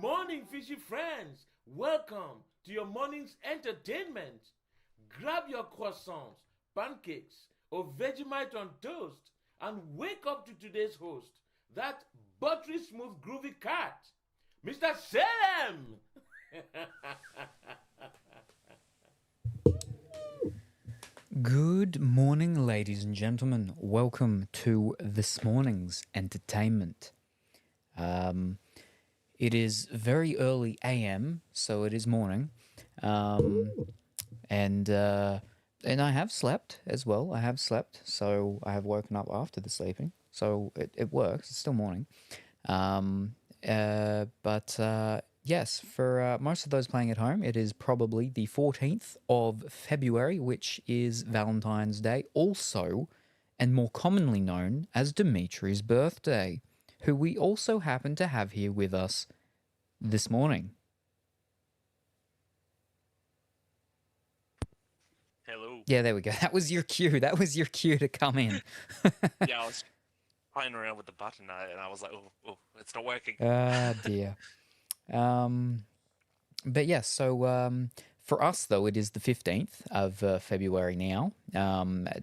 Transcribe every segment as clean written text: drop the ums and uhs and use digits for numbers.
morning, fishy friends. Welcome to your morning's entertainment. Grab your croissants, pancakes, or Vegemite on toast and wake up to today's host, that buttery smooth groovy cat, Mr. Salem. Good morning, ladies and gentlemen. Welcome to this morning's entertainment. It is very early AM, so it is morning, and I have slept as well. I have slept, so I have woken up after the sleeping, so it works. It's still morning, but yes, for most of those playing at home, it is probably the 14th of February, which is Valentine's Day, also, and more commonly known as Dimitri's birthday, who we also happen to have here with us this morning. Hello. Yeah, there we go. That was your cue. That was your cue to come in. Yeah, I was playing around with the button and I was like, oh, it's not working. Ah, dear. But yes, so for us, though, it is the 15th of February now,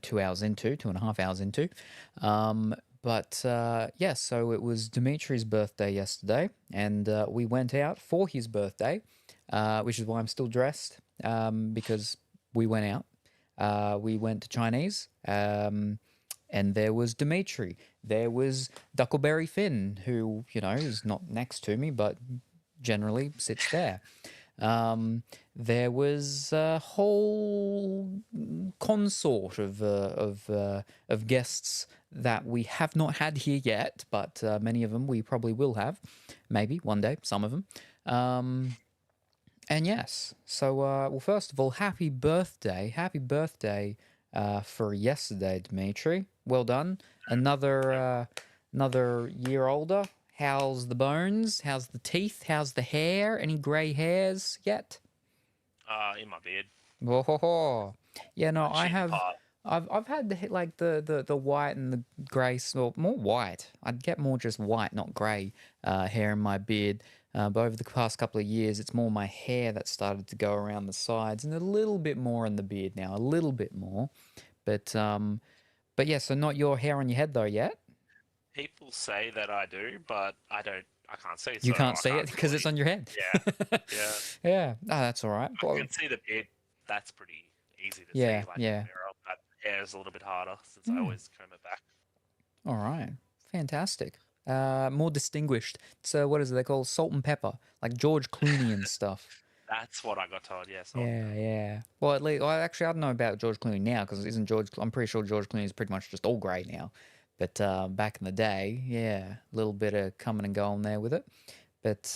2 hours into, 2.5 hours into. But yes, so it was Dimitri's birthday yesterday, and we went out for his birthday, which is why I'm still dressed, because we went out. We went to Chinese, and there was Dmitri. There was Duckleberry Finn, who, is not next to me, but generally sits there. There was a whole consort of guests that we have not had here yet, but many of them we probably will have, maybe one day, some of them. And yes, so well, first of all, happy birthday for yesterday, Dmitri. Well done. Another year older. How's the bones? How's the teeth? How's the hair? Any grey hairs yet? In my beard. Oh, yeah. No, I Shitty have. part. I've had the white and the grey, well, more white. I'd get more just white, not grey, hair in my beard. But over the past couple of years, it's more my hair that started to go around the sides and a little bit more in the beard now, a little bit more. But yeah. So not your hair on your head though yet. People say that I do, but I don't. I can't see. You So can't I see it can't because it's really. on your head. Yeah, yeah. Yeah. Oh, that's all right. I Well, can see the beard. That's pretty easy to yeah, see, like in the yeah. mirror. But hair is a little bit harder since I Mm, always comb it back. all right. Fantastic. More distinguished. So what is it they call salt and pepper, like George Clooney and stuff. That's what I got told. Yes. Yeah, yeah. Well, at least, well, actually, I don't know about George Clooney now because isn't George? I'm pretty sure George Clooney is pretty much just all grey now. But back in the day, yeah, a little bit of coming and going there with it. But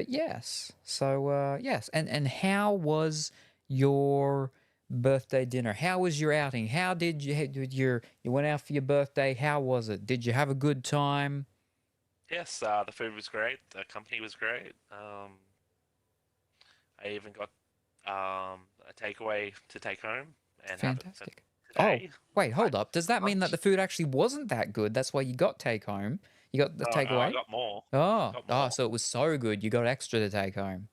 yes. So yes, and how was your birthday dinner? How was your outing? How did you went out for your birthday? How was it? Did you have a good time? Yes. The food was great. The company was great. I even got a takeaway to take home and have it for Fantastic. Oh, today. wait, I hold up. Does that mean that lunch. the food actually wasn't that good? That's why you got take home. You got the No, I takeaway? got more. Oh, Got oh, more. so it was so good you got extra to take home.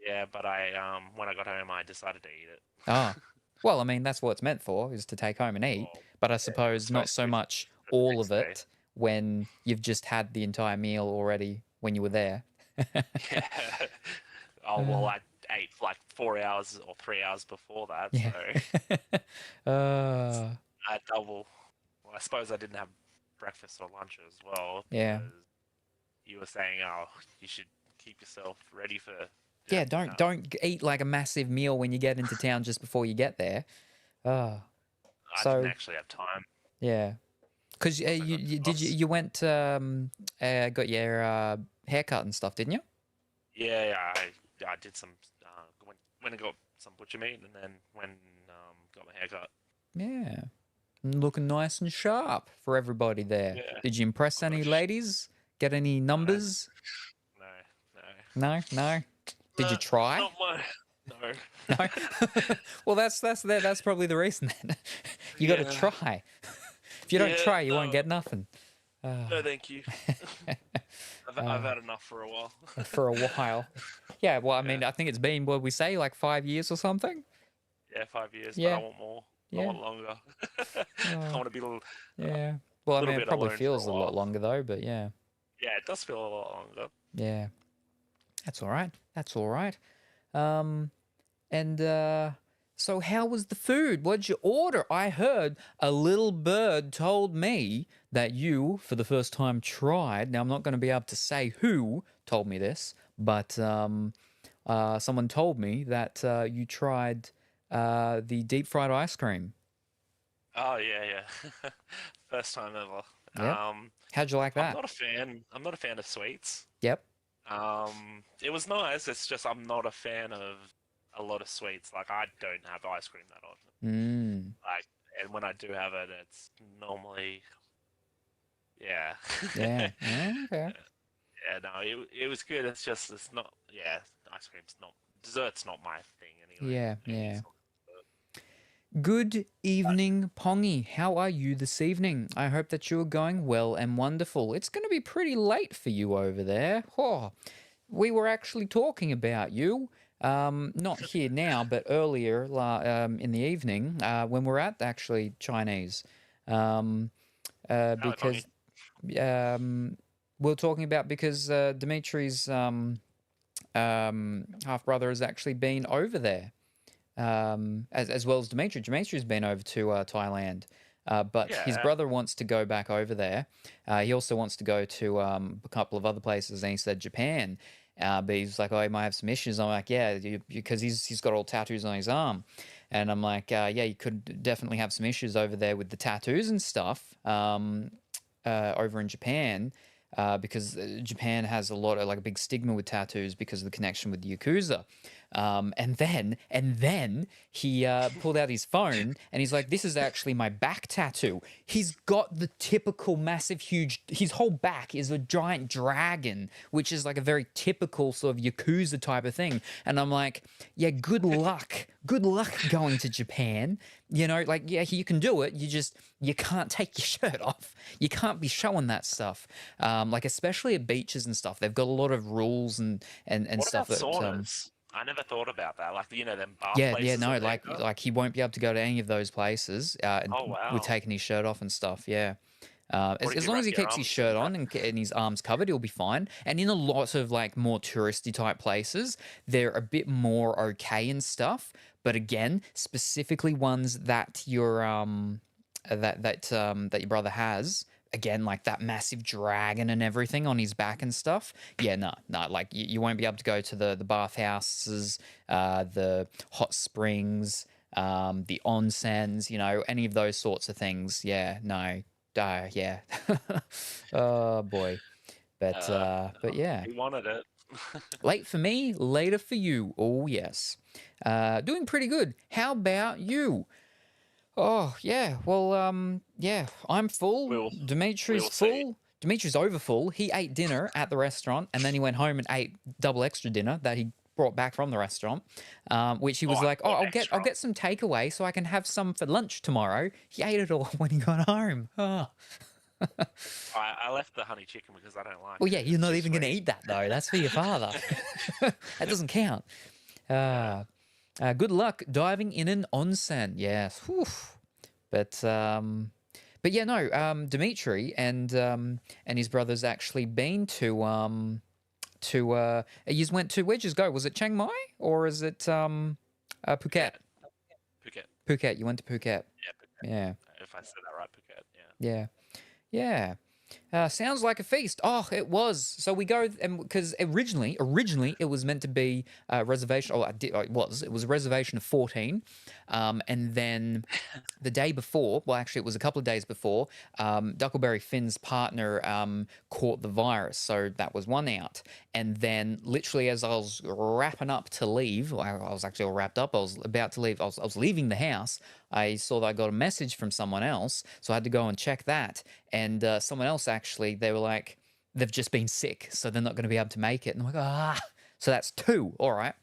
Yeah, but I when I got home, I decided to eat it. Ah, well, I mean, that's what it's meant for, is to take home and eat. Well, But I yeah, it was suppose not supposed to so be much for the all of next day. it when you've just had the entire meal already when you were there. Yeah. Oh well, Uh, I ate for like 4 hours or 3 hours before that, yeah. so uh, I had double. Well, I suppose I didn't have breakfast or lunch as well yeah. because you were saying, oh, you should keep yourself ready for. Yeah, Yeah, don't eat like a massive meal when you get into town just before you get there. Uh, I didn't so actually have time yeah. Because once I got to the did bus. you went got your haircut and stuff, didn't you? Yeah, I did some went and got some butcher meat and then went and got my hair cut. Yeah, looking nice and sharp for everybody there. Yeah, Did you impress I got any ladies? Get any no, numbers? no, No, no. Did you try? not my no. No. Well, that's probably the reason then. You got to Yeah, try. If you don't yeah, try, you won't no, get nothing. no, thank you. I've I've had enough for a while. for a while. Yeah, well, I mean, I think it's been, what we say, like 5 years or something? Yeah, 5 years, but Yeah, I want more. I yeah. want longer. I Oh, want to be a little, yeah. Well, I little mean, it bit probably alone for a feels a lot while. longer though, but yeah. Yeah, it does feel a lot longer. Yeah. That's all right. That's all right. And so how was the food? What'd you order? I heard a little bird told me that you, for the first time, tried. Now I'm not going to be able to say who told me this, but someone told me that you tried the deep fried ice cream. Oh yeah, yeah. First time ever. Yep. How'd you like I'm that? not a fan. I'm not a fan of sweets. Yep. It was nice. It's just I'm not a fan of a lot of sweets. Like I don't have ice cream that often. Mm. Like, and when I do have it, it's normally, yeah. Yeah. Oh, okay. Yeah, no, it was good. It's just it's not. Yeah, ice cream's not. Dessert's not my thing anyway. Yeah. Any Yeah. sort of Good evening, Pongy. How are you this evening? I hope that you are going well and wonderful. It's going to be pretty late for you over there. Oh, we were actually talking about you. Not here now, but earlier in the evening when we're at actually Chinese. Um, Hello, Bonnie. because we're talking about because Dimitri's half brother has actually been over there. As well as Dmitri. Dimitri's been over to Thailand, but his Yeah. brother wants to go back over there. He also wants to go to a couple of other places, and he said Japan. But he's like, oh, he might have some issues. I'm like, yeah, because he's got all tattoos on his arm, and I'm like, yeah, you could definitely have some issues over there with the tattoos and stuff. Over in Japan. Because Japan has a lot of like a big stigma with tattoos because of the connection with the Yakuza. And then he pulled out his phone and he's like, this is actually my back tattoo. He's got the typical massive, huge, his whole back is a giant dragon, which is like a very typical sort of Yakuza type of thing. And I'm like, yeah, good luck. Good luck going to Japan. You know, like, yeah, you can do it. You can't take your shirt off. You can't be showing that stuff. Like, especially at beaches and stuff. They've got a lot of rules and What stuff about that saunas? I never thought about that. Like them bath yeah, places no, that they got. like he won't be able to go to any of those places Oh with wow. taking his shirt off and stuff. Yeah, What if as you long as wrap he your keeps his arms in shirt that? on and his arms covered, he'll be fine. And in a lot of like more touristy type places, they're a bit more okay and stuff. But again, specifically ones that that your brother has. Again, like that massive dragon and everything on his back and stuff. Yeah, no, like you won't be able to go to the bathhouses, the hot springs, the onsens, any of those sorts of things. Yeah, no, yeah. Oh boy, but yeah, He wanted it. late for me, later for you. Oh yes, doing pretty good. How about you? Oh, yeah. Well, yeah, I'm full. We'll Dimitri's we'll see. full. Dimitri's over full. He ate dinner at the restaurant and then he went home and ate double extra dinner that he brought back from the restaurant, which he Oh, was I like, "Oh, bought I'll extra. get some takeaway so I can have some for lunch tomorrow." He ate it all when he got home. Oh. I left the honey chicken because I don't like Well, it. yeah, you're It's not too even going to sweet. eat that though. That's for your father. That doesn't count. Yeah. Good luck diving in an onsen. Yes. Whew. But yeah, no. Dimitri and his brothers actually been to you went to, where'd you go? Was it Chiang Mai or is it Phuket? Phuket. Phuket. Phuket. You went to Phuket. Yeah, Phuket. Yeah. If I said that right, Phuket. Yeah. Yeah. Sounds like a feast. Oh, it was. So we go, and because originally it was meant to be a reservation. Oh, it was. It was a reservation of 14, and then the day before. Well, actually, it was a couple of days before. Duckleberry Finn's partner caught the virus, so that was one out. And then, literally, as I was wrapping up to leave, well, I was actually all wrapped up. I was about to leave. I was leaving the house. I saw that I got a message from someone else, so I had to go and check that. And someone else actually, they were like, they've just been sick, so they're not going to be able to make it. And I'm like, ah, so that's two. All right.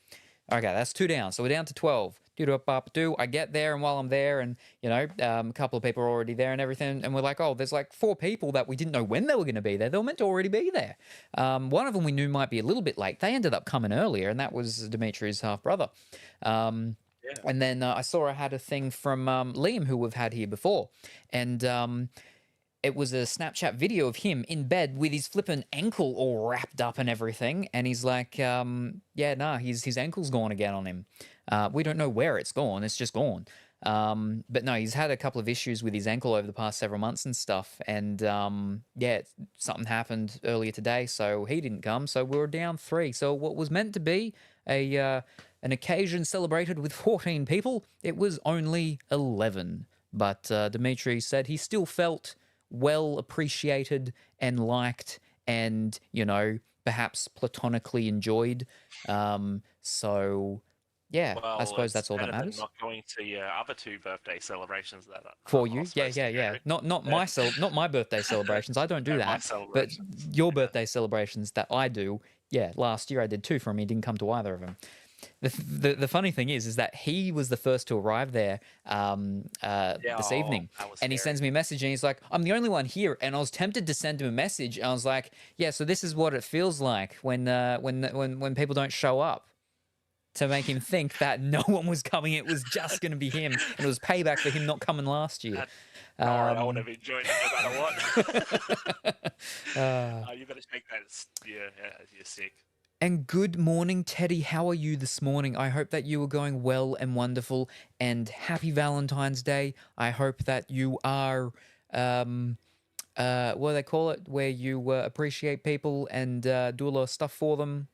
Okay, that's two down. So we're down to 12. do. I get there, and while I'm there, and a couple of people are already there and everything, and we're like, oh, there's like 4 people that we didn't know when they were going to be there. They were meant to already be there. One of them we knew might be a little bit late. They ended up coming earlier, and that was Dimitri's half brother. And then I saw I had a thing from Liam, who we've had here before, and it was a Snapchat video of him in bed with his flippin' ankle all wrapped up and everything. And he's like, his ankle's gone again on him. We don't know where it's gone. It's just gone. But no, he's had a couple of issues with his ankle over the past several months and stuff. And something happened earlier today, so he didn't come. So we were down 3. So what was meant to be an occasion celebrated with 14 people, it was only 11. But Dmitri said he still felt well appreciated and liked and, perhaps platonically enjoyed. So, yeah, Well, I suppose that's all that better than matters. not going to your other 2 birthday celebrations that are For you, not supposed to yeah. go. Not my birthday celebrations. I don't do No, my that. But celebrations. your birthday celebrations that I do, last year I did 2 for him. He didn't come to either of them. The funny thing is that he was the first to arrive there this evening, and he sends me a message and he's like, "I'm the only one here," and I was tempted to send him a message. And I was like, "Yeah, so this is what it feels like when people don't show up." To make him think that no one was coming, it was just going to be him, and it was payback for him not coming last year. I would have enjoyed it no matter what. You better take that. You're sick. And good morning, Teddy. How are you this morning? I hope that you are going well and wonderful. And happy Valentine's Day. I hope that you are, what do they call it? Where you appreciate people and do a lot of stuff for them.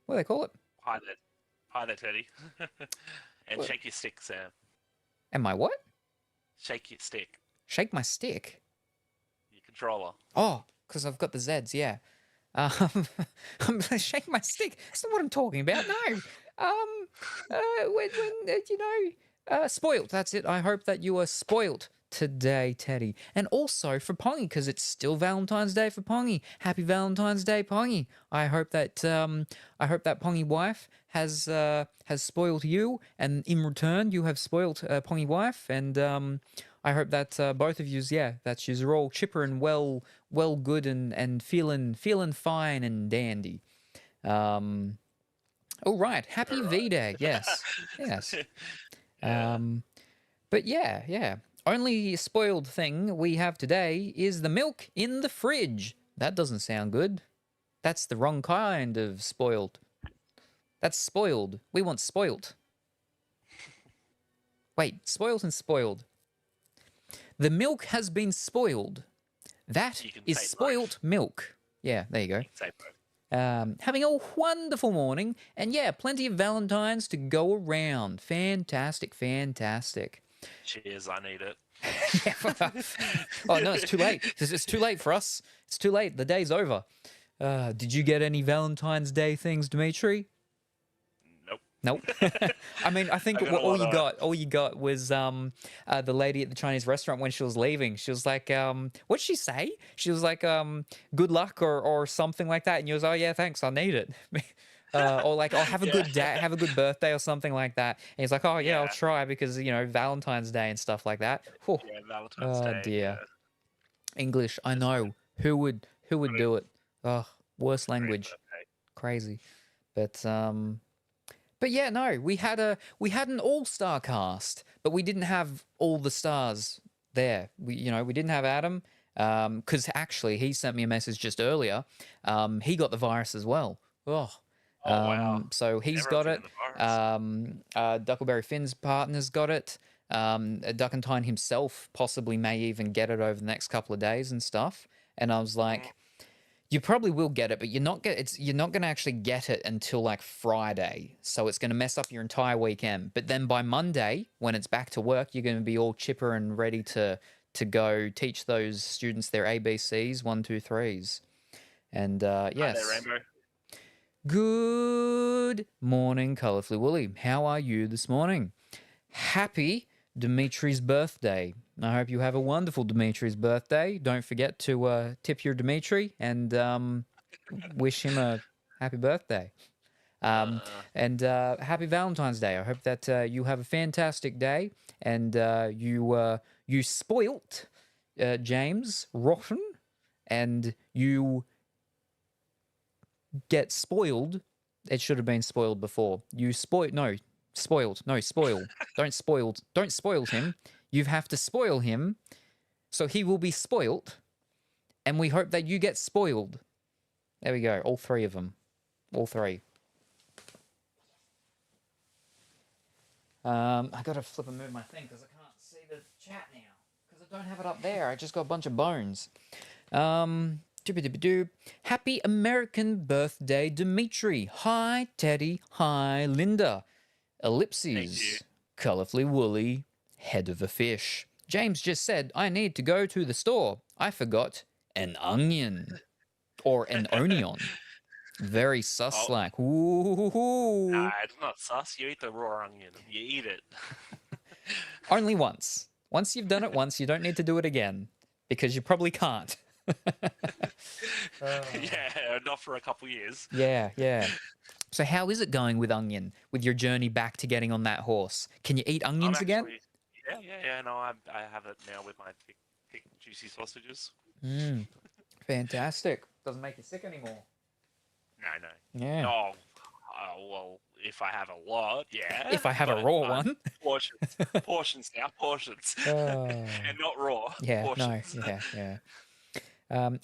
What do they call it? Hi there, Teddy. And shake your stick, Sam. Am I what? Shake your stick. Shake my stick? Your controller. Oh, because I've got the Zs, yeah. I'm gonna shake my stick. That's not what I'm talking about. No. Spoilt. That's it. I hope that you are spoilt today, Teddy. And also for Pongy, because it's still Valentine's Day for Pongy. Happy Valentine's Day, Pongy. I hope that Pongy wife has spoiled you, and in return you have spoiled Pongy wife. And I hope that both of yous, that yous are all chipper and well good and feeling fine and dandy. All right, happy V-Day. Yes. But yeah. Only spoiled thing we have today is the milk in the fridge. That doesn't sound good. That's the wrong kind of spoiled. That's spoiled. We want spoilt. Wait, spoilt and spoiled. The milk has been spoiled. That is spoilt milk. Yeah, there you go. Having a wonderful morning, and plenty of Valentines to go around. Fantastic. Cheers, I need it. Oh no, it's too late. It's too late for us. It's too late. The day's over. Did you get any Valentine's Day things, Dmitri? Nope. I mean, I think all you got was the lady at the Chinese restaurant when she was leaving. She was like, what'd she say? She was like, good luck or something like that. And you was, oh yeah, thanks, I need it. Or like, oh, have a good day, have a good birthday or something like that. And he's like, oh yeah, I'll try because, Valentine's Day and stuff like that. Oh, yeah, Valentine's Day. Oh dear. English, I know. Who would do it? Oh, worst language. Crazy. But yeah, no, we had an all-star cast, but we didn't have all the stars there. We didn't have Adam, because actually he sent me a message just earlier. He got the virus as well. Oh wow. So he's got it. Duckleberry Finn's partner's got it. Duckentine himself possibly may even get it over the next couple of days and stuff. And I was like, you probably will get it, but you're not going to actually get it until like Friday. So it's going to mess up your entire weekend. But then by Monday, when it's back to work, you're going to be all chipper and ready to go teach those students their ABCs, 1, 2, 3s. And yes. Hi there, Rainbow. Good morning, Colourfully Woolly. How are you this morning? Happy Dimitri's birthday. I hope you have a wonderful Dimitri's birthday. Don't forget to tip your Dmitri and wish him a happy birthday. And happy Valentine's Day. I hope that you have a fantastic day, and you spoilt James rotten, and you get spoiled. It should have been spoiled before. You spoiled. No, spoiled. No, spoil. Don't spoiled. Don't spoil him. You have to spoil him, so he will be spoilt, and we hope that you get spoiled. There we go. All three of them. All three. I gotta flip and move my thing because I can't see the chat now because I don't have it up there. I just got a bunch of bones. Happy American birthday, Dmitri. Hi, Teddy. Hi, Linda. Ellipses. Colorfully woolly. Head of a fish. James just said, I need to go to the store. I forgot an onion. Or an onion. Very sus-like. Ooh. Nah, it's not sus. You eat the raw onion. You eat it. Only once. Once you've done it once, you don't need to do it again. Because you probably can't. Yeah, not for a couple years. Yeah. So how is it going with onion? With your journey back to getting on that horse? Can you eat onions again? Yeah. No, I have it now with my thick juicy sausages. Fantastic. Doesn't make you sick anymore. No. Yeah. Oh, well, if I have a lot, yeah. If I have a raw one. Portions now, portions. Oh. And not raw. Yeah, portions. no, yeah.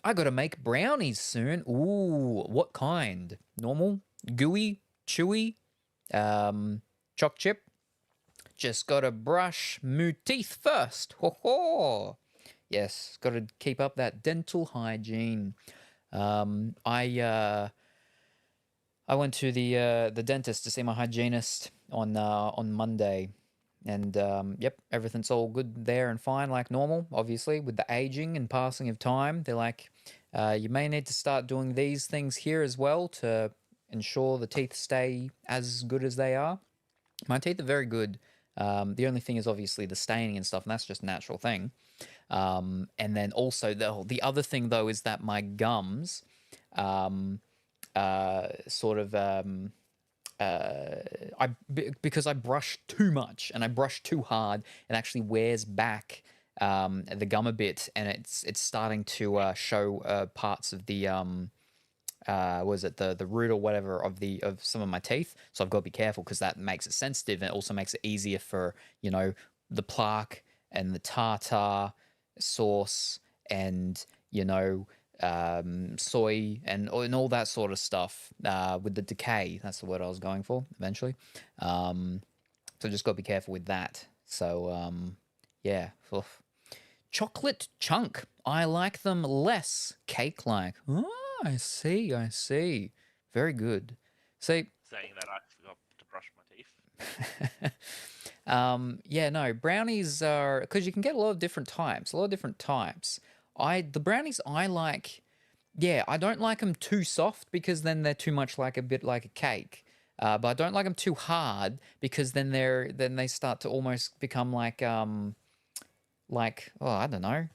I got to make brownies soon. Ooh, what kind? Normal? Gooey? Chewy? Choc chip? Just got to brush my teeth first. Ho ho! Yes, got to keep up that dental hygiene. I went to the dentist to see my hygienist on Monday, and yep, everything's all good there and fine like normal. Obviously, with the aging and passing of time, they're like, you may need to start doing these things here as well to ensure the teeth stay as good as they are. My teeth are very good. The only thing is obviously the staining and stuff, and that's just a natural thing. And then also the other thing though is that my gums, because I brush too much and I brush too hard, it actually wears back the gum a bit, and it's starting to show parts of the the root or whatever of some of my teeth. So I've got to be careful because that makes it sensitive, and it also makes it easier for the plaque and the tartar sauce and soy and all that sort of stuff with the decay. That's the word I was going for eventually. So just got to be careful with that. So yeah. Oof. Chocolate chunk. I like them less cake-like. Oh, I see. Very good. See, saying that I forgot to brush my teeth. Yeah, no, brownies are, because you can get a lot of different types. The brownies I like, yeah, I don't like them too soft because then they're too much like a bit like a cake. But I don't like them too hard because then they start to almost become like I don't know,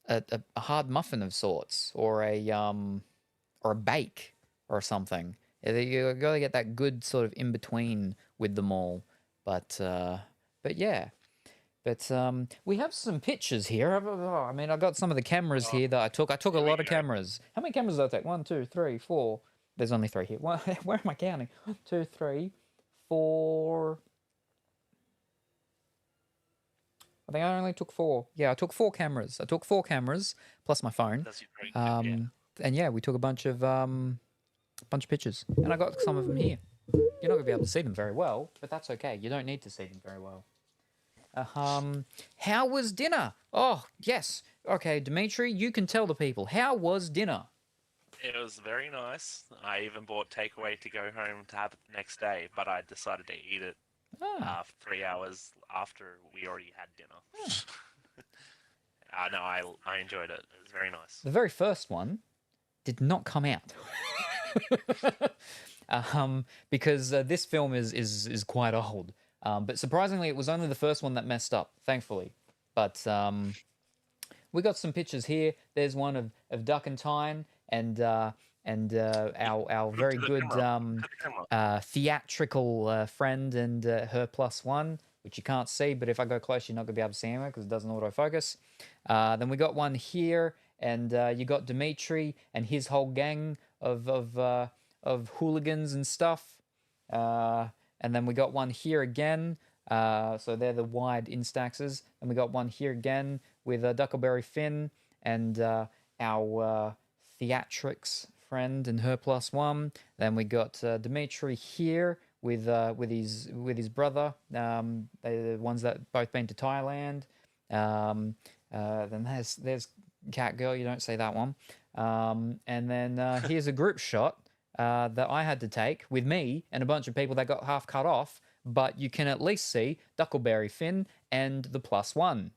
a hard muffin of sorts, or a bake or something. You got to get that good sort of in between with them all. But yeah. But we have some pictures here. I mean, I got some of the cameras here that I took. I took a lot of cameras. How many cameras did I take? 1, 2, 3, 4. There's only 3 here. Where am I counting? 1, 2, 3, 4. I think I only took 4. Yeah, I took 4 cameras. Plus my phone. And yeah, we took a bunch of pictures, and I got some of them here. You're not gonna be able to see them very well, but that's okay. You don't need to see them very well. How was dinner? Oh, yes. Okay, Dmitri, you can tell the people. How was dinner? It was very nice. I even bought takeaway to go home to have it the next day, but I decided to eat it 3 hours after we already had dinner. No, I enjoyed it. It was very nice. The very first one did not come out. Because this film is quite old. But surprisingly, it was only the first one that messed up, thankfully. But we got some pictures here. There's one of Duck and Tyne, and and our Look very to the good camera. Look at the camera. theatrical friend and her plus one, which you can't see, but if I go close, you're not gonna be able to see anyway because it doesn't autofocus. Then we got one here, and you got Dmitri and his whole gang of hooligans and stuff. And then we got one here again. So they're the wide instaxes. And we got one here again with Duckleberry Finn and our theatrics friend and her plus one. Then we got Dmitri here with his brother. They're the ones that both been to Thailand. Then there's Cat Girl. You don't say that one. And then here's a group shot that I had to take with me and a bunch of people that got half cut off. But you can at least see Duckleberry Finn and the plus one.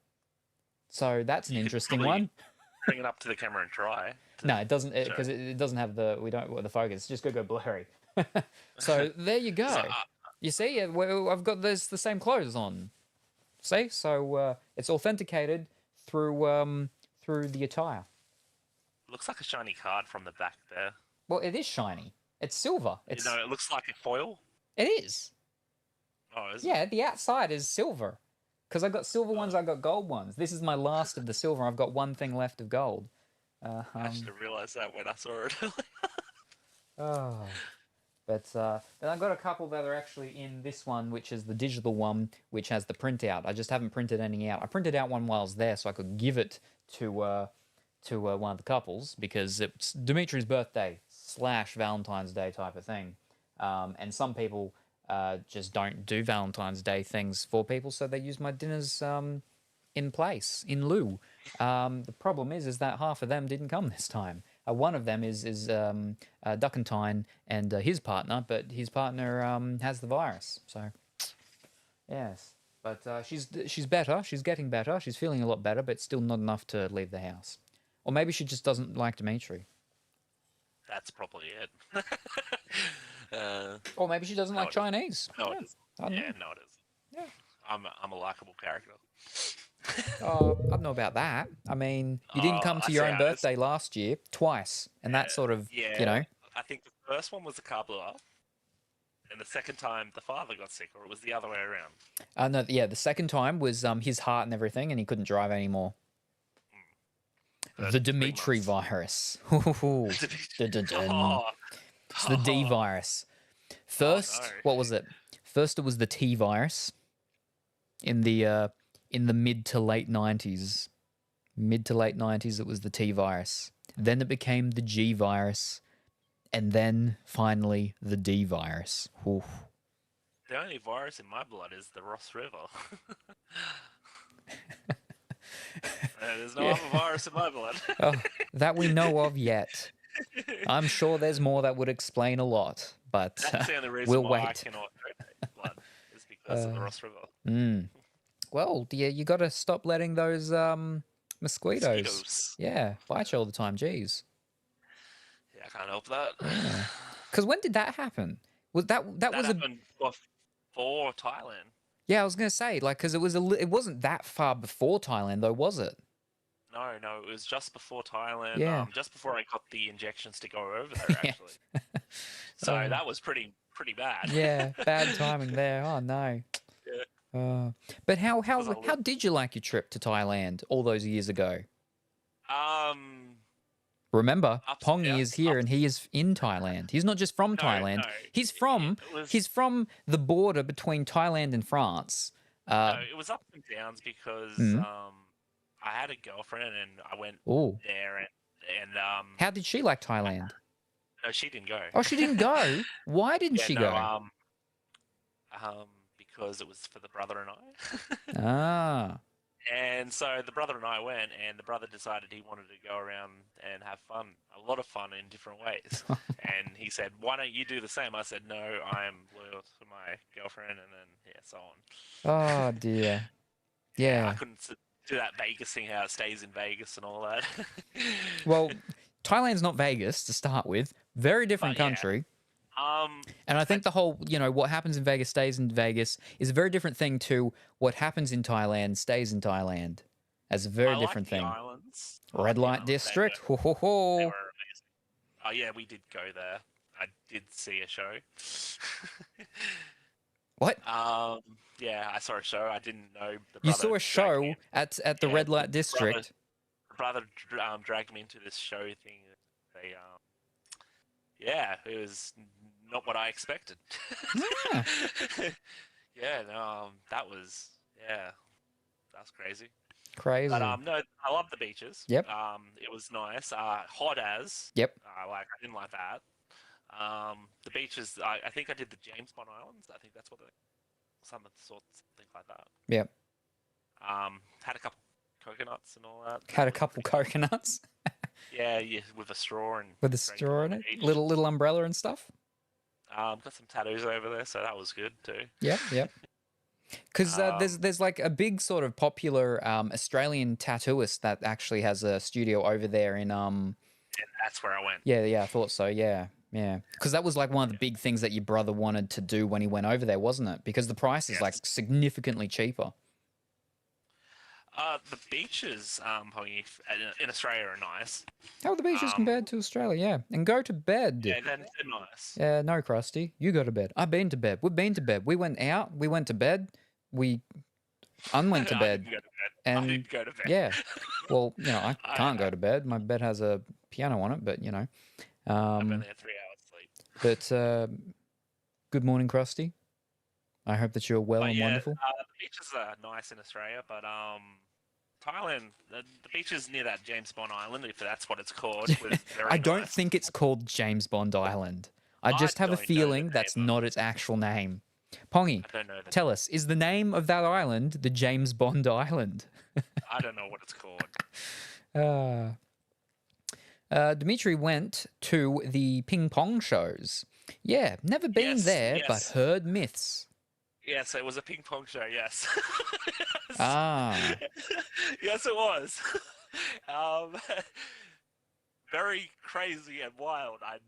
So that's an interesting one. Bring it up to the camera and try. No, it doesn't, because it doesn't have the focus. It's just gonna go blurry. So there you go. You see, I've got the same clothes on. See, so it's authenticated through the attire. Looks like a shiny card from the back there. Well, it is shiny. It's silver. It looks like a foil. It is. Oh, is it? The outside is silver. Because I got silver ones, I got gold ones. This is my last of the silver. I've got one thing left of gold. I should have realised that when I saw it. But I've got a couple that are actually in this one, which is the digital one, which has the printout. I just haven't printed any out. I printed out one while I was there so I could give it to one of the couples because it's Dimitri's birthday / Valentine's Day type of thing. And some people just don't do Valentine's Day things for people, so they use my dinners in lieu. The problem is that half of them didn't come this time. One of them is Duckentine and his partner, but his partner has the virus. So, yes. But she's better. She's getting better. She's feeling a lot better, but still not enough to leave the house. Or maybe she just doesn't like Dmitri. That's probably it. Or maybe she doesn't like Chinese. No, it isn't. No, it isn't. Yeah. I'm a likable character. I don't know about that. I mean, you didn't come to your own birthday last year twice, and that sort of, I think the first one was the car blew up, and the second time the father got sick, or it was the other way around. No, the second time was his heart and everything, and he couldn't drive anymore. The Dmitri virus. It's the D virus. First, what was it? First, it was the T virus in the mid to late 90s. Mid to late 90s, it was the T virus. Then it became the G virus. And then, finally, the D virus. Oof. The only virus in my blood is the Ross River. There's no other virus in my blood. That we know of yet. I'm sure there's more that would explain a lot, but that's the only reason we'll why wait. I cannot donate blood is because of the Ross River. Well, you got to stop letting those mosquitoes. Yeah, bite you all the time. Jeez. Yeah, I can't help that. Because when did that happen? Was that was happened before Thailand? Yeah, I was gonna say because it wasn't that far before Thailand though, was it? No, it was just before Thailand. Yeah. Just before I got the injections to go over there, actually. So that was pretty bad. Yeah, bad timing there. Oh no. Yeah. But how did you like your trip to Thailand all those years ago? Remember, Pongy is here and he is in Thailand. He's not just from Thailand. No, he's from the border between Thailand and France. No, it was ups and downs because I had a girlfriend and I went there and how did she like Thailand? No, she didn't go. Oh, she didn't go? Why didn't she go? Because it was for the brother and I. Ah. And so the brother and I went, and the brother decided he wanted to go around and have fun, a lot of fun in different ways. And he said, "Why don't you do the same?" I said, "No, I am loyal to my girlfriend," and then so on. Oh dear. Yeah. I couldn't do that Vegas thing, how it stays in Vegas and all that. Well, Thailand's not Vegas to start with. Very different country. And I think the whole, what happens in Vegas stays in Vegas is a very different thing to what happens in Thailand stays in Thailand. As a very different thing. Islands. Red Light District. Ho ho ho. They were amazing. Oh yeah, we did go there. I did see a show. What? Yeah, I saw a show. I didn't know the You brother saw a dragged me show in. at the Yeah, red light the district. brother dragged me into this show thing. They yeah, it was not what I expected. Ah, Yeah, no, that's crazy. But crazy. no, I love the beaches. Yep. It was nice. Hot as. Yep. I didn't like that. The beaches. I think I did the James Bond Islands. I think that's what something like that. Yep. Had a couple coconuts and all that. Had a Was couple pretty fun. coconuts Yeah, with a straw and with a drank straw on in the it, beach. little umbrella and stuff. Got some tattoos over there, so that was good too. Yep. Yep. Because Um, there's like a big sort of popular Australian tattooist that actually has a studio over there in and that's where I went. yeah, I thought so, yeah. Because that was like one of the big things that your brother wanted to do when he went over there, wasn't it? Because the price is like Yes. significantly cheaper. The beaches, Hongy, in Australia are nice. How are the beaches compared to Australia? Yeah, and go to bed. Yeah, they're nice. Yeah, no, Krusty, you go to bed. I've been to bed. We've been to bed. We went out. We went to bed. We unwent to I bed. didn't go to bed. And I didn't go to bed. yeah, well, I I, can't go to bed. My bed has a piano on it, but I've only had 3 hours sleep. But good morning, Krusty. I hope that you're well But and yeah, wonderful. the beaches are nice in Australia, but Thailand, the beaches near that James Bond Island, if that's what it's called, was very I don't nice. think it's called James Bond Island. I just have a don't know the feeling that's name of not its actual name. Pongy, I don't know. tell us, is the name of that island the James Bond Island? I don't know what it's called. Dmitri went to the ping pong shows. Yeah, never been Yes, there, but yes. heard myths. Yes, it was a ping pong show. Yes. Yes. Ah, Yes, it was. Um, very crazy and wild. I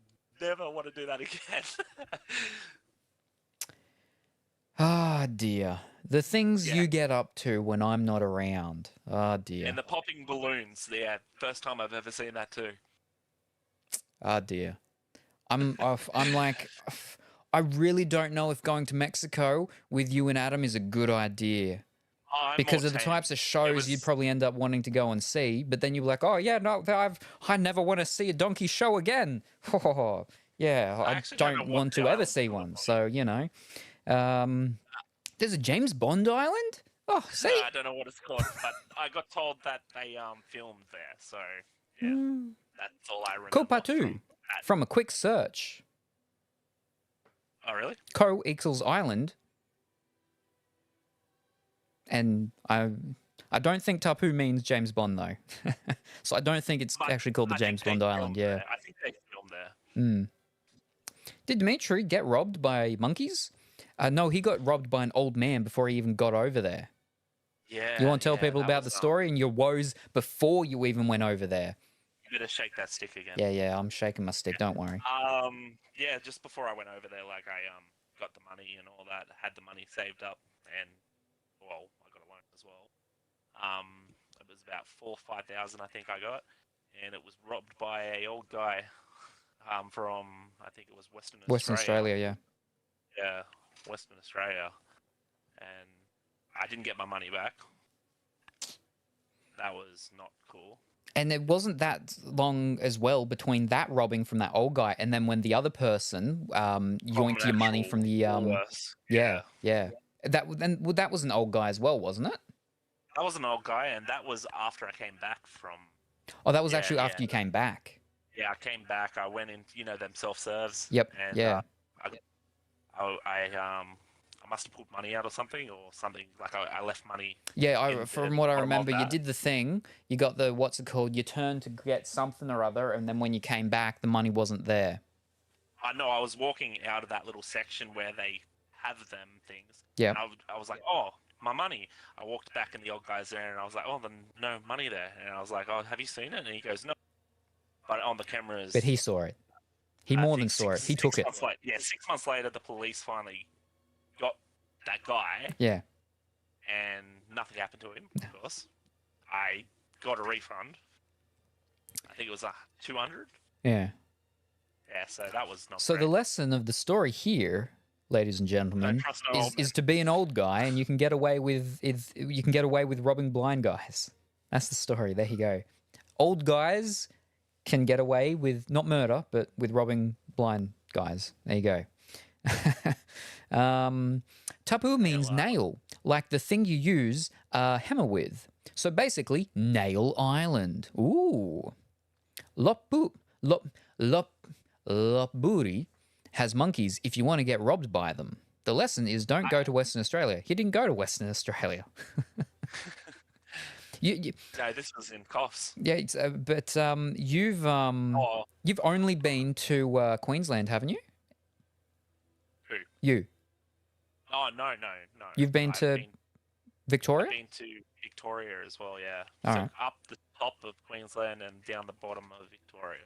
never want to do that again. ah dear. The things Yeah. you get up to when I'm not around. Ah dear. And the popping balloons. Yeah, first time I've ever seen that too. Ah dear. I'm like, I really don't know if going to Mexico with you and Adam is a good idea. I'm Because more of the tame. types of shows you'd probably end up wanting to go and see, but then you'd be like, oh yeah, no, I never want to see a donkey show again. Yeah, I actually don't know don't what want the to ever island's see called, one. Bobby. So, there's a James Bond Island? Oh, see? I don't know what it's called, but I got told that they filmed there, so yeah, Hmm. that's all I remember. Kopatu. From that. From a quick search. Oh really? Co equals island. And I don't think Tapu means James Bond though. So I don't think it's But actually called the I think James they Bond Island, filmed yeah. there. I think they filmed there. Mm. Did Dmitri get robbed by monkeys? No, he got robbed by an old man before he even got over there. Yeah. You want to tell yeah, people that about the was, story and your woes before you even went over there? You better shake that stick again. Yeah, I'm shaking my stick, don't worry. Yeah, just before I went over there, like I got the money and all that, had the money saved up, and well, I got a loan as well. It was about 4,000-5,000, I think I got, and it was robbed by a old guy, from I think it was Western Australia, yeah. Yeah, Western Australia, and I didn't get my money back. That was not cool. And it wasn't that long as well between that robbing from that old guy and then when the other person yoinked your money from the Worse. yeah. That was an old guy as well, wasn't it? That was an old guy, and that was after I came back from. Oh, that was Yeah, actually after yeah. you came back. Yeah, I came back. I went in, them self-serves. Yep, And, yeah. I must have pulled money out or something, like I left money. Yeah, from what I bottom of remember, you that. did the thing. You got the what's it called? You turned to get something or other, and then when you came back, the money wasn't there. I know. I was walking out of that little section where they have them things. Yeah. And I was like, oh, my money. I walked back, and the old guy's there, and I was like, oh, then no money there. And I was like, oh, have you seen it? And he goes, no. But on the cameras. But he saw it. He I more think than saw it. He 6 took it. months later, 6 months later, the police finally got that guy, Yeah. and nothing happened to him. Of course, I got a refund. I think it was 200. Yeah. Yeah, so that was not So great. the lesson of the story here, ladies and gentlemen, trust no old is to be an old guy, and you can get away with robbing blind guys. That's the story. There you go. Old guys can get away with not murder, but with robbing blind guys. There you go. Tapu means nail, like the thing you use a hammer with. So basically, Nail Island. Ooh. Lopburi has monkeys if you want to get robbed by them. The lesson is don't go to Western Australia. He didn't go to Western Australia. No, this was in Coffs. Yeah, but you've only been to Queensland, haven't you? Who? You. Oh, no. You've been to Victoria? I've been to Victoria as well, yeah. All so right. up the top of Queensland and down the bottom of Victoria.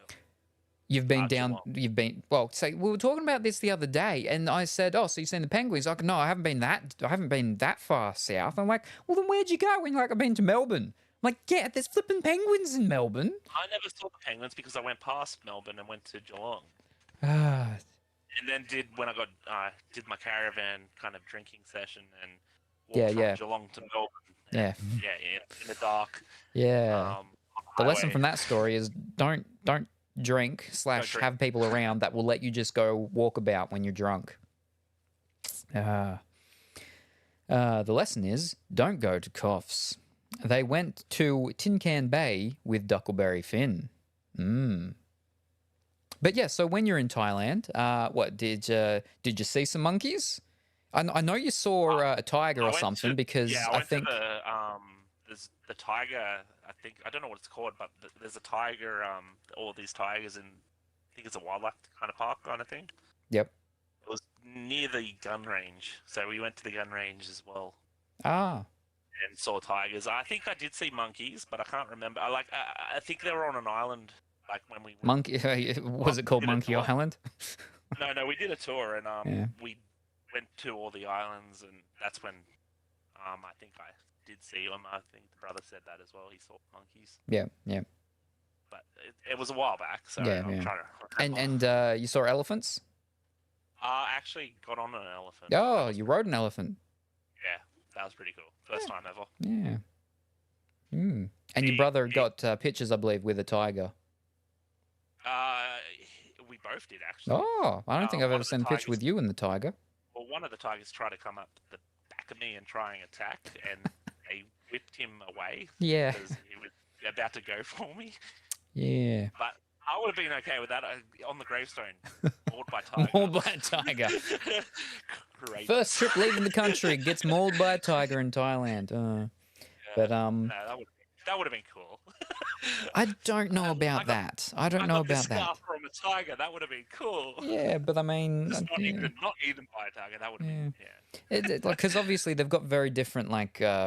You've been down. Geelong. You've been so we were talking about this the other day, and I said, "Oh, so you've seen the penguins?" Like, no, I haven't been that far south. I'm like, well, then where'd you go? And you're like, I've been to Melbourne. I'm like, yeah, there's flipping penguins in Melbourne. I never saw the penguins because I went past Melbourne and went to Geelong. Ah. And then did my caravan kind of drinking session and Yeah, walked from Geelong to Melbourne. Yeah. Yeah, in the dark. Yeah. The lesson highway. from that story is don't drink / have people around that will let you just go walk about when you're drunk. The lesson is don't go to Coffs. They went to Tin Can Bay with Duckleberry Finn. But yeah, so when you're in Thailand, what did you see some monkeys? I know you saw a tiger or something because I think there's the tiger. I don't know what it's called, but there's a tiger. All these tigers in, I think it's a wildlife kind of park kind of thing. Yep. It was near the gun range, so we went to the gun range as well. Ah. And saw tigers. I think I did see monkeys, but I can't remember. I think they were on an island, like when we went. Was it called Monkey Island? No, we did a tour and Yeah. we went to all the islands, and that's when I think I did see them. I think the brother said that as well. He saw monkeys. Yeah. But it was a while back, so Yeah, I'm yeah. trying to remember. And you saw elephants? I actually got on an elephant. Oh, you rode an elephant. Yeah, that was pretty cool. First time ever. Yeah. And your brother got pictures, I believe, with a tiger. We both did actually. Oh, I don't think I've ever seen a picture with you and the tiger. Well, one of the tigers tried to come up the back of me and try and attack, and they whipped him away. Yeah. Because he was about to go for me. Yeah. But I would have been okay with that on the gravestone. Mauled by a tiger. Mauled by a tiger. Great. First trip leaving the country, gets mauled by a tiger in Thailand. But No, that would have been cool. I don't know about that. I don't know about that. Scar from a tiger. That would have been cool. Yeah, but I mean, Just not eaten by a tiger. That would have been because obviously they've got very different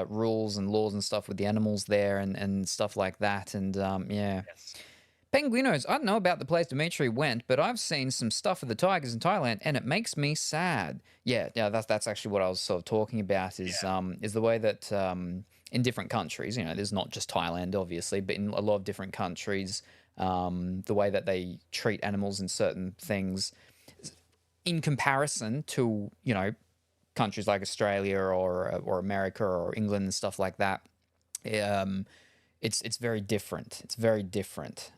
rules and laws and stuff with the animals there and stuff like that. And yeah. Yes. Penguinos, I don't know about the place Dmitri went, but I've seen some stuff of the tigers in Thailand, and it makes me sad. Yeah, that's actually what I was sort of talking about. Is the way that in different countries, there's not just Thailand, obviously, but in a lot of different countries, the way that they treat animals in certain things, in comparison to countries like Australia or America or England and stuff like that. It's very different. It's very different.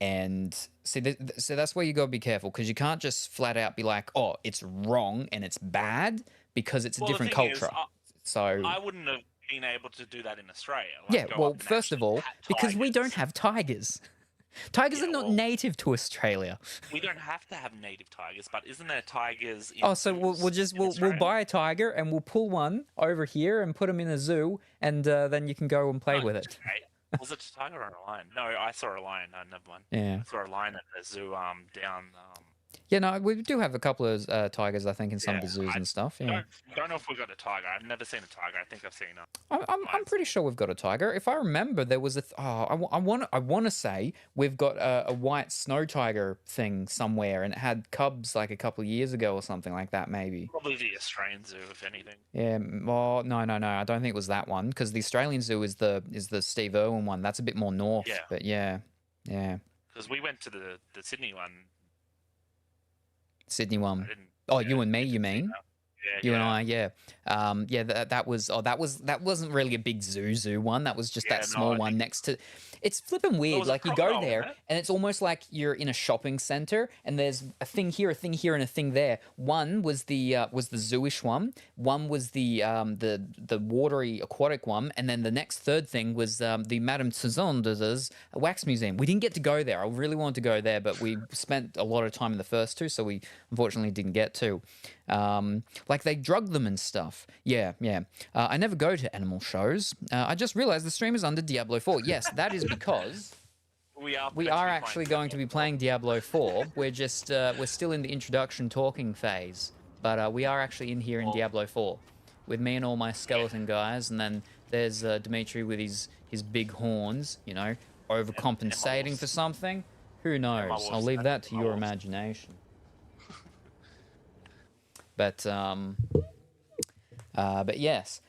And see, that's where you gotta be careful, because you can't just flat out be like, oh, it's wrong and it's bad, because it's a different culture. So I wouldn't have been able to do that in Australia. First of all, because we don't have tigers. Tigers are not native to Australia. We don't have to have native tigers, but isn't there tigers in so we'll buy a tiger and we'll pull one over here and put him in a zoo, and then you can go and play with it. Okay. Was it a tiger or a lion? No, I saw a lion. No, never mind. Yeah. I saw a lion at the zoo down. Yeah, no, we do have a couple of tigers, I think, in some of the zoos and stuff. Yeah. Don't know if we've got a tiger. I've never seen a tiger. I think I've seen I'm pretty sure we've got a tiger. If I remember, there was I want to say we've got a white snow tiger thing somewhere, and it had cubs like a couple of years ago or something like that, maybe. Probably the Australian zoo, if anything. Yeah. Well, no. I don't think it was that one, because the Australian zoo is the Steve Irwin one. That's a bit more north. Yeah. But yeah. Because we went to the Sydney one Sydney I one. didn't. Oh, Yeah, you and me, you you didn't see mean? that. Yeah, You and yeah, I, yeah, yeah. That wasn't really a big zoo one. That was just that yeah. No, small I one think next to. It's flipping there weird. was a Like you go crocodile in there, it. and it's almost like you're in a shopping center, and there's a thing here, and a thing there. One was the zooish one. One was the watery aquatic one, and then the next third thing was the Madame Tussauds wax museum. We didn't get to go there. I really wanted to go there, but we spent a lot of time in the first two, so we unfortunately didn't get to. Like they drug them and stuff. Yeah, yeah. I never go to animal shows. I just realized the stream is under Diablo 4. Yes, that is because We are we meant to are be actually playing going to be Diablo. playing Diablo 4. We're still in the introduction talking phase, but we are actually in here in Well, Diablo 4 with me and all my yeah, skeleton guys, and then there's Dmitri with his big horns, and my overcompensating for something. Who knows? I'll wolves. leave that to My your wolves. imagination. But yes.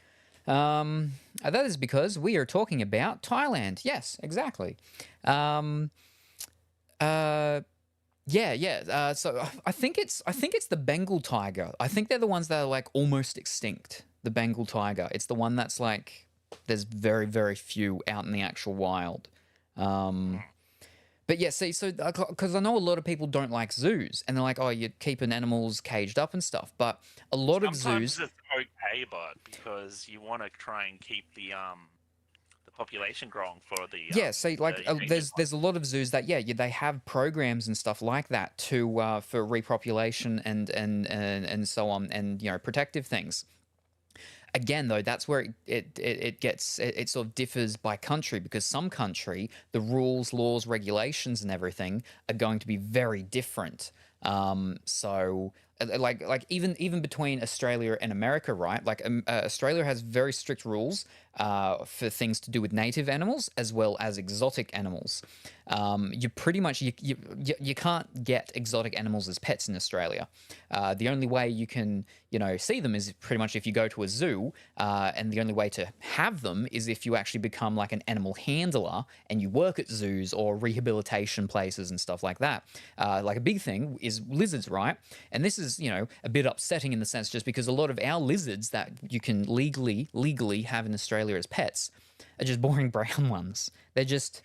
That is because we are talking about Thailand. Yes, exactly. Um, yeah, yeah. So I think it's the Bengal tiger. I think they're the ones that are like almost extinct. The Bengal tiger. It's the one that's like there's very very few out in the actual wild. Um, but yeah, see, so because I know a lot of people don't like zoos, and they're like, oh, you're keeping animals caged up and stuff. But a lot of Sometimes zoos, it's okay, but because you want to try and keep the population growing for yeah, so like the invasive there's a lot of zoos that they have programs and stuff like that to for repopulation and so on, and protective things. Again, though, that's where it sort of differs by country, because some country, the rules, laws, regulations, and everything are going to be very different. So like even between Australia and America, right? Like Australia has very strict rules for things to do with native animals as well as exotic animals. You pretty much you can't get exotic animals as pets in Australia. The only way you can see them is pretty much if you go to a zoo, and the only way to have them is if you actually become like an animal handler and you work at zoos or rehabilitation places and stuff like that. Like a big thing is lizards, right? And this is a bit upsetting in the sense just because a lot of our lizards that you can legally have in Australia as pets are just boring brown ones. They're just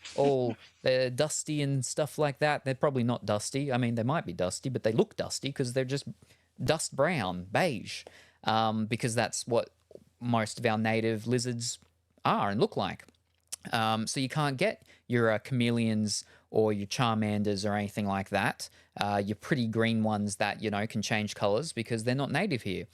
they're dusty and stuff like that. They're probably not dusty. I mean, they might be dusty, but they look dusty because they're just dust brown, beige, because that's what most of our native lizards are and look like. So you can't get your chameleons or your Charmanders or anything like that. Your pretty green ones that can change colors because they're not native here.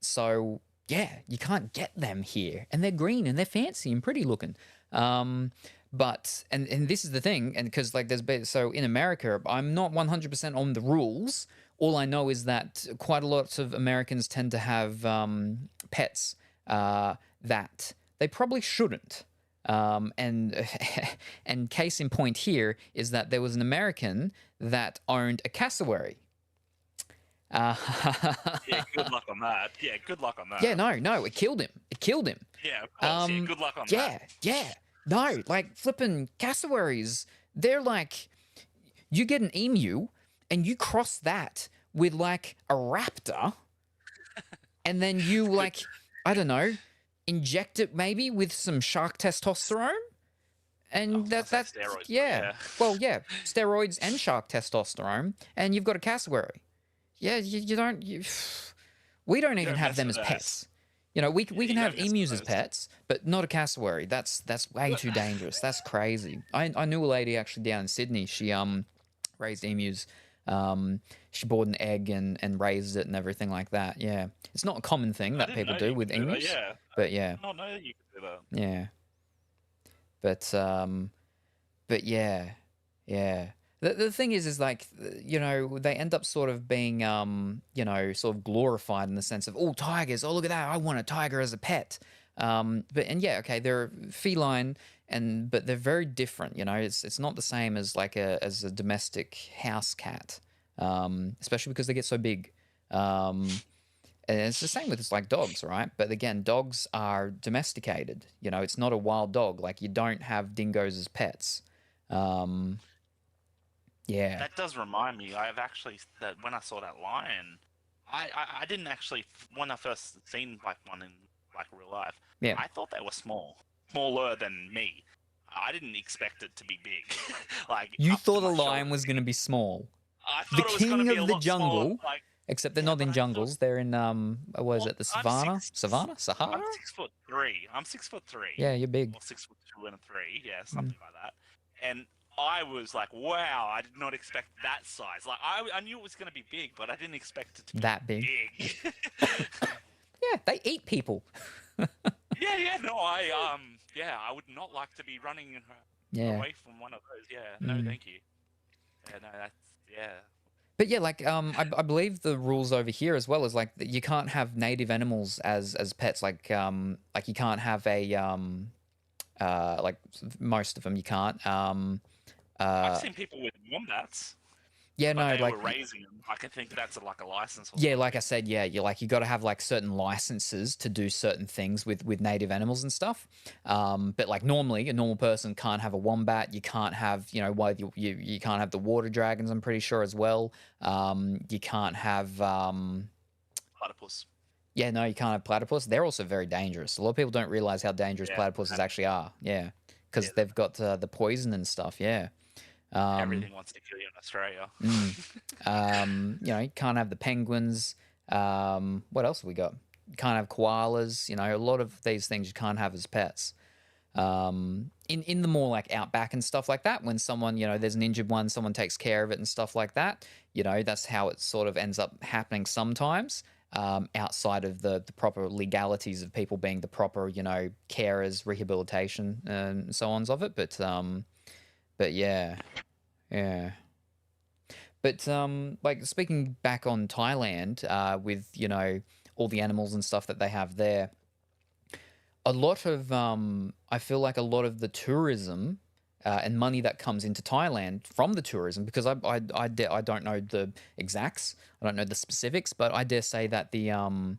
So yeah, you can't get them here, and they're green and they're fancy and pretty looking. But this is the thing, and because like so in America, I'm not 100% on the rules. All I know is that quite a lot of Americans tend to have pets that they probably shouldn't. And and case in point here is that there was an American that owned a cassowary. Yeah, good luck on that. Yeah, good luck on that. Yeah, no, it killed him. It killed him. Yeah, of course. Yeah, good luck on that. Yeah. No, like flipping cassowaries, they're like, you get an emu and you cross that with like a raptor, and then you like, I don't know, inject it maybe with some shark testosterone, and that's steroids, yeah. Well, yeah, steroids and shark testosterone, and you've got a cassowary. Yeah, we don't even have them as pets. We can have emus as pets, but not a cassowary. That's way too dangerous. That's crazy. I knew a lady actually down in Sydney. She raised emus. She bought an egg and raised it and everything like that. Yeah, it's not a common thing that people do with emus. Yeah, but yeah, I did not know that you could do that. Yeah, but yeah. The thing is like, they end up sort of being, sort of glorified in the sense of, oh, tigers, oh, look at that, I want a tiger as a pet. Okay, they're feline, but they're very different. It's not the same as like as a domestic house cat, especially because they get so big. And it's the same with like dogs, right? But again, dogs are domesticated. It's not a wild dog. Like you don't have dingoes as pets. Yeah. That does remind me. I've actually that when I saw that lion, I didn't actually when I first seen like one in like real life. Yeah. I thought they were smaller than me. I didn't expect it to be big, like You up to thought a my lion shoulder. was going to be small. I The thought it was going to king be a of the lot smaller. jungle, Like, except they're yeah, not but in I thought, jungles. They're in what is well, it? The I'm savannah? Sahara? I'm 6'3". I'm 6'3", Yeah, you're big. or 6'2" and a 3, yeah, Mm. something like that. And I was like, wow, I did not expect that size. Like, I knew it was going to be big, but I didn't expect it to be That big. big. Yeah, they eat people. Yeah, no, yeah, I would not like to be running Yeah. away from one of those. Yeah, no, thank you. Yeah, no, that's yeah. But yeah, like I believe the rules over here as well is like that you can't have native animals as pets. Like you can't have a like most of them you can't. I've seen people with wombats, Yeah, but no, they like were raising them. I can think that's like a license or yeah, something. like I said, yeah, you got to have like certain licenses to do certain things with native animals and stuff. But like normally, a normal person can't have a wombat. You can't have, why you can't have the water dragons. I'm pretty sure as well. You can't have Platypus. yeah, no, you can't have platypus. They're also very dangerous. A lot of people don't realize how dangerous Yeah, platypuses actually are. Yeah, because yeah, they've got the poison and stuff. Yeah. everything wants to kill you in Australia. You can't have the penguins. What else have we got? You can't have koalas. A lot of these things you can't have as pets. In the more like outback and stuff like that, when someone, there's an injured one, someone takes care of it and stuff like that. That's how it sort of ends up happening sometimes. Outside of the proper legalities of people being the proper, carers, rehabilitation, and so ons of it. But yeah, yeah. But like speaking back on Thailand, with all the animals and stuff that they have there, a lot of I feel like a lot of the tourism and money that comes into Thailand from the tourism, because I don't know the exacts, I don't know the specifics, but I dare say that the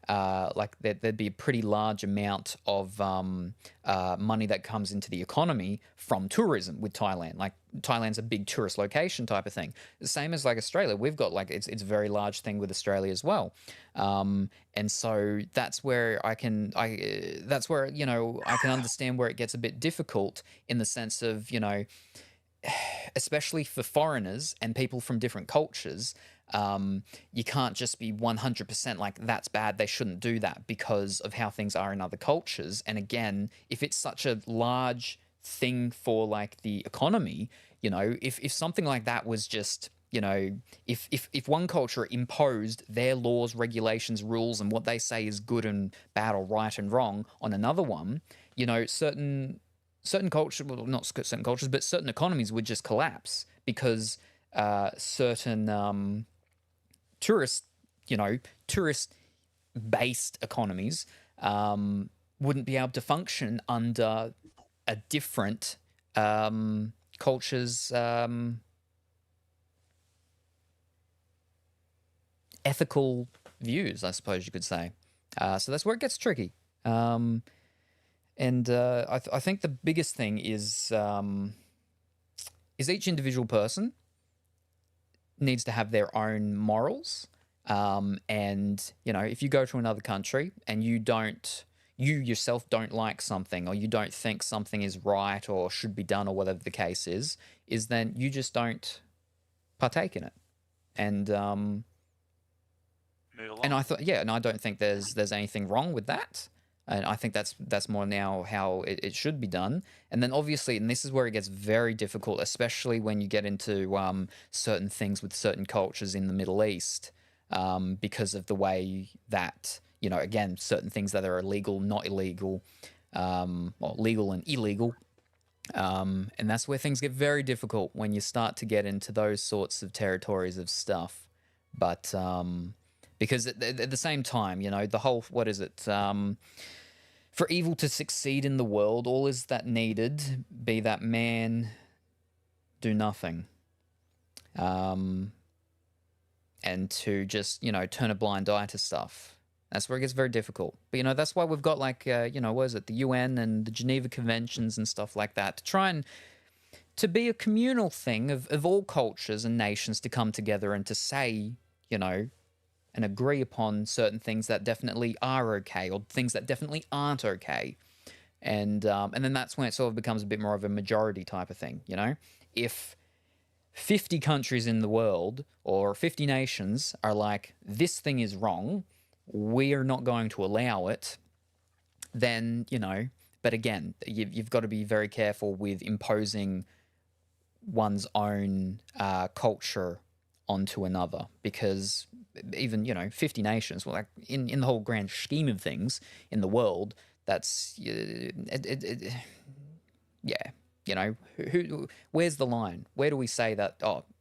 like there'd be a pretty large amount of money that comes into the economy from tourism with Thailand. Like Thailand's a big tourist location type of thing. The same as like Australia, we've got like it's a very large thing with Australia as well. And so that's where I can understand where it gets a bit difficult in the sense of especially for foreigners and people from different cultures. You can't just be 100% like that's bad, they shouldn't do that because of how things are in other cultures. And again, if it's such a large thing for like the economy, if something like that was just if one culture imposed their laws, regulations, rules, and what they say is good and bad or right and wrong on another one, certain culture, well, not certain cultures, but certain economies would just collapse because certain tourist based economies wouldn't be able to function under a different culture's ethical views, I suppose you could say. So that's where it gets tricky. And I think the biggest thing is each individual person needs to have their own morals. And if you go to another country and you yourself don't like something, or you don't think something is right or should be done, or whatever the case is then you just don't partake in it. And and I thought, yeah, and I don't think there's anything wrong with that. And I think that's more now how it should be done. And then obviously, and this is where it gets very difficult, especially when you get into certain things with certain cultures in the Middle East, because of the way that, again, certain things that are illegal, not illegal, or legal and illegal. And that's where things get very difficult when you start to get into those sorts of territories of stuff. But because at the same time, the whole, what is it? For evil to succeed in the world, all is that needed be that man do nothing. And to just, turn a blind eye to stuff. That's where it gets very difficult. But, that's why we've got like, what is it, the UN and the Geneva Conventions and stuff like that to try and to be a communal thing of all cultures and nations to come together and to say, you know, and agree upon certain things that definitely are okay or things that definitely aren't okay. And then that's when it sort of becomes a bit more of a majority type of thing, you know? If 50 countries in the world or 50 nations are like, this thing is wrong, we are not going to allow it, then, you know, but again, you've got to be very careful with imposing one's own culture onto another, because even, you know, 50 nations, well, like in the whole grand scheme of things in the world, that's yeah, you know, where's the line? Where do we say that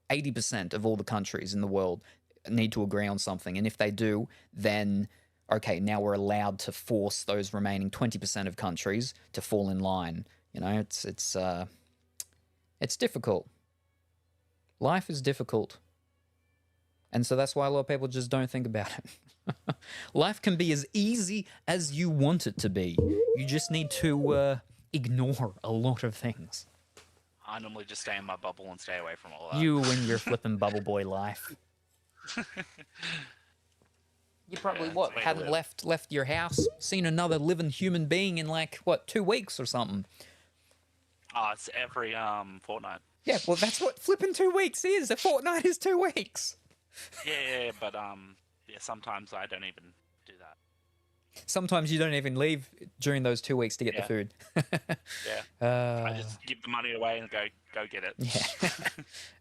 80% of all the countries in the world need to agree on something, and if they do, then okay, now we're allowed to force those remaining 20% of countries to fall in line. You know, it's difficult. Life is difficult. And so that's why a lot of people just don't think about it. Life can be as easy as you want it to be. You just need to ignore a lot of things. I normally just stay in my bubble and stay away from all that. You and your flippin' bubble boy life. You probably, hadn't left your house, seen another living human being in like, 2 weeks or something? Oh, it's every fortnight. Yeah, well, that's what flipping 2 weeks is. A fortnight is 2 weeks. Yeah, but sometimes I don't even do that. Sometimes you don't even leave during those 2 weeks to get the food. I just give the money away and go get it.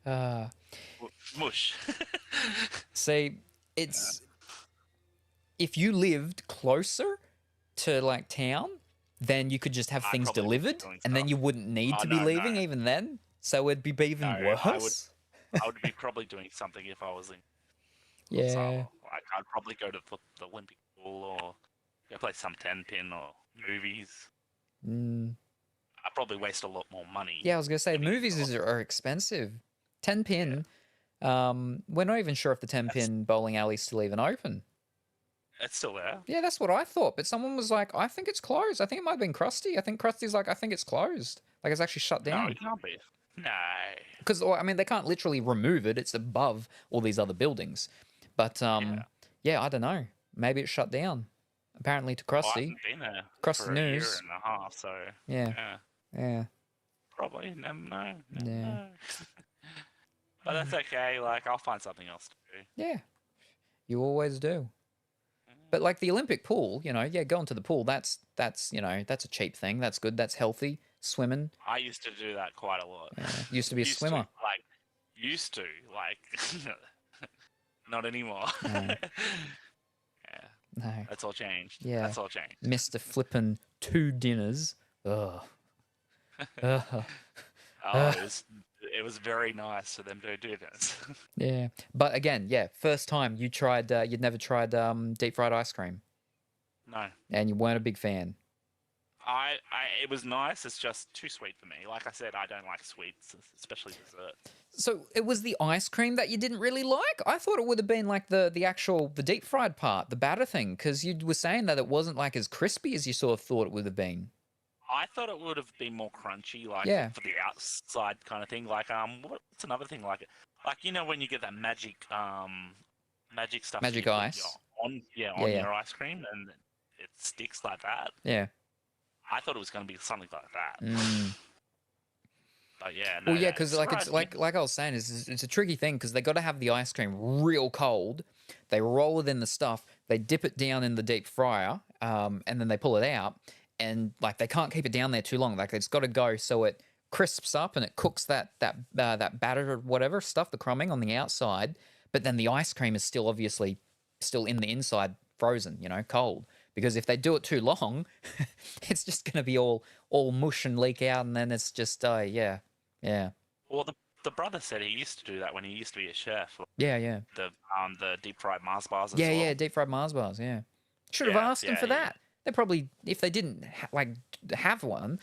Yeah. Mush. See, it's if you lived closer to like town, then you could just have things delivered, and then you wouldn't need to be leaving even then. So it'd be even worse. I would be probably doing something if I was in. Yeah. So, like, I'd probably go to the Olympic pool or go play some 10-pin or movies. I'd probably waste a lot more money. Yeah, I was gonna say movies are expensive. 10-pin. We're not even sure if the 10-pin bowling alley's still even open. It's still there. Yeah, that's what I thought. But someone was like, I think it's closed. I think it might have been Krusty. I think Krusty's like, I think it's closed. Like, it's actually shut down. No, it can't be. No. Because, I mean, they can't literally remove it. It's above all these other buildings. But, yeah, I don't know. Maybe it's shut down. Apparently to Krusty. I haven't been there Krusty for a News. year and a half, so... Yeah. Probably. Never know. Yeah. But that's okay. Like, I'll find something else to do. Yeah. You always do. But like the Olympic pool, you know, going to the pool, that's you know, that's a cheap thing. That's good. That's healthy. Swimming. I used to do that quite a lot. Yeah. Used to be a swimmer. Not anymore. No. No. That's all changed. Yeah. That's all changed. Mr. Flippin' 2 dinners. Ugh. It was very nice for them to do this. Yeah. But again, first time you'd never tried deep fried ice cream. No. And you weren't a big fan. It was nice. It's just too sweet for me. Like I said, I don't like sweets, especially dessert. So it was the ice cream that you didn't really like? I thought it would have been like the deep fried part, the batter thing, because you were saying that it wasn't like as crispy as you sort of thought it would have been. I thought it would have been more crunchy, like for the outside kind of thing. Like what's another thing like it? Like, you know, when you get that magic stuff, magic ice on your ice cream, and it sticks like that. Yeah. I thought it was going to be something like that. But yeah, well, yeah, because like it's like I was saying, it's a tricky thing because they got to have the ice cream real cold. They roll it in the stuff, they dip it down in the deep fryer, and then they pull it out. And like they can't keep it down there too long. Like it's got to go so it crisps up and it cooks that batter or whatever stuff, the crumbing on the outside. But then the ice cream is still obviously still in the inside, frozen, you know, cold. Because if they do it too long, it's just going to be all mush and leak out, and then it's just yeah. Well, the brother said he used to do that when he used to be a chef. Yeah. The deep fried Mars bars. As well. Yeah, deep fried Mars bars. Yeah, should have asked him for that. They probably, if they didn't have one,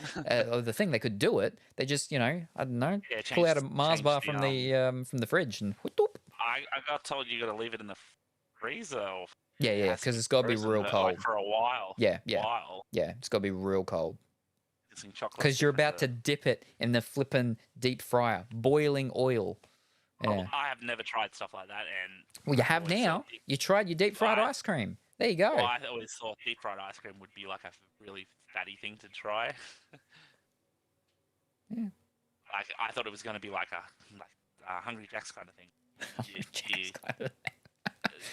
or the thing, they could do it. They just, you know, I don't know, pull out a Mars bar from the fridge and. I got told you got to leave it in the freezer. Or yeah, because it's got to be real cold for a while. Yeah, it's got to be real cold. Missing chocolate. Because you're about to dip it in the flippin' deep fryer, boiling oil. Oh, Yeah. I have never tried stuff like that, and Well, you I have always now. thought You tried your deep fried I- ice cream. There you go. Well, I always thought deep fried ice cream would be like a really fatty thing to try. Yeah. Like I thought it was going to be like a Hungry Jack's kind of thing.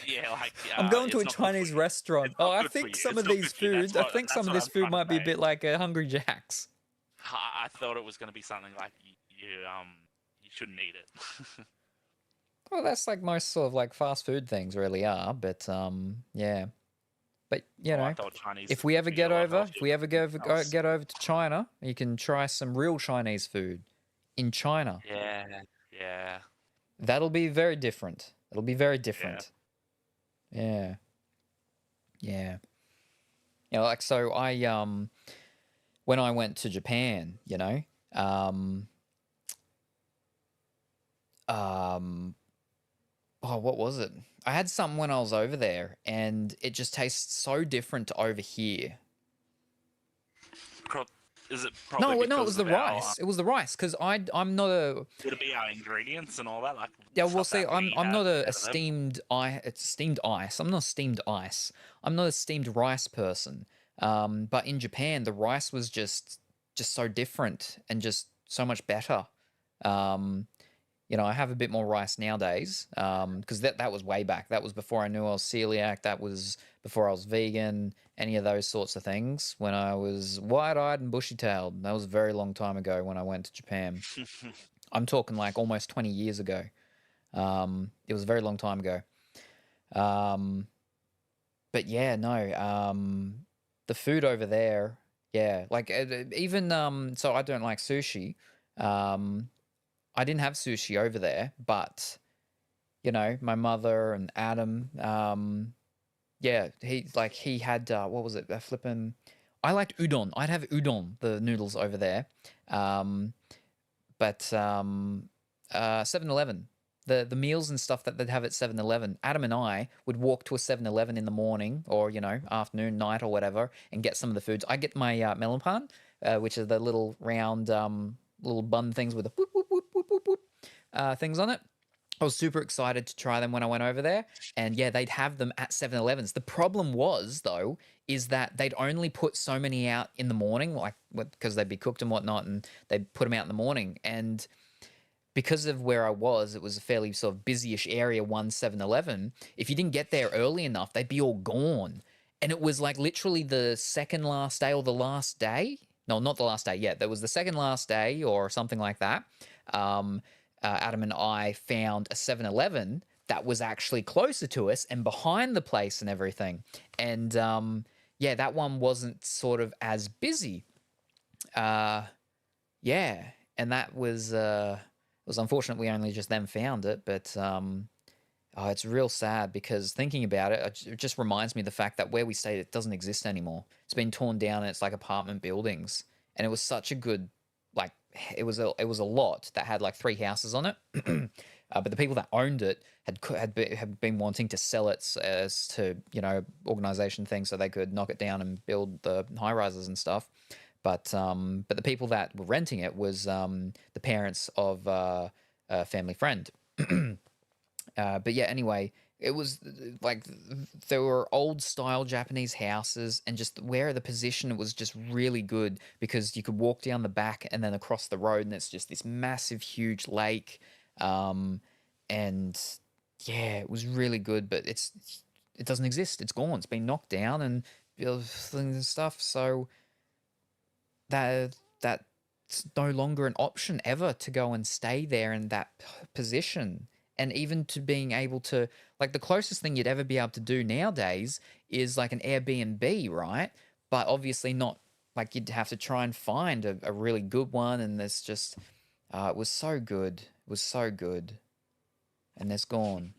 Yeah, like I'm going to it's a not good for Chinese you. restaurant. It's Oh, not I good for think you. some It's of not these good for you. foods. I think That's some of what this I'm food trying to might be a say. bit like a Hungry Jack's. I thought it was going to be something like you shouldn't eat it. Well, that's like most sort of like fast food things really are. But yeah. But you I know, thought Chinese if food we would ever be a get lot over, healthier if we ever than anything else. get over to China, you can try some real Chinese food in China. Yeah. That'll be very different. It'll be very different. Yeah. Yeah. You know, like so when I went to Japan, you know, oh, what was it? I had something when I was over there and it just tastes so different to over here. Is it probably No, because it was the of our, rice. It was the rice because I'm not a would it be our ingredients and all that? Like yeah. the Well, stuff see, that we I'm have not a instead of them? steamed ice. I'm not steamed ice. I'm not a steamed rice person. But in Japan, the rice was just so different and just so much better. Um, you know, I have a bit more rice nowadays because that was way back. That was before I knew I was celiac. That was before I was vegan. Any of those sorts of things. When I was wide-eyed and bushy-tailed, that was a very long time ago when I went to Japan. I'm talking like almost 20 years ago. It was a very long time ago. Um, but yeah, no. The food over there, yeah, like even so I don't like sushi. Um, I didn't have sushi over there, but you know, my mother and Adam, yeah, he had what was it? Flippin'. I liked udon. I'd have udon, the noodles over there. Um, but 7-Eleven, the meals and stuff that they'd have at 7-Eleven, Adam and I would walk to a 7-Eleven in the morning or, you know, afternoon, night or whatever and get some of the foods. I get my melon pan, which are the little round little bun things with the whoop, whoop, whoop, whoop, whoop, whoop, things on it. I was super excited to try them when I went over there. And yeah, they'd have them at 7-Elevens. The problem was, though, is that they'd only put so many out in the morning, like because they'd be cooked and whatnot, and they'd put them out in the morning. And because of where I was, it was a fairly sort of busyish area, 7-Eleven. If you didn't get there early enough, they'd be all gone. And it was like literally the second last day or the last day. No, not the last day yet. There was the second last day or something like that. Adam and I found a 7-Eleven that was actually closer to us and behind the place and everything. And yeah, that one wasn't sort of as busy. Yeah, and that was it was unfortunate we only just then found it, but oh, it's real sad because thinking about it, it just reminds me of the fact that where we stayed, it doesn't exist anymore. It's been torn down and it's like apartment buildings, and it was such a good like it was a lot that had like 3 houses on it. But the people that owned it had been wanting to sell it as to, you know, organization things so they could knock it down and build the high rises and stuff. But the people that were renting it was the parents of a family friend. But yeah, anyway, it was like there were old style Japanese houses, and just where the position was just really good because you could walk down the back and then across the road, and it's just this massive, huge lake. And yeah, it was really good, but it doesn't exist. It's gone. It's been knocked down and things and stuff. So that's no longer an option ever to go and stay there in that position. And even to being able to, like, the closest thing you'd ever be able to do nowadays is like an Airbnb, right? But obviously not, like, you'd have to try and find a really good one. And there's just, it was so good. It was so good. And it's gone.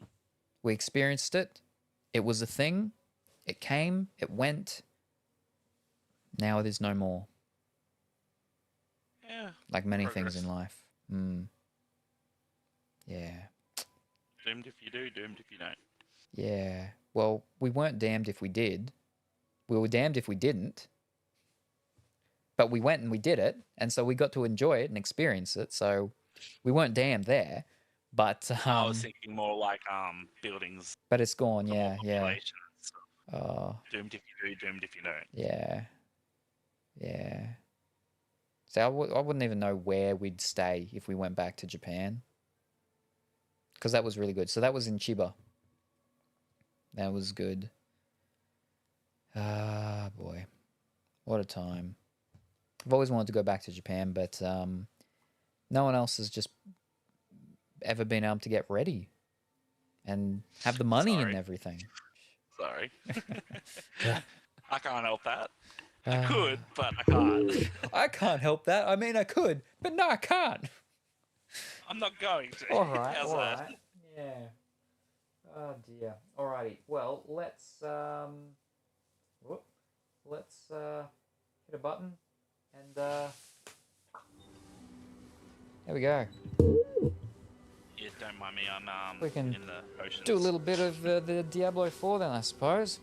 We experienced it. It was a thing. It came. It went. Now it is no more. Yeah. Like many Progress. things in life. Yeah. Doomed if you do, doomed if you don't. Yeah. Well, we weren't damned if we did. We were damned if we didn't. but we went and we did it, and so we got to enjoy it and experience it. So we weren't damned there, but I was thinking more like buildings, but it's gone. for more Yeah, yeah. population and stuff. Oh, Doomed if you do, doomed if you don't. yeah, yeah. So I wouldn't even know where we'd stay if we went back to Japan, because that was really good. So that was in Chiba. That was good. Ah, boy, what a time! I've always wanted to go back to Japan, but no one else has just ever been able to get ready and have the money and Sorry. everything. Sorry. I can't help that. I could, but I can't. I can't help that. I mean, I could, but no, I can't. I'm not going to. All right, How's all that? right. Yeah. Oh dear. Alrighty. Well, let's hit a button, and there we go. Yeah, don't mind me. I'm We can in the oceans. do a little bit of the Diablo 4 then, I suppose.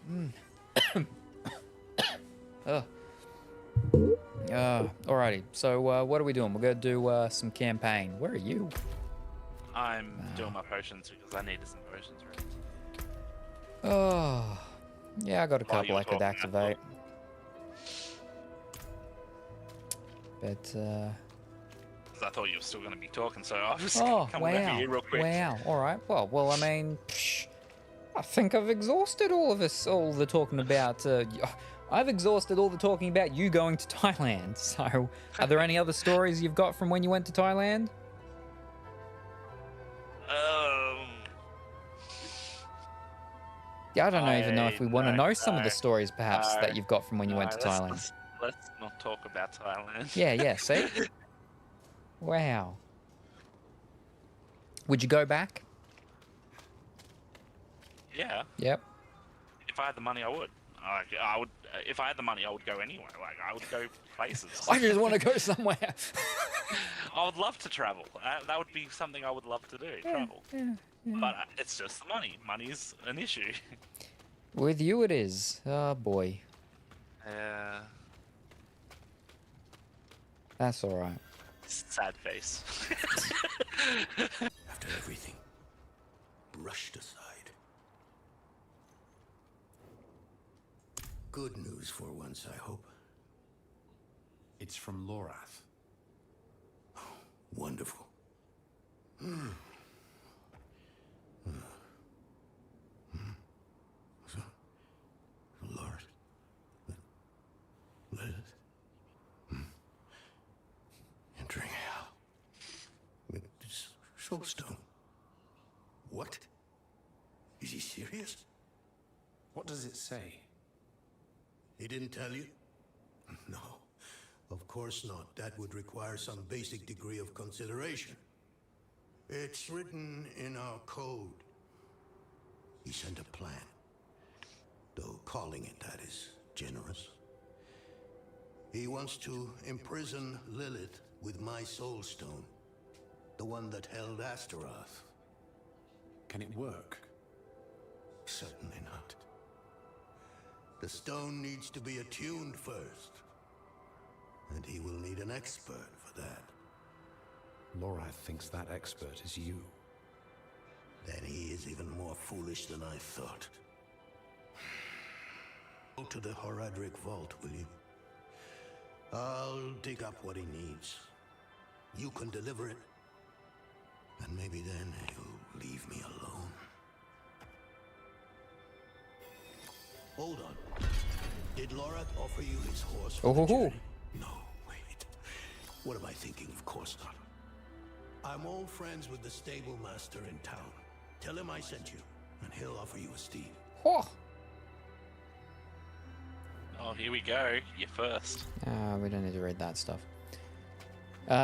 Alrighty. So what are we doing? We're gonna do some campaign. Where are you? I'm doing my potions because I needed some potions. Right? Oh, yeah. I got a While couple you're I could talking, I activate. But 'Cause I thought you were still going to be talking, so I was oh coming over wow, here real quick. wow. All right. Well, I mean, I think I've exhausted all the talking about. I've exhausted all the talking about you going to Thailand. So, are there any other stories you've got from when you went to Thailand? Yeah, I don't even know if we want to know some of the stories, perhaps, that you've got from when you went to Thailand. Let's not talk about Thailand. Yeah, see? Wow. Would you go back? Yeah. Yep. If I had the money, I would. I would. If I had the money, I would go anywhere. Like I would go places. I just want to go somewhere. I would love to travel. That would be something I would love to do. Travel. Yeah. But it's just the money. Money's an issue. With you it is. Oh, boy. Yeah. That's all right. Sad face. After everything brushed aside. Good news for once, I hope. It's from Lorath. Wonderful. Lord. Lilith. Entering hell. Soulstone. What? Is he serious? What does it say? He didn't tell you? No, of course not. That would require some basic degree of consideration. It's written in our code. He sent a plan. Though calling it that is generous. He wants to imprison Lilith with my soulstone. The one that held Astaroth. Can it work? Certainly not. The stone needs to be attuned first. And he will need an expert for that. Lorath thinks that expert is you. Then he is even more foolish than I thought. Go to the Horadric vault, will you? I'll dig up what he needs. You can deliver it. And maybe then he'll leave me alone. Hold on. Did Lorath offer you his horse for the journey? No, wait. What am I thinking? Of course not. I'm old friends with the stable master in town. Tell him I sent you, and he'll offer you a steed. Oh. Oh, here we go. You first. We don't need to read that stuff.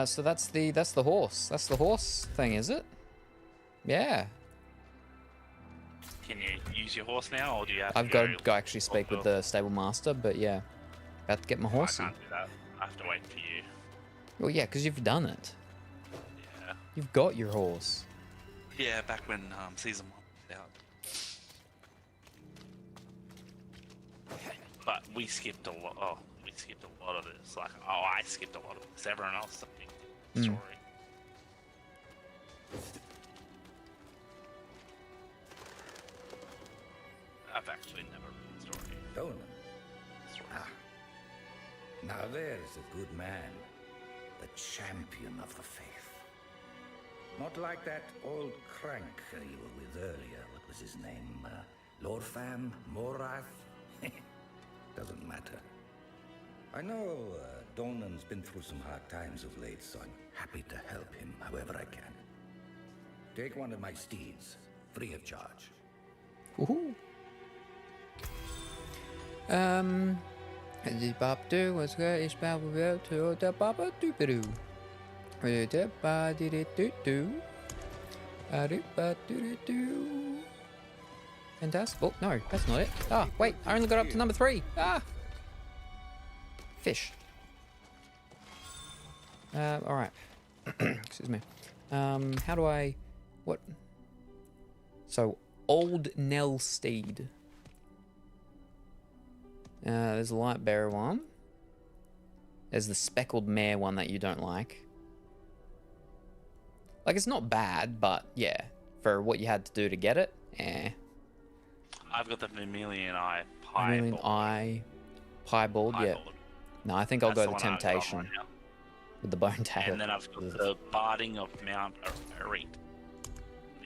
So that's the horse. That's the horse thing, is it? Yeah. Can you use your horse now, or do you have I've to got to go actually speak with the stable master, but yeah. About to get my I horsey. can't do that. I have to wait for you. Well, yeah, because you've done it. Yeah. You've got your horse. Yeah, back when season 1 was out. But we skipped a lot. Oh, we skipped a lot of this. Like, I skipped a lot of this. Everyone else picked the story. I've actually never read the story. Dolan. Ah. Now there's a good man. The champion of the faith. Not like that old crank you were with earlier. What was his name? Lord Fam? Morath? Doesn't matter. I know Donan's been through some hard times of late, so I'm happy to help him however I can. Take one of my steeds, free of charge. Woohoo! The Bob do was good is about to the Baba Doopidoo. Fantastic. Oh, no, that's not it. Ah, wait, I only got up to number 3. Ah! Fish. Alright. Excuse me. How do I... What? So, Old Nell Steed. There's a light bearer one. There's the speckled mare one that you don't like. Like, it's not bad, but yeah, for what you had to do to get it, eh. I've got the Vermilion Eye Piebald. Vermilion Eye Piebald, yeah. No, I think I'll go the one I've got Temptation right now. with the bone tail. And then I've got the Barding of Mount Arete,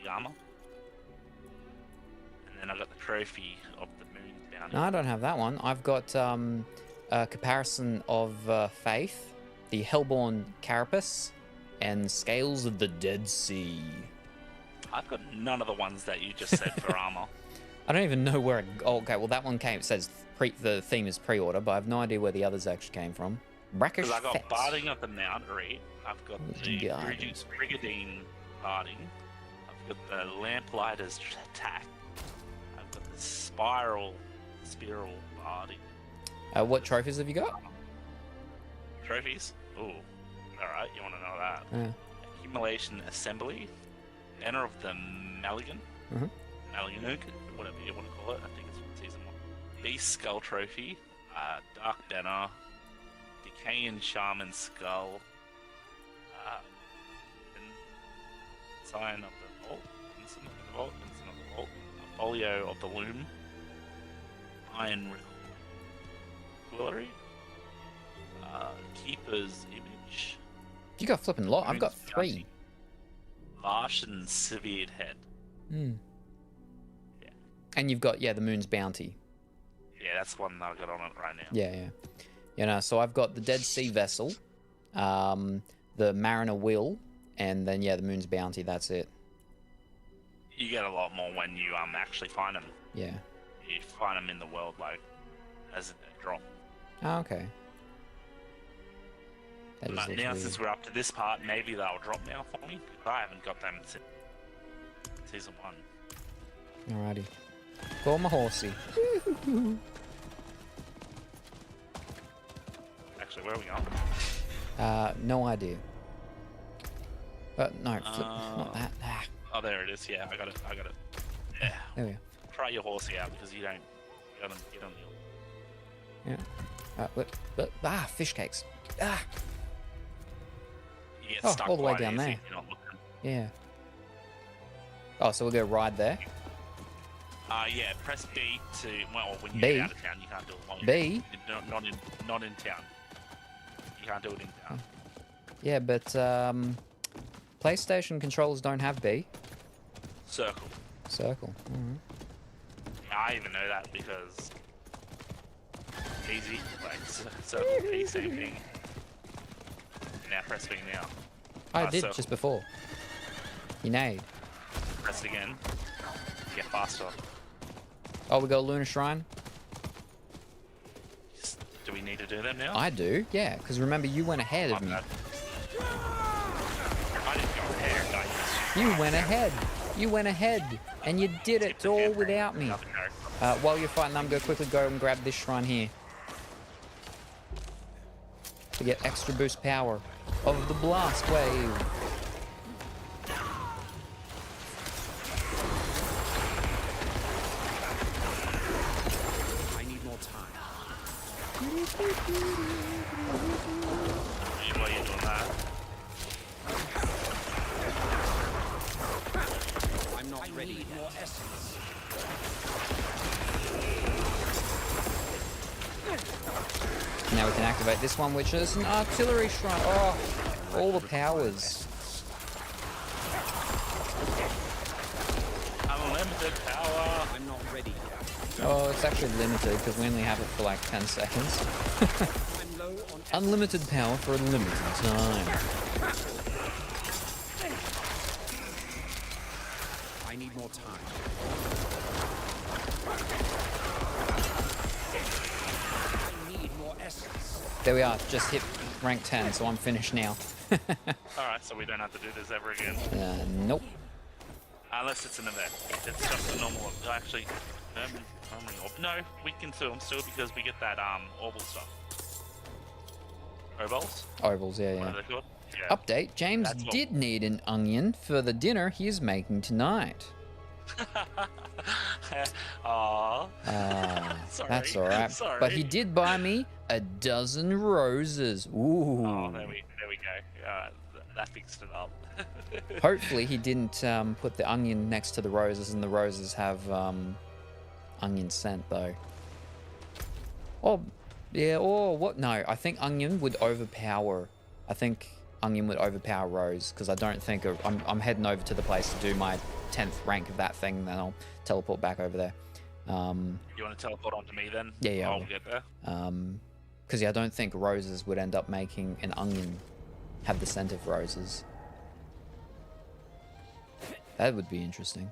the armor. And then I've got the Trophy of the Moon's Bounty. No, I don't have that one. I've got a comparison of Faith, the Hellborn Carapace, and Scales of the Dead Sea. I've got none of the ones that you just said for armor. I don't even know where it... Oh, okay, well, that one came... It says the theme is pre-order, but I have no idea where the others actually came from. Brackish Because I got Fett. Barding of the Mount Arete. I've got the Brigadine Barding. I've got the Lamplighter's Attack. I've got the Spiral Barding. What trophies have you got? Trophies? Ooh. Alright, you want to know that. Yeah. Accumulation Assembly. Enter of the Maligan. Mhm. Maliganug, whatever you want to call it. I think it's from Season 1. Beast Skull Trophy. Dark Banner. Decaying Shaman Skull. Sign of the Vault. Ensign of the Vault. Ensign of the Vault. Folio of the Loom. Iron Quillery. Keeper's Image. You got flipping lot. I've got Moon's 3. Bounty. Martian Severed Head. Hmm. Yeah. And you've got, yeah, the Moon's Bounty. Yeah, that's the one that I've got on it right now. Yeah, yeah. You know, so I've got the Dead Sea Vessel, the Mariner Will, and then, yeah, the Moon's Bounty. That's it. You get a lot more when you actually find them. Yeah. You find them in the world, like, as a drop. Oh, okay. That just But looks now, weird. since we're up to this part, maybe they'll drop now for me. Because I haven't got them since Season 1. Alrighty. Call my horsey. Actually, where are we going? No idea. No, flip, not that. Ah, Oh, there it is. Yeah, I got it. Yeah. there we go. Try your horsey out because you don't Yeah. Fish cakes. Ah, You get Oh, stuck all the way quite down easy there. if you're not looking. yeah. Oh, so we're gonna ride there. Yeah, press B to, well, when you B? get out of town, you can't do it while you're B? not in town. You can't do it in town. Yeah, but PlayStation controllers don't have B. Circle. Circle. Alright. Yeah, I even know that because easy, like circle B, same thing. Now press B now. I did circle. just before. You nailed. Press it again. Get faster. Oh, we got a Lunar Shrine? Do we need to do them now? I do, yeah, because remember you went ahead of me. I didn't go ahead. You went ahead. You went ahead. And you did it all without me. While you're fighting, I'm going to quickly go and grab this shrine here. To get extra boost power of the blast wave. I need more time. While you're doing that. I'm not ready yet. More essence. Now we can activate this one, which is an artillery shrine. Oh, all the powers. Unlimited power. I'm not ready yet. Oh, it's actually limited because we only have it for like 10 seconds. I'm low on Unlimited power for a limited time. I need more time. I need more essence. There we are, just hit rank 10, so I'm finished now. Alright, so we don't have to do this ever again. Nope. Unless it's an event. It's just a normal. Actually, no, we can still because we get that orbital stuff. Ovals? Ovals, yeah, What yeah. are they called? Yeah. Update, James That's what- did need an onion for the dinner he is making tonight. Aww. Sorry, that's alright. Sorry. But he did buy me a dozen roses. Ooh. Oh, there we go. That fixed it up. Hopefully he didn't put the onion next to the roses, and the roses have onion scent though. Oh, yeah. Or what? No, I think onion would overpower. I think onion would overpower rose because I don't think I'm heading over to the place to do my 10th rank of that thing. Then I'll teleport back over there. You want to teleport onto me then? Yeah, yeah. I'll get there. Because yeah, I don't think roses would end up making an onion have the scent of roses. That would be interesting.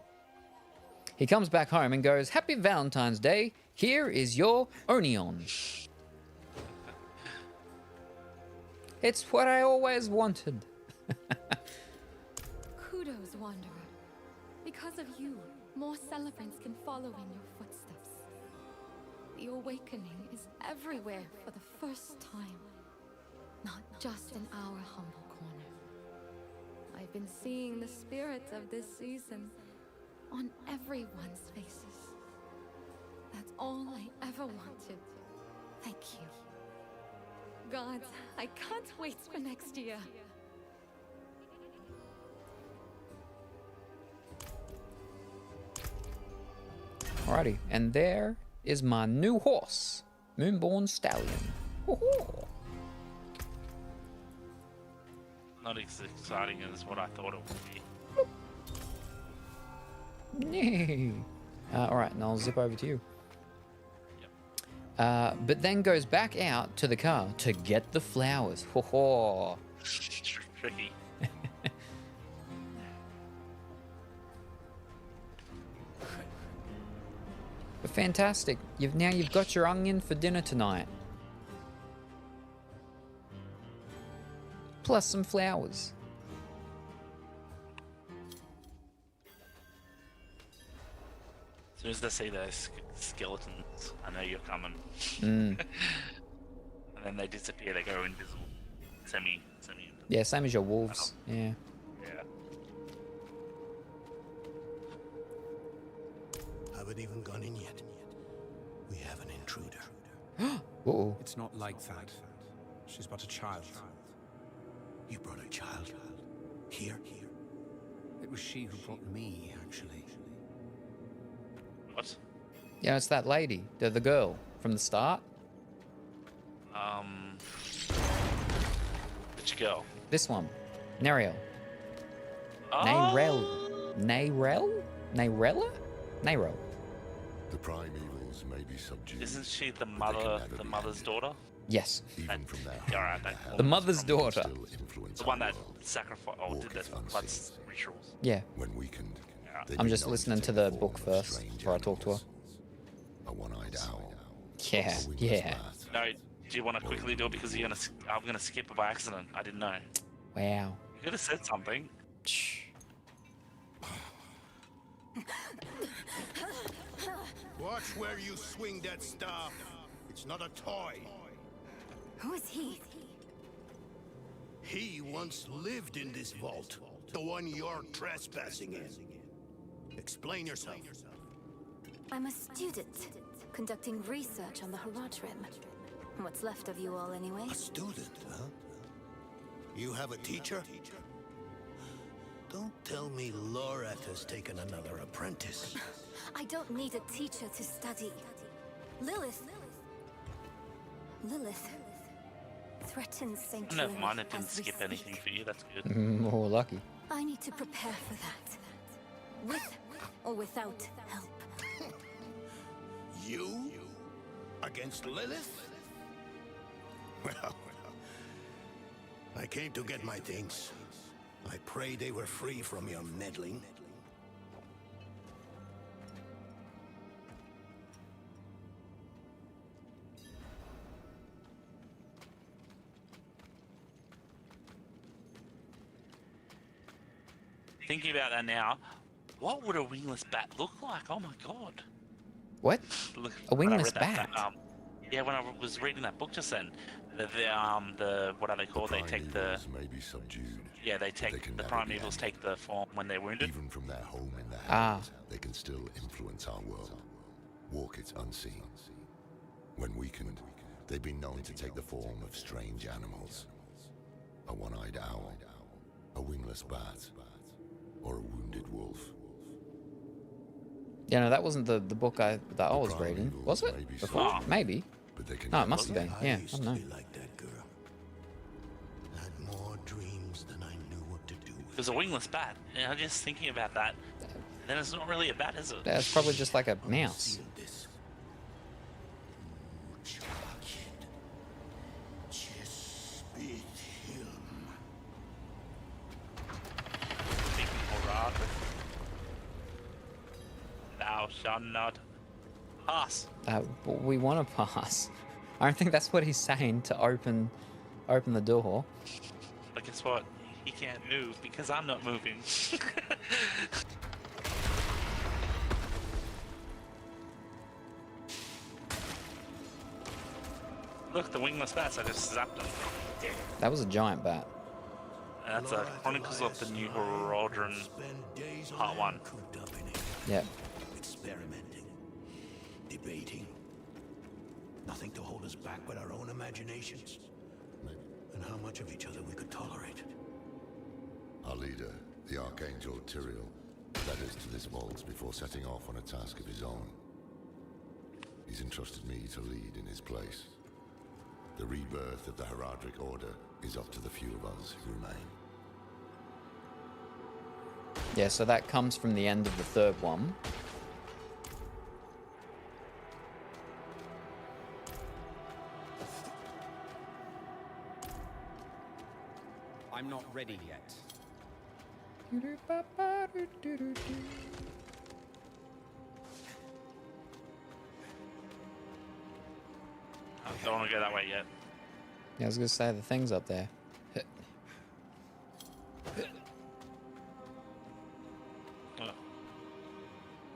He comes back home and goes, "Happy Valentine's Day. Here is your onion." It's what I always wanted. Kudos, Wanderer. Because of you, more celebrants can follow in your footsteps. The awakening is everywhere for the first time. Not just in our humble corner. I've been seeing the spirit of this season on everyone's faces. That's all I ever wanted. Thank you. God, I can't wait for next year. Alrighty, and there is my new horse, Moonborn Stallion. Ho-ho. Not as exciting as what I thought it would be. Yay. Alright, and I'll zip over to you. But then goes back out to the car to get the flowers. Ho-ho. Tricky. But fantastic. You've got your onion for dinner tonight. Plus some flowers. As soon as they see those skeletons, I know you're coming. Mm. And then they disappear, they go invisible. Semi. Yeah, same as your wolves. Yeah. Yeah. Haven't even gone in yet. We have an intruder. Uh-oh. It's not like that. She's but a child. You brought a child here? It was she who brought me, actually. What? Yeah, it's that lady, the girl from the start. Which girl? This one, Nariel. Oh. Narel. The primeval may be subdued. Isn't she the but they can mother, never the be mother's ended. daughter? Yes. Even from their Alright, heart, that- The mother's from daughter. still influence The one our that world. sacrificed, did the Walketh blood unseen. rituals. Yeah. When weakened, they I'm be just known listening take to the form book of first strange before I talk to her. animals. A one-eyed owl. Yeah. a wingless Yeah. bat, No, do you want to quickly do it because I'm gonna skip it by accident. I didn't know. Wow. You could have said something. Shh. Watch where you swing that staff. It's not a toy. Who is he? He once lived in this vault. The one you're trespassing in. Explain yourself. I'm a student, conducting research on the Harad Rim. What's left of you all, anyway? A student, huh? You have a teacher? Don't tell me Lorath has taken another apprentice. I don't need a teacher to study. Lilith threatens Saint Never Lilith mind, it didn't as we skip anything speak. for you. That's good. More lucky. I need to prepare for that. With or without help. You? Against Lilith? Well, I came to get my things. I pray they were free from your meddling. Thinking about that now, what would a wingless bat look like? Oh my god. What? Look, A when I wingless read that, bat? yeah, when I was reading that book just then, the what are they called? They take the may be subdued. yeah, they they take can the never prime be eagles ended. take the form when they're wounded. Even from their home in the Ah. heavens, they can still influence our world. Walk it unseen. When weakened, they've been known to take the form of strange animals. A one-eyed owl, a wingless bat, or a wounded wolf. Yeah, no, that wasn't the book that I was prime reading. evils Was it? may be Before? subdued, Maybe. But they can No, it never must have be been. ended. Yeah, I I used don't to know. be like that girl. Had more dreams than I knew what to do with. There's a wingless bat. And I'm just thinking about that. Then it's not really a bat, is it? That's probably just like a mouse. Unseal this. Hurrah. Thou shalt not pass. We want to pass. I don't think that's what he's saying to open the door. But guess what? He can't move because I'm not moving. Look, the wingless bats, I just zapped them. That was a giant bat. That's a Chronicles of the New Horadrim Part 1. Cooped up in it, Yeah. experimenting, debating. Nothing to hold us back but our own imaginations. And how much of each other we could tolerate. Our leader, the Archangel Tyrael, led us to this vault before setting off on a task of his own. He's entrusted me to lead in his place. The rebirth of the Heradric Order is up to the few of us who remain. Yeah, so that comes from the end of the third one. I'm not ready yet. I don't want to go that way yet. Yeah, I was gonna say the thing's up there. Oh,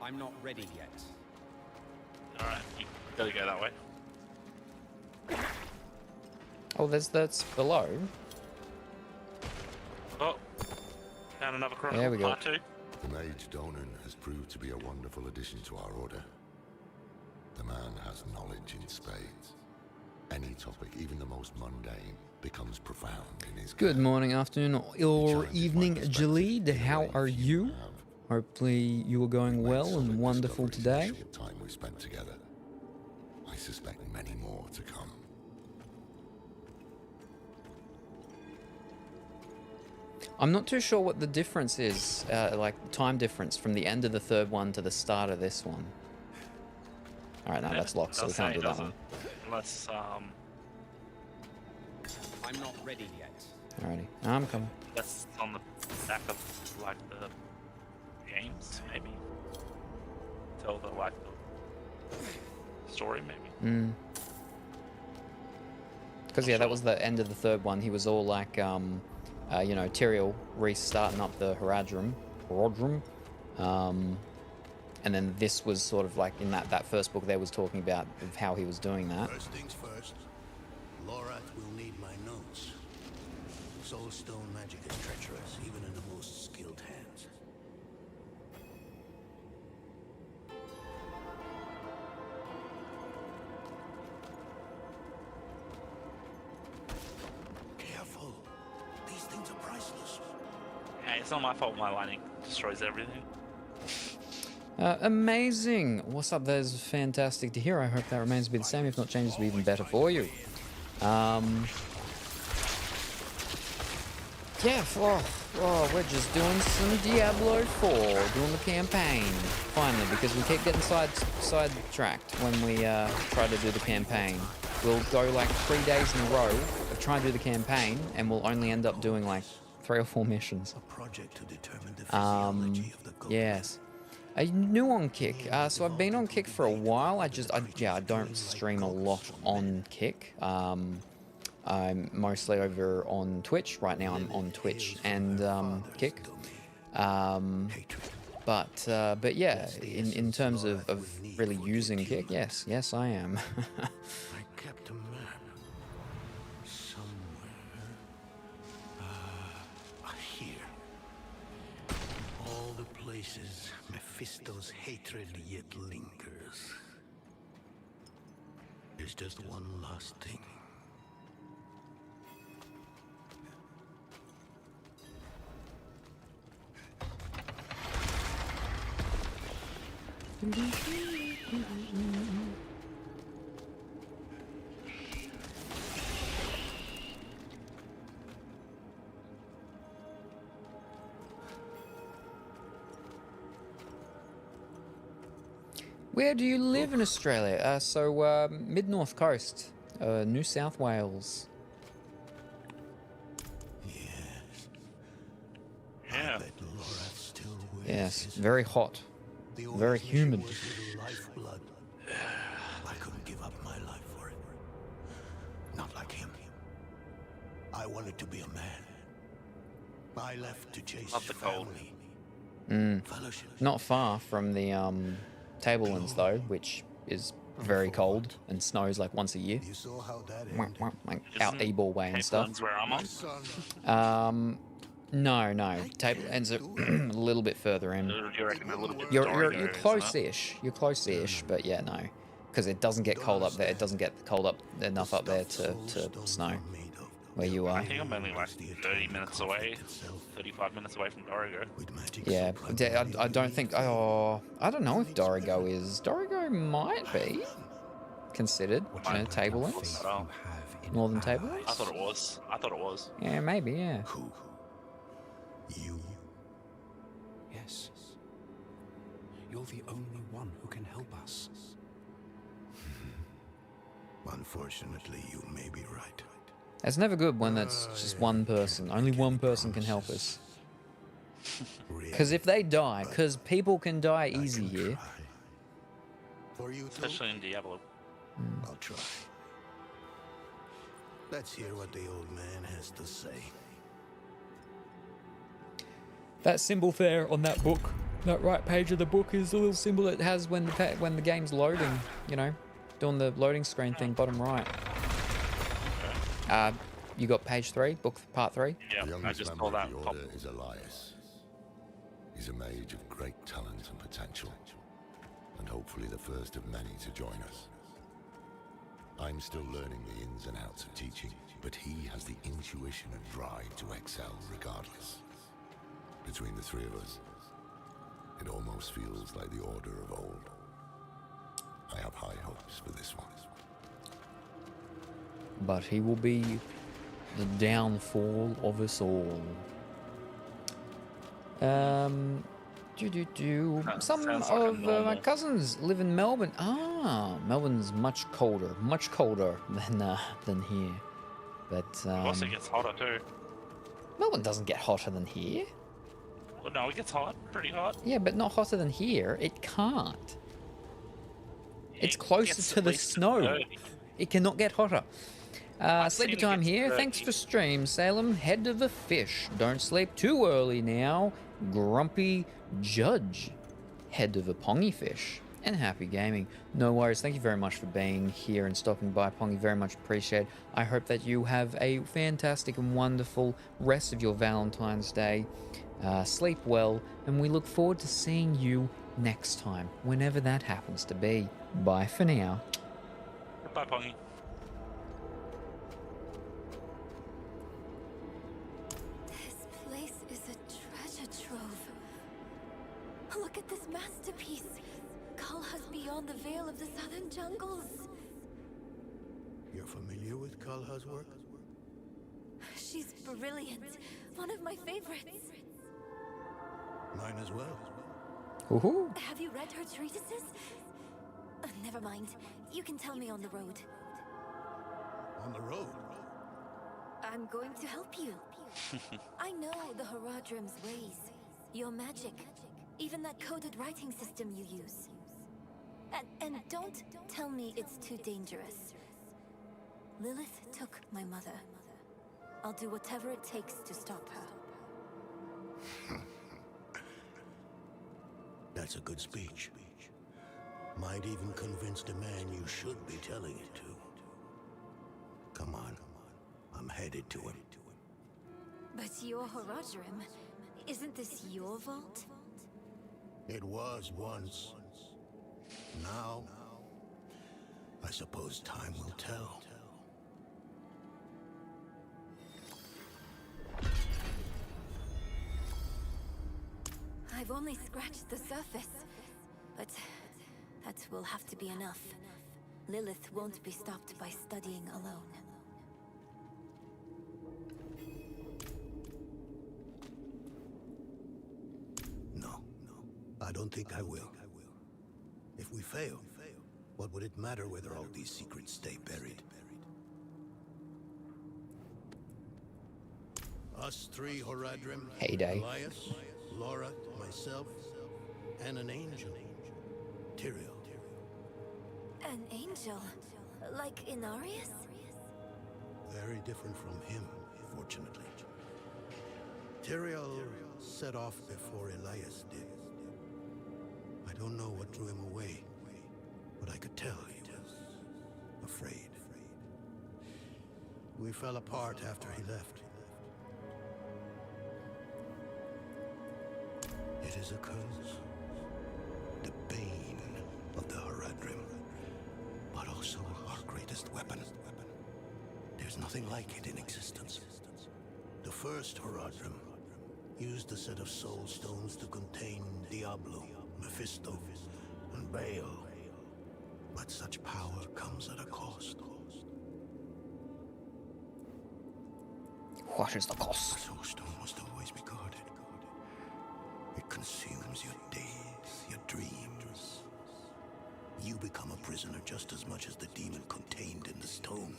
I'm not ready yet. alright, you gotta go that way. Oh, that's below. Oh, found another Chronicle There we go. Part 2. The mage Donan has proved to be a wonderful addition to our order. The man has knowledge in spades. Any topic, even the most mundane, becomes profound in his Good care. morning, afternoon, or Challenges my evening, perspective Jalid. in a How way are few you? have. Hopefully you are going We made well solid and wonderful discoveries in today. the short time we spent together. I suspect many more to come. I'm not too sure what the difference is, like time difference from the end of the third one to the start of this one. Alright, no, that's locked, so we can't do that one. Unless, I'm not ready yet. Alrighty, I'm coming. that's on the back of, like, the games, maybe? Tell the, like, the story, maybe? Because, yeah, that was the end of the third one. He was all like, you know, Tyrael restarting up the Heradrim. And then this was sort of like in that first book there was talking about of how he was doing that. First things first, Lorath will need my notes. Soulstone magic is treacherous, even in the most skilled hands. it's not my fault my lightning destroys everything. Amazing. What's up? That is fantastic to hear. I hope that remains to be the same, if not changes to be even better for you. Yeah, we're just doing some Diablo 4, doing the campaign, finally, because we keep getting sidetracked when we try to do the campaign. We'll go like 3 days in a row of trying to do the campaign, and we'll only end up doing like 3 or 4 missions. A project to determine the physiology of the code. Yes. I'm new on Kick, so I've been on Kick for a while. I don't stream a lot on Kick. I'm mostly over on Twitch. Right now I'm on Twitch and Kick. But yeah, in terms of really using Kick, yes I am. I kept a map somewhere. Here. All the places Mephisto's hatred yet lingers. There's just one last thing. Where do you live in Australia? Mid-North Coast, New South Wales. Yeah. Yes, very hot, very humid. Lifeblood. I couldn't give up my life for it. Not like him. I wanted to be a man. I left to chase Love the cold. family. Fellowship. Not far from the Tablelands though, which is very cold and snows like once a year. You saw how that Wah, ended. wah, like out Isn't Ebor way and stuff. Tablelands where I'm My on. son, No. Tablelands are a little bit further in. Do you reckon a little bit You're Dorigo, isn't it? close-ish. You're close-ish, but yeah, no, because it doesn't get cold up there. It doesn't get cold up enough up there to snow where you are. I think I'm only like 30 minutes away, 35 minutes away from Dorigo. with magic Yeah, I don't think. Oh, I don't know if Dorigo is. Dorigo might be considered Tablelands, Oh, Northern Tablelands. I thought it was. Yeah, maybe. Yeah. Who? You. Yes. You're the only one who can help us. Unfortunately, you may be right. It's never good when that's just one person. Only one person can help us. Because if they die, because people can die easy here. For you too, Especially in Diablo. I'll try. Let's hear what the old man has to say. That symbol there on that book, that right page of the book, is the little symbol it has when the game's loading. You know, doing the loading screen thing, bottom right. You got page 3, book part 3. Yeah, The I youngest just member saw of that the pop. Order is Elias. He's a mage of great talent and potential, and hopefully the first of many to join us. I'm still learning the ins and outs of teaching, but he has the intuition and drive to excel regardless. Between the three of us, it almost feels like the Order of old. I have high hopes for this one. But he will be the downfall of us all. Some sounds like a of my normal. cousins live in Melbourne. Melbourne's much colder than here. But It also gets hotter too. Melbourne doesn't get hotter than here. Well, no, it gets hot, pretty hot. Yeah, but not hotter than here. It can't. It's It closer gets to at the least snow. 30. It cannot get hotter. I've Sleepy seen it time gets here. 30. Thanks for stream, Salem. Head of the fish. Don't sleep too early now. Grumpy Judge. Head of a Pongy fish. And happy gaming. No worries. Thank you very much for being here and stopping by, Pongy. Very much appreciated. I hope that you have a fantastic and wonderful rest of your Valentine's Day. Sleep well, and we look forward to seeing you next time, whenever that happens to be. Bye for now. Goodbye, Pongy. This place is a treasure. masterpiece. Kalha's beyond the veil of the southern jungles. You're familiar with Kalha's work? She's brilliant. One of my favorites. Mine as well. Woohoo! Have you read her treatises? Never mind. You can tell me on the road. On the road? I'm going to help you. I know the Haradrim's ways. Your magic. Even that coded writing system you use. And don't tell me it's too dangerous. Lilith took my mother. I'll do whatever it takes to stop her. That's a good speech. Might even convince the man you should be telling it to. Come on. I'm headed to him. But your Haradrim, isn't this your vault? It was once. Now, I suppose time will tell. I've only scratched the surface, but that will have to be enough. Lilith won't be stopped by studying alone. No, I don't think I will. If we fail, what would it matter whether all these secrets stay buried? Us three Haradrim, Heyday. Elias, Laura, myself, and an angel, Tyrael. An angel? Like Inarius? Very different from him, fortunately. Tyrael set off before Elias did. I don't know what drew him away, but I could tell he was afraid. We fell apart after he left. It is a curse. The bane of the Haradrim, but also our greatest weapon. There's nothing like it in existence. The first Haradrim used a set of soul stones to contain Diablo, Mephisto, and Baal. But such power comes at a cost. What is the A cost? soul stone must always be guarded. It consumes your days, your dreams. You become a prisoner just as much as the demon contained in the stone.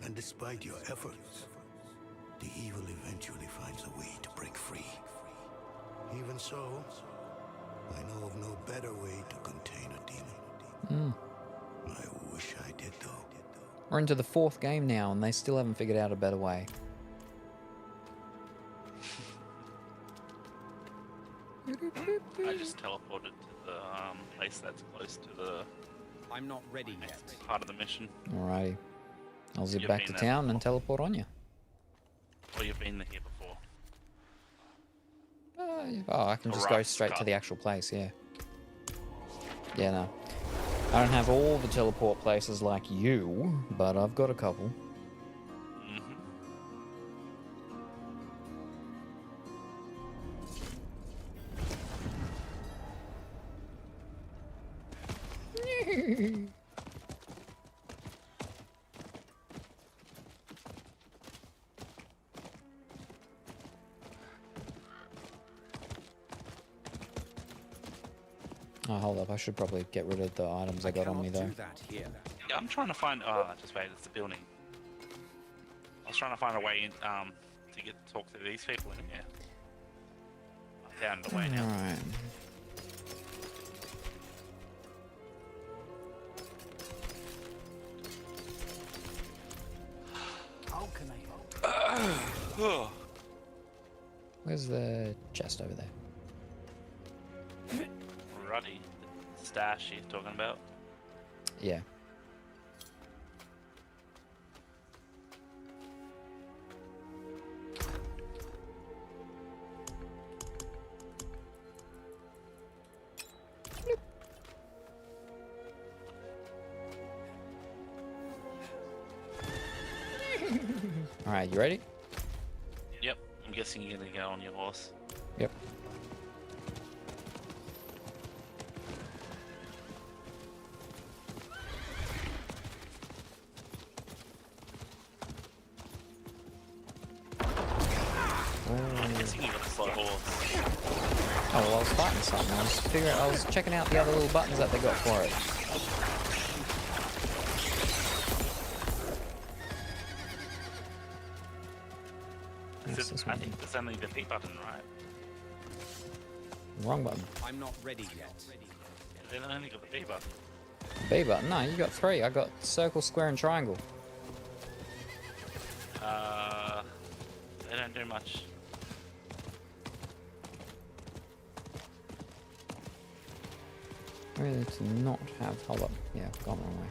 And despite your efforts, the evil eventually finds a way to break free. Even so, I know of no better way to contain a demon. I wish I did, though. We're into the 4th game now, and they still haven't figured out a better way. I just teleported to the place that's close to the I'm not ready yet. part of the mission. Alrighty. I'll zip You've back to been there town and before. teleport on you. Or you've been here before. Oh, I can A just go rough straight to cut. the actual place, yeah. Yeah, no. I don't have all the teleport places like you, but I've got a couple. Mm-hmm. Oh, hold up. I should probably get rid of the items I got on me, cannot though. do that here. Yeah, I'm trying to find. Oh, just wait. It's the building. I was trying to find a way in, to get to talk to these people in here. I found the way now. Alright. How can I help? Where's the chest over there? Ruddy, the stash you're talking about. Yeah. Alright, you ready? Yep. I'm guessing you're gonna go on your horse. Yep. guessing you got a slow horse. Oh, well, I was fighting something. I was checking out the other little buttons that they got for it. I think there's only the B button, right? Wrong button. I'm not ready yet. Then I only got the B button. B button? No, you got 3. I got circle, square, and triangle. They don't do much. Really to not have. Hold up. Yeah, I've gone the wrong way.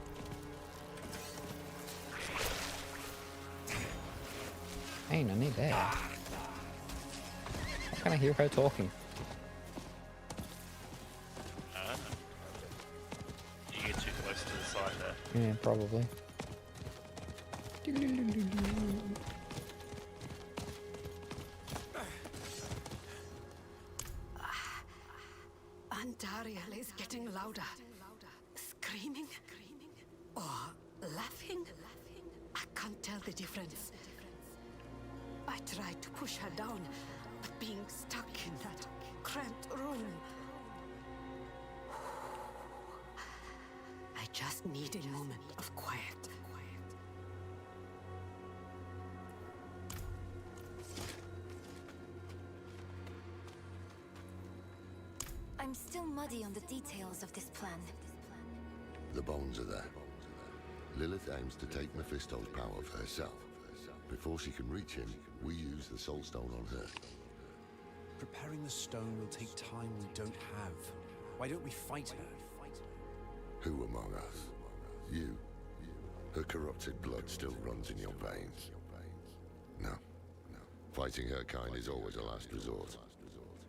Hey, no need there. How can I hear her talking? You get too close to the side there. Yeah, probably. Antariel is getting louder. Screaming? Or laughing? I can't tell the difference. I tried to push her down, but being stuck in that cramped room... I just need a moment of quiet. I'm still muddy on the details of this plan. The bones are there. Lilith aims to take Mephisto's power for herself. Before she can reach him, we use the Soul Stone on her. Preparing the stone will take time we don't have. Why don't we fight her? Who among us? You. Her corrupted blood still runs in your veins. No. Fighting her kind is always a last resort.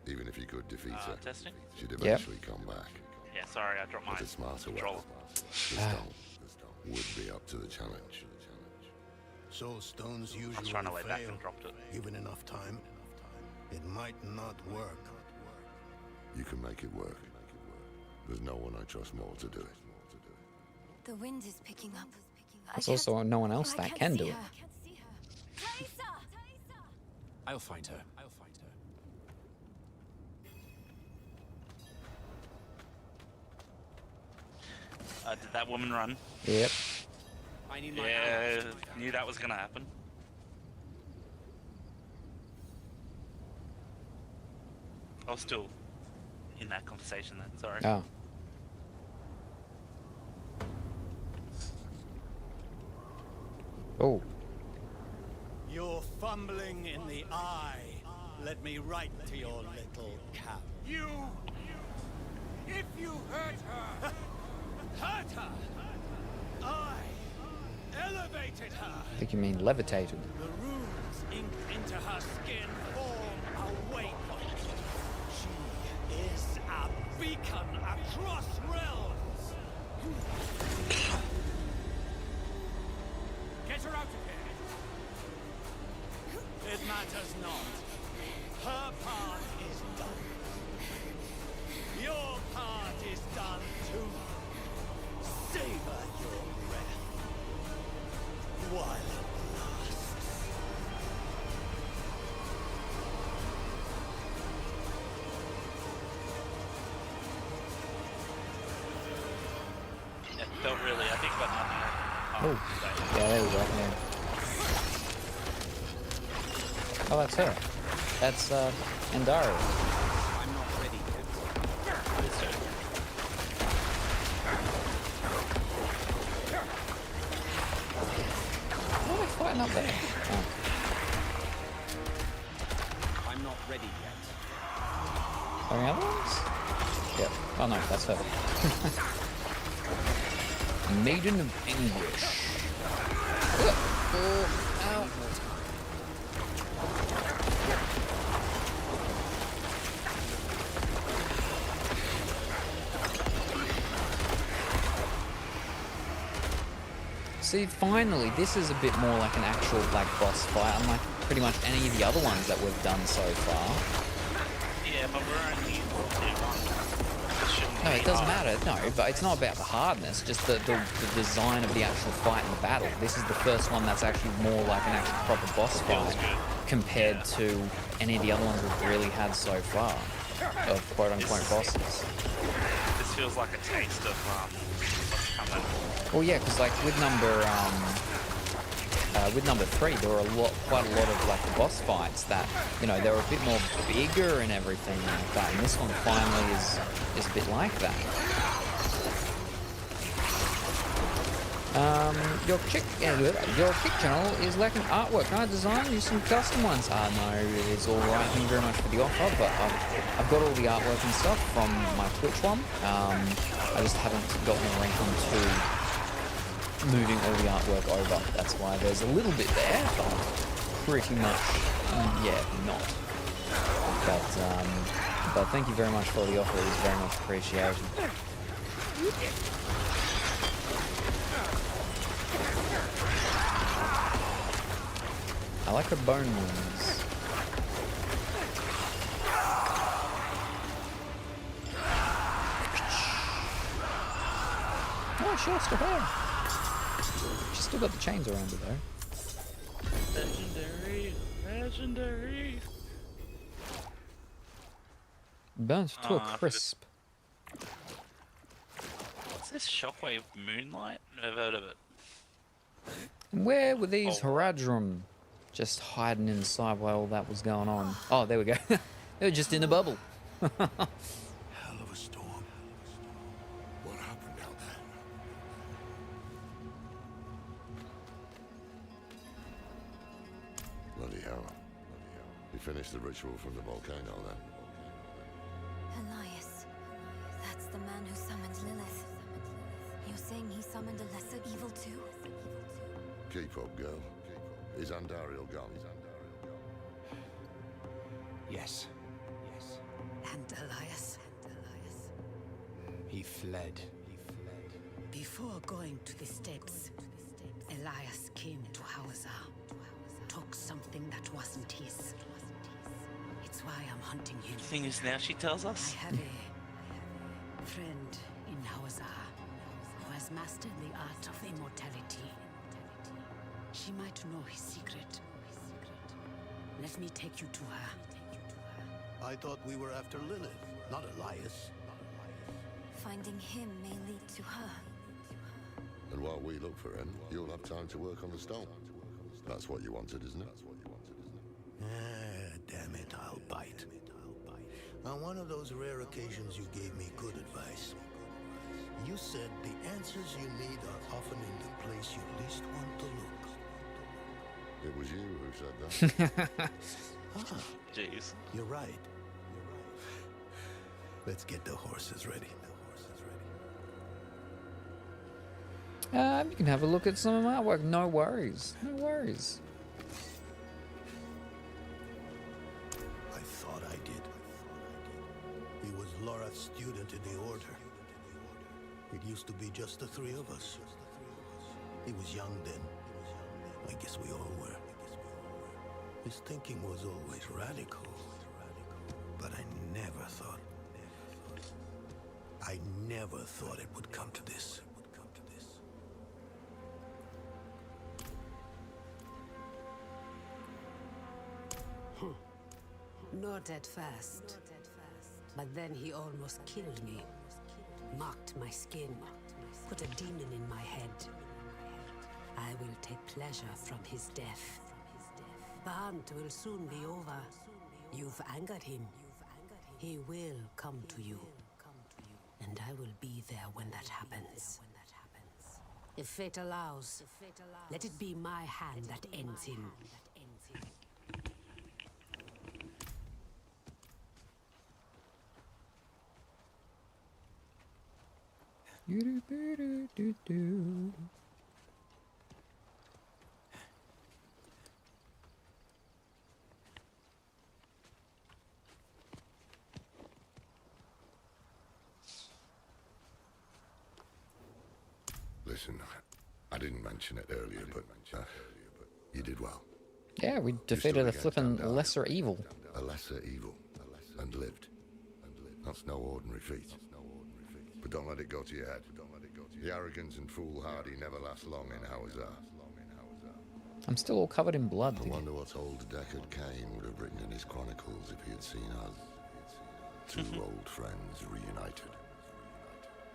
Even if you could defeat her, Testing? she'd eventually come back. Yeah, sorry, I dropped my But a smarter way. controller. The stone would be up to the challenge. Soul stones usually I was trying to lay back fail. and dropped it. Given enough time, it might not work. You can make it work. There's no one I trust more to do it. The wind is picking up. There's also no one else that can do it. I'll find her. Did that woman run? Yep. I need my Yeah, knew that was gonna happen. I was still in that conversation then, sorry. Oh. Oh. You're fumbling in the eye. Let me write to your little cap. You... If you hurt her... hurt her! I elevated her! I think you mean levitated. The runes inked into her skin form a waypoint. She is a beacon across realms! Get her out of here! It matters not. Her part is done. Your part is done too. Savor your breath while it lasts. It felt really, I think about nothing. Oh. Yeah, there we go. Yeah. Oh, that's her. That's, Andari. I'm not ready yet. What are they fighting up there? Oh. I'm not ready yet. Are there other ones? Yep. Oh no, that's her. Maiden of Anguish. Oh, ow. See, finally, this is a bit more like an actual, like, boss fight, unlike pretty much any of the other ones that we've done so far. Yeah, but we're only No, it doesn't matter, no, but it's not about the hardness, just the design of the actual fight and the battle. This is the first one that's actually more like an actual proper boss fight. Feels good. compared to any of the other ones we've really had so far of quote-unquote bosses. This feels like a taste of what's coming. Well, yeah, because like with number 3, there were quite a lot of like the boss fights that, you know, they were a bit more bigger and everything like that, and this one finally is a bit like that. Your kick channel is lacking artwork. Can I design you some custom ones? No, it's all right. Thank you very much for the offer, but I've got all the artwork and stuff from my Twitch one. I just haven't gotten around to moving all the artwork over. That's why there's a little bit there, but pretty much, yeah, not. But thank you very much for the offer. It is very much appreciated. I like her bone wounds. Oh, she lost her hair. She's still got the chains around her though. Legendary. Burnt to a crisp. What's this shockwave moonlight? Never heard of it. Where were these Haradrim? Just hiding inside while all that was going on. Oh, there we go. They were just in a bubble. Hell of a storm. What happened out there? Bloody hell. You finished the ritual from the volcano then? Elias. That's the man who summoned Lilith. You're saying he summoned a lesser evil too? Keep up, girl. Is Andariel gone? Yes. And Elias? He fled. Before going to the steps, Elias came to Hawazar, took something that wasn't his. It's why I'm hunting him. The thing is, now she tells us. I have a friend in Hawazar who has mastered the art of immortality. She might know his secret. Let me take you to her. I thought we were after Lilith, not Elias. Finding him may lead to her. And while we look for him, you'll have time to work on the stone. That's what you wanted, isn't it? Damn it, I'll bite. On one of those rare occasions you gave me good advice. You said the answers you need are often in the place you least want to look. It was you who said that. Jeez. You're right. Let's get the horses ready. You can have a look at some of my artwork. No worries. No worries. I thought I did. He was Lorath's student in the Order. It used to be just the three of us. He was young then. I guess we all were. His thinking was always radical. But I never thought it would come to this. Not at first. But then he almost killed me. Marked my skin. Put a demon in my head. I will take pleasure from his death. The hunt will soon be over. You've angered him. He will come to you. And I will be there when that happens. If fate allows, let it be my hand that ends him. Listen, I didn't mention it earlier, but you did well. Yeah, we defeated a flippin' lesser evil. A lesser evil. And lived. That's no ordinary feat. But don't let it go to your head. The arrogance and foolhardy never last long in Hawazar. I'm still all covered in blood. I wonder what old Deckard Cain would have written in his chronicles if he had seen us. Two old friends reunited.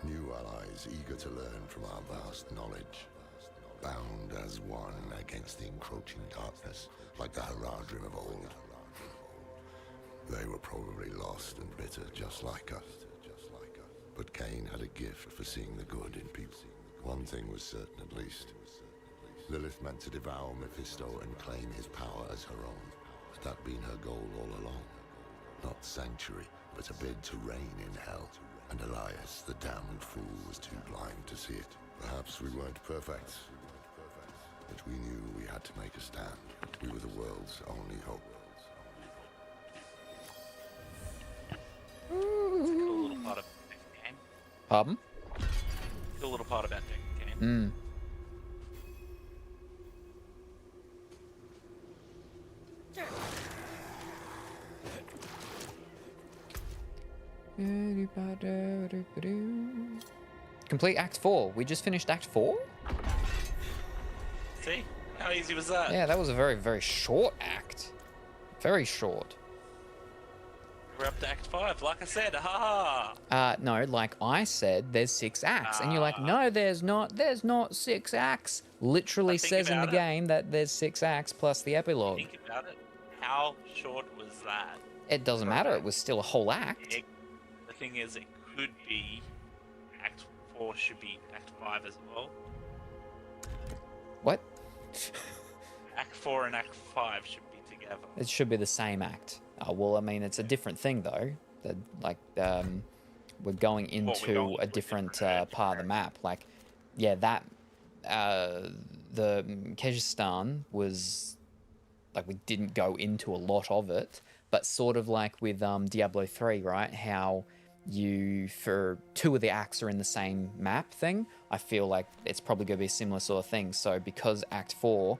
New allies eager to learn from our vast knowledge. Bound as one against the encroaching darkness, like the Haradrim of old. They were probably lost and bitter, just like us. But Cain had a gift for seeing the good in people. One thing was certain, at least. Lilith meant to devour Mephisto and claim his power as her own. Had that been her goal all along? Not sanctuary, but a bid to reign in hell. And Elias, the damned fool, was too blind to see it. Perhaps we weren't perfect, but we knew we had to make a stand. We were the world's only hope. Cool little part of the game. Pardon? Cool little part about the game. Complete Act 4. We just finished Act 4? See? How easy was that? Yeah, that was a very, very short act. Very short. We're up to Act 5, like I said, haha! No, like I said, there's 6 acts. And you're like, no, there's not 6 acts. Literally says in the game that there's 6 acts plus the epilogue. Think about it. How short was that? It doesn't matter, it was still a whole act. The thing is, it could be Act 4 should be Act 5 as well. What? Act 4 and Act 5 should be together. It should be the same act. Well, I mean, it's a different thing, though. We're going into a different part of the map. Like, yeah, that... the Kyrgyzstan was... Like, we didn't go into a lot of it, but sort of like with Diablo 3, right? How you, for 2 of the acts are in the same map thing. I feel like it's probably going to be a similar sort of thing. So because Act 4,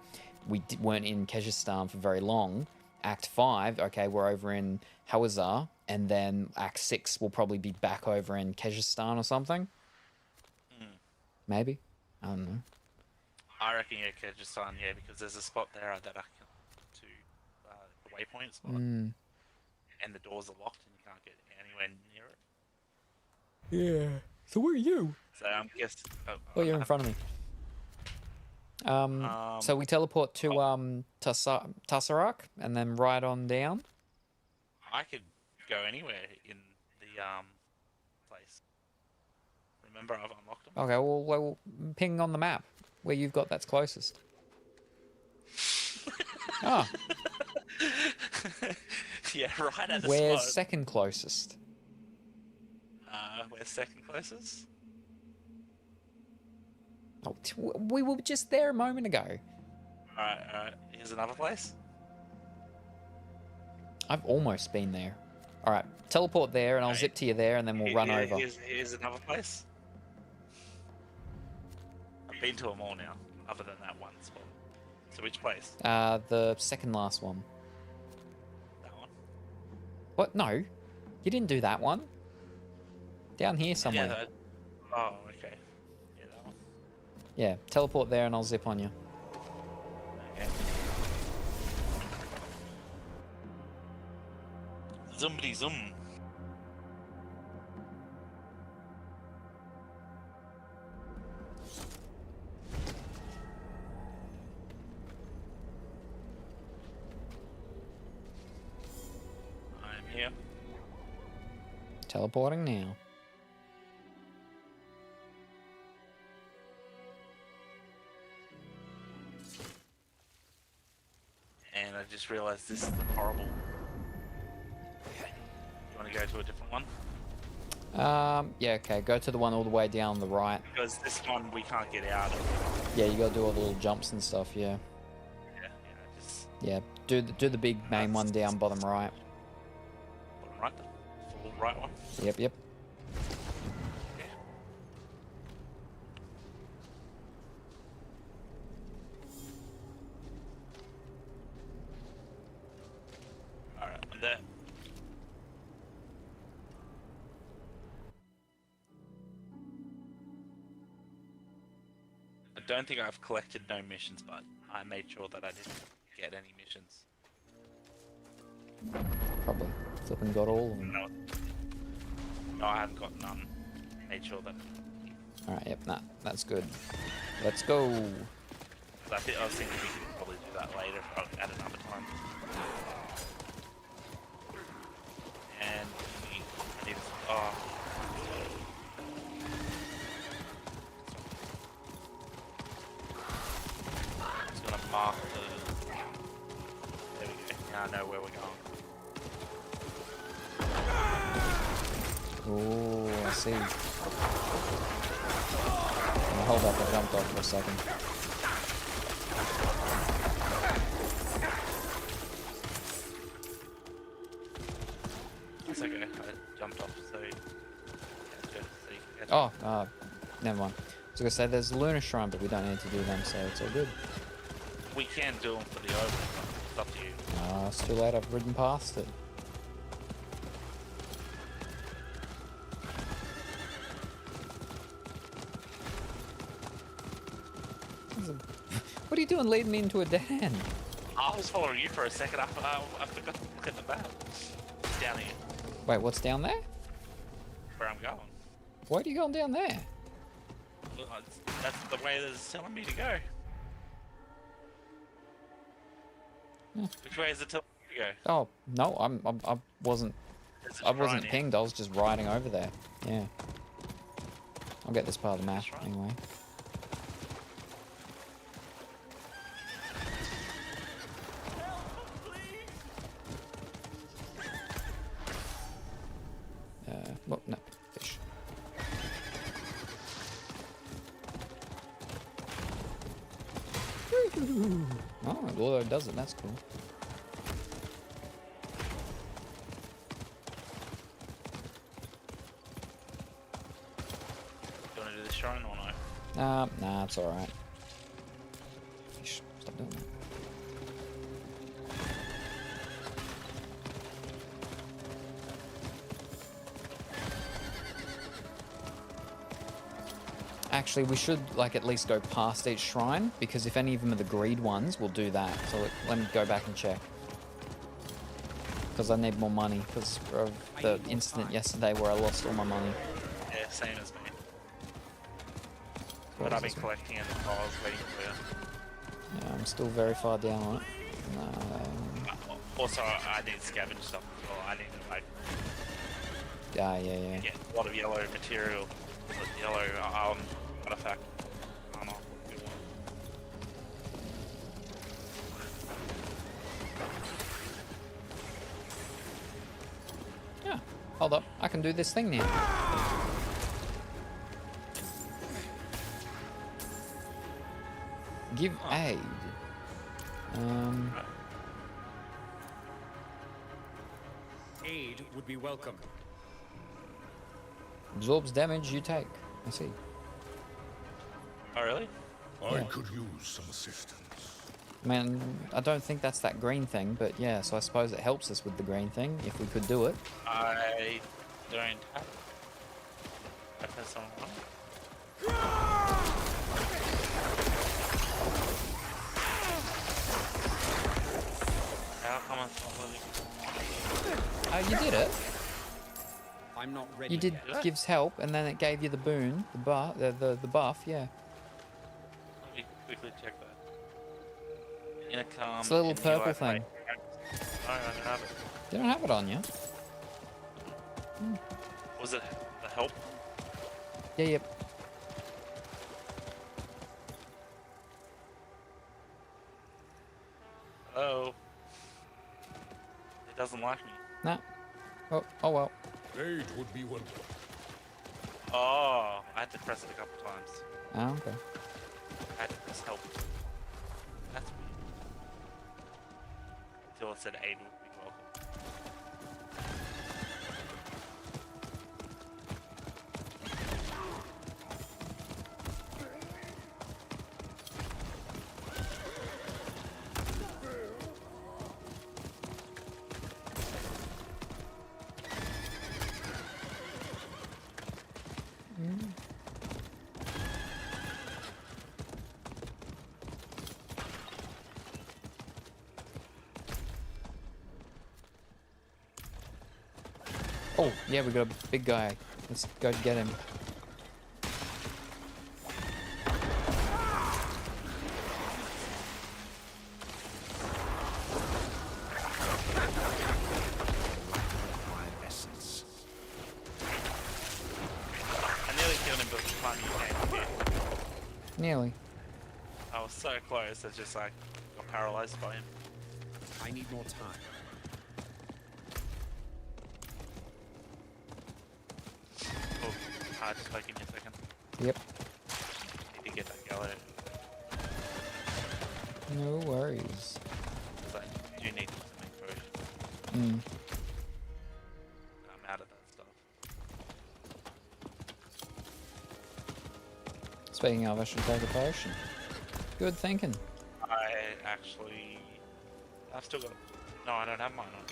we weren't in Kyrgyzstan for very long, Act 5, okay, we're over in Hawazar, and then Act 6 will probably be back over in Kyrgyzstan or something. Maybe? I don't know. I reckon, yeah, Kyrgyzstan, yeah, because there's a spot there that I can to the waypoint spot, and the doors are locked and you can't get anywhere near it. Yeah. So where are you? So I'm guessing... Oh, you're in front of me. So we teleport to Tassarak and then right on down. I could go anywhere in the place. Remember, I've unlocked them. Okay, well, ping on the map where you've got that's closest. Ah. Yeah, right at the Where's spot. second closest? Where's second closest? Oh, we were just there a moment ago. Alright. Here's another place. I've almost been there. Alright, teleport there and I'll zip to you there and then we'll run over. Here's another place. I've been to them all now, other than that one spot. So which place? The second last one. That one? What? No. You didn't do that one. Down here somewhere. Yeah, oh, okay. Yeah, that one. Yeah, teleport there and I'll zip on you. Okay. Zombie zoom. I'm here. Teleporting now. And I just realized this is horrible. You want to go to a different one? Yeah, okay. Go to the one all the way down the right. Because this one we can't get out of. Yeah, you gotta do all the little jumps and stuff, yeah. Yeah, do the big main one down bottom right. Bottom right? The full right one? Yep. Yeah. Alright, I'm there. I don't think I've collected no missions, but I made sure that I didn't get any missions. Probably. Flipping got all of them. No, I haven't got none. Made sure that. Alright, yep, nah, that's good. Let's go. I was thinking we could probably do that later at another time. And I need to, I'm just gonna mark the. There we go. Now I know where we're going. Oh, I see. Hold up, I jumped off for a second. It's okay, I jumped off, so... Oh, never mind. I was gonna say there's a lunar shrine, but we don't need to do them, so it's all good. We can do them for the opening, it's up to you. It's too late, I've ridden past it. What are you doing leading me into a dead end? I was following you for a second, I forgot to look at the map. It's down here. Wait, what's down there? Where I'm going. Why are you going down there? Well, that's the way that it's telling me to go. Which way is it telling me to go? Oh, no, I wasn't pinged, I was just riding over there. Yeah. I'll get this part of the map anyway. Well, no, fish. Oh, although it does it, that's cool. Do you want to do the shrine or no? Nah, it's alright. Stop doing that. Actually, we should like at least go past each shrine, because if any of them are the greed ones, we'll do that. So let me go back and check. Because I need more money, because of the incident yesterday where I lost all my money. Yeah, same as me. But I've been collecting it while I was waiting for you. Yeah, I'm still very far down on it. Also, I need scavenge stuff as well. I need to like... Yeah. Get a lot of yellow material. Yellow artifact. Armor. Yeah, hold up. I can do this thing now. Give aid. Aid would be welcome. Absorbs damage you take. I see. Oh, really? I could use some assistance. I mean, I don't think that's that green thing, but yeah, so I suppose it helps us with the green thing, if we could do it. I don't have... I press on one. How come I'm not living? You did it. I'm not ready. You did yet. gives help, and then it gave you the boon, the buff, yeah. Let me quickly check that. Intercom. It's a little purple thing. No, I don't have it. You don't have it on you. Was it the help? Yeah, yep. Oh. It doesn't like me. Nah. Oh well. Aid would be welcome. Oh, I had to press it a couple times. Oh, okay. I had to press help. That's weird. Until it said aid would be welcome. Oh, yeah, we got a big guy. Let's go get him. I nearly killed him, but the time you came here. Nearly. I was so close, I just like got paralyzed by him. I need more time. Oh, just like, give me a second. Yep. Need to get that gallows. No worries. Because I do need to make potion. Hmm. I'm out of that stuff. Speaking of, I should take a potion. Good thinking. I've still got. No, I don't have mine on.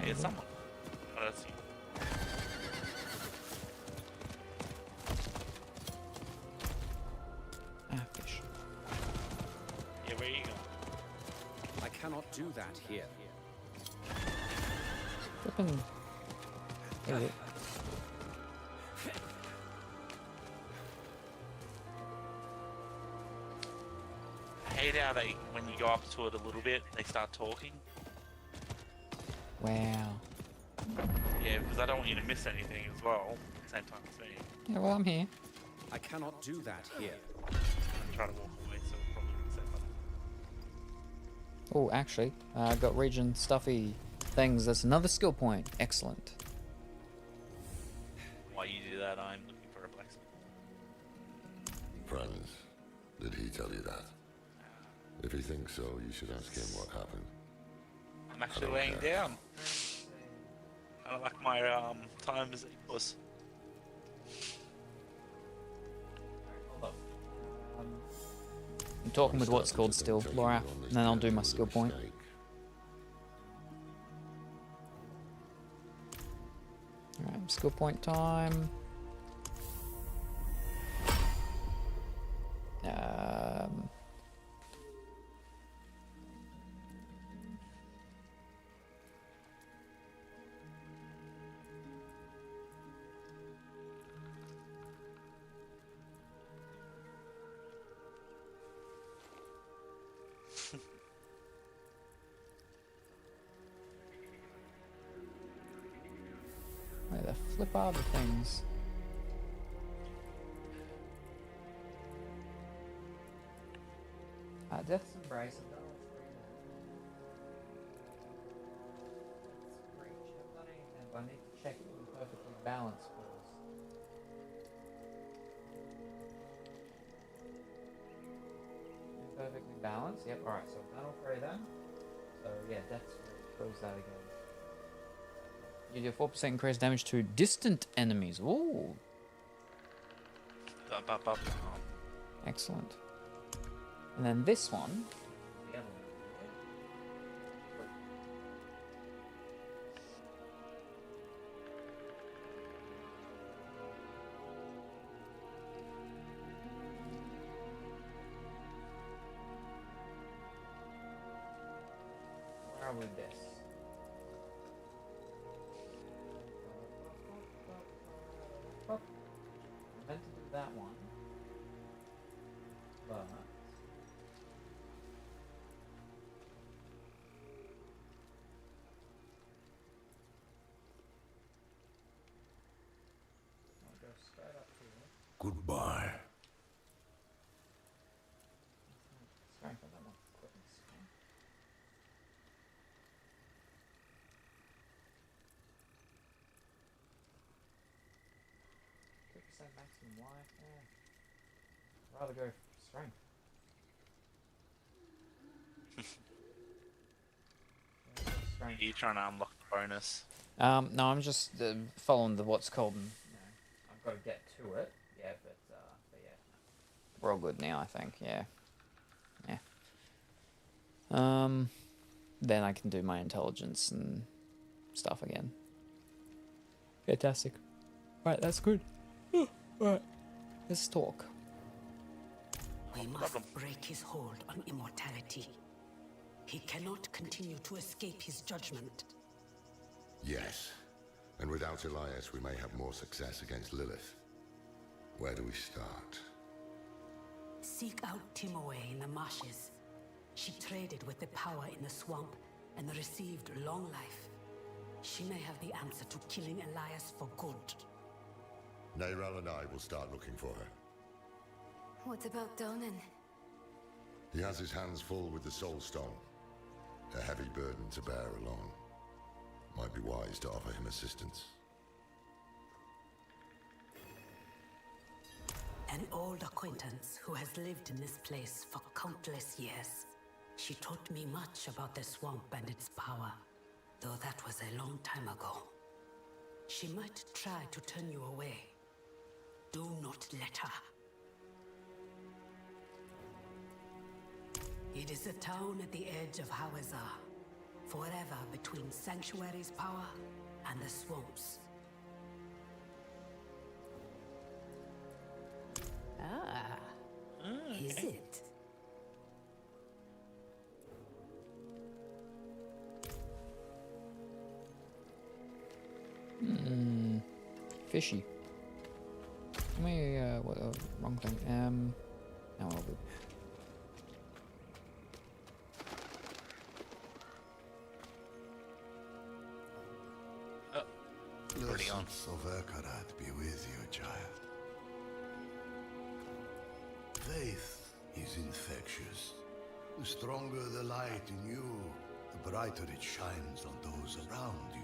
Yeah, It's someone. Oh, that's you. Ah, fish. Yeah, where are you going? I cannot do that here. Flippin'. There we go. I hate how they, when you go up to it a little bit, they start talking. Wow. Yeah, because I don't want you to miss anything as well. At the same time as me. Yeah, well, I'm here. I cannot do that here. I'm trying to walk away, so we'll probably reset that. Oh, actually, I got region stuffy things. That's another skill point. Excellent. While you do that, I'm looking for a blacksmith. Friends, did he tell you that? If he thinks so, you should ask him what happened. I'm actually laying down. I don't like my time as a puss. I'm talking with what's called still, Laura, and then I'll do my skill point. Alright, skill point time. Where the flip are the things? Death's Embrace. I've done all three now. That's great. I've done anything, but I need to check it with perfectly balanced balls. Perfectly balanced. Yep. All right. So I've done all three of them. So yeah, that's close that again. You do 4% increased damage to distant enemies. Ooh. Excellent. And then this one. The other one. Where are we with this? I meant to do that one. But I'll go straight up here. Goodbye. Strength on that one. Quickness. Okay. Maximum life. Yeah. Rather go for strength. Are you trying to unlock the bonus? No, I'm just following the what's called. I've got to get to it. Yeah, but yeah, we're all good now. I think. Yeah. Then I can do my intelligence and stuff again. Fantastic. Right, that's good. Right, let's talk. We must break his hold on immortality. He cannot continue to escape his judgment. Yes, And without Elias, we may have more success against Lilith. Where do we start? Seek out Timoe in the marshes. She traded with the power in the swamp and received long life. She may have the answer to killing Elias for good. Neyral and I will start looking for her. What about Donan? He has his hands full with the Soul Stone. A heavy burden to bear alone. Might be wise to offer him assistance. An old acquaintance who has lived in this place for countless years. She taught me much about the swamp and its power, though that was a long time ago. She might try to turn you away. Do not let her. It is a town at the edge of Hawazar, forever between Sanctuary's power and the swamps. Is it? Fishy. What, wrong thing. No, I'll be. Already on. Blessings of Ekarat be with you, child. Faith is infectious. The stronger the light in you, the brighter it shines on those around you.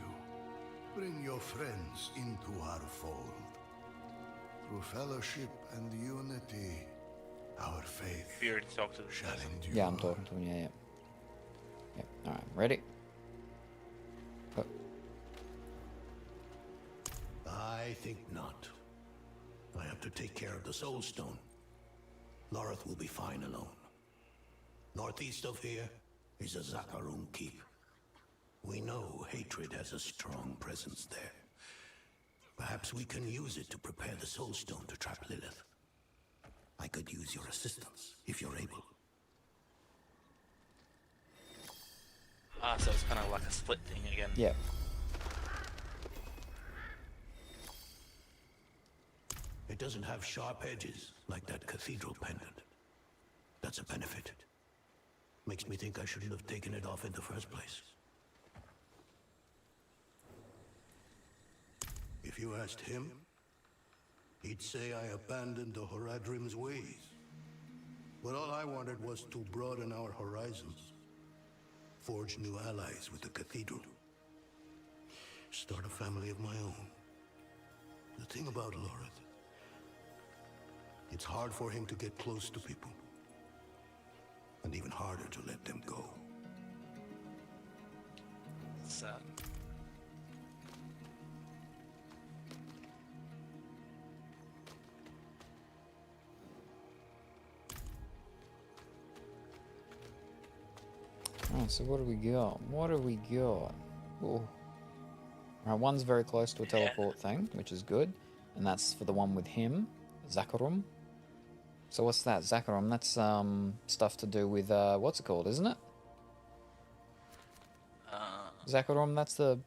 Bring your friends into our fold. Through fellowship and unity, our faith You already talked to the shall endure. Yeah, I'm talking to him. Yeah. Yep. All right, ready. Oh. I think not. I have to take care of the Soul Stone. Lorith will be fine alone. Northeast of here is a Zakarum keep. We know hatred has a strong presence there. Perhaps we can use it to prepare the Soul Stone to trap Lilith. I could use your assistance, if you're able. So it's kind of like a split thing again. Yeah. It doesn't have sharp edges like that cathedral pendant. That's a benefit. Makes me think I shouldn't have taken it off in the first place. If you asked him, he'd say I abandoned the Horadrim's ways. But all I wanted was to broaden our horizons. Forge new allies with the cathedral. Start a family of my own. The thing about Lorith, it's hard for him to get close to people. And even harder to let them go. Sad. Oh, so what do we got? What do we got? Oh. Alright, one's very close to a teleport thing, which is good. And that's for the one with him, Zakarum. So what's that? Zakarum, that's stuff to do with, what's it called, isn't it? Zakarum, that's the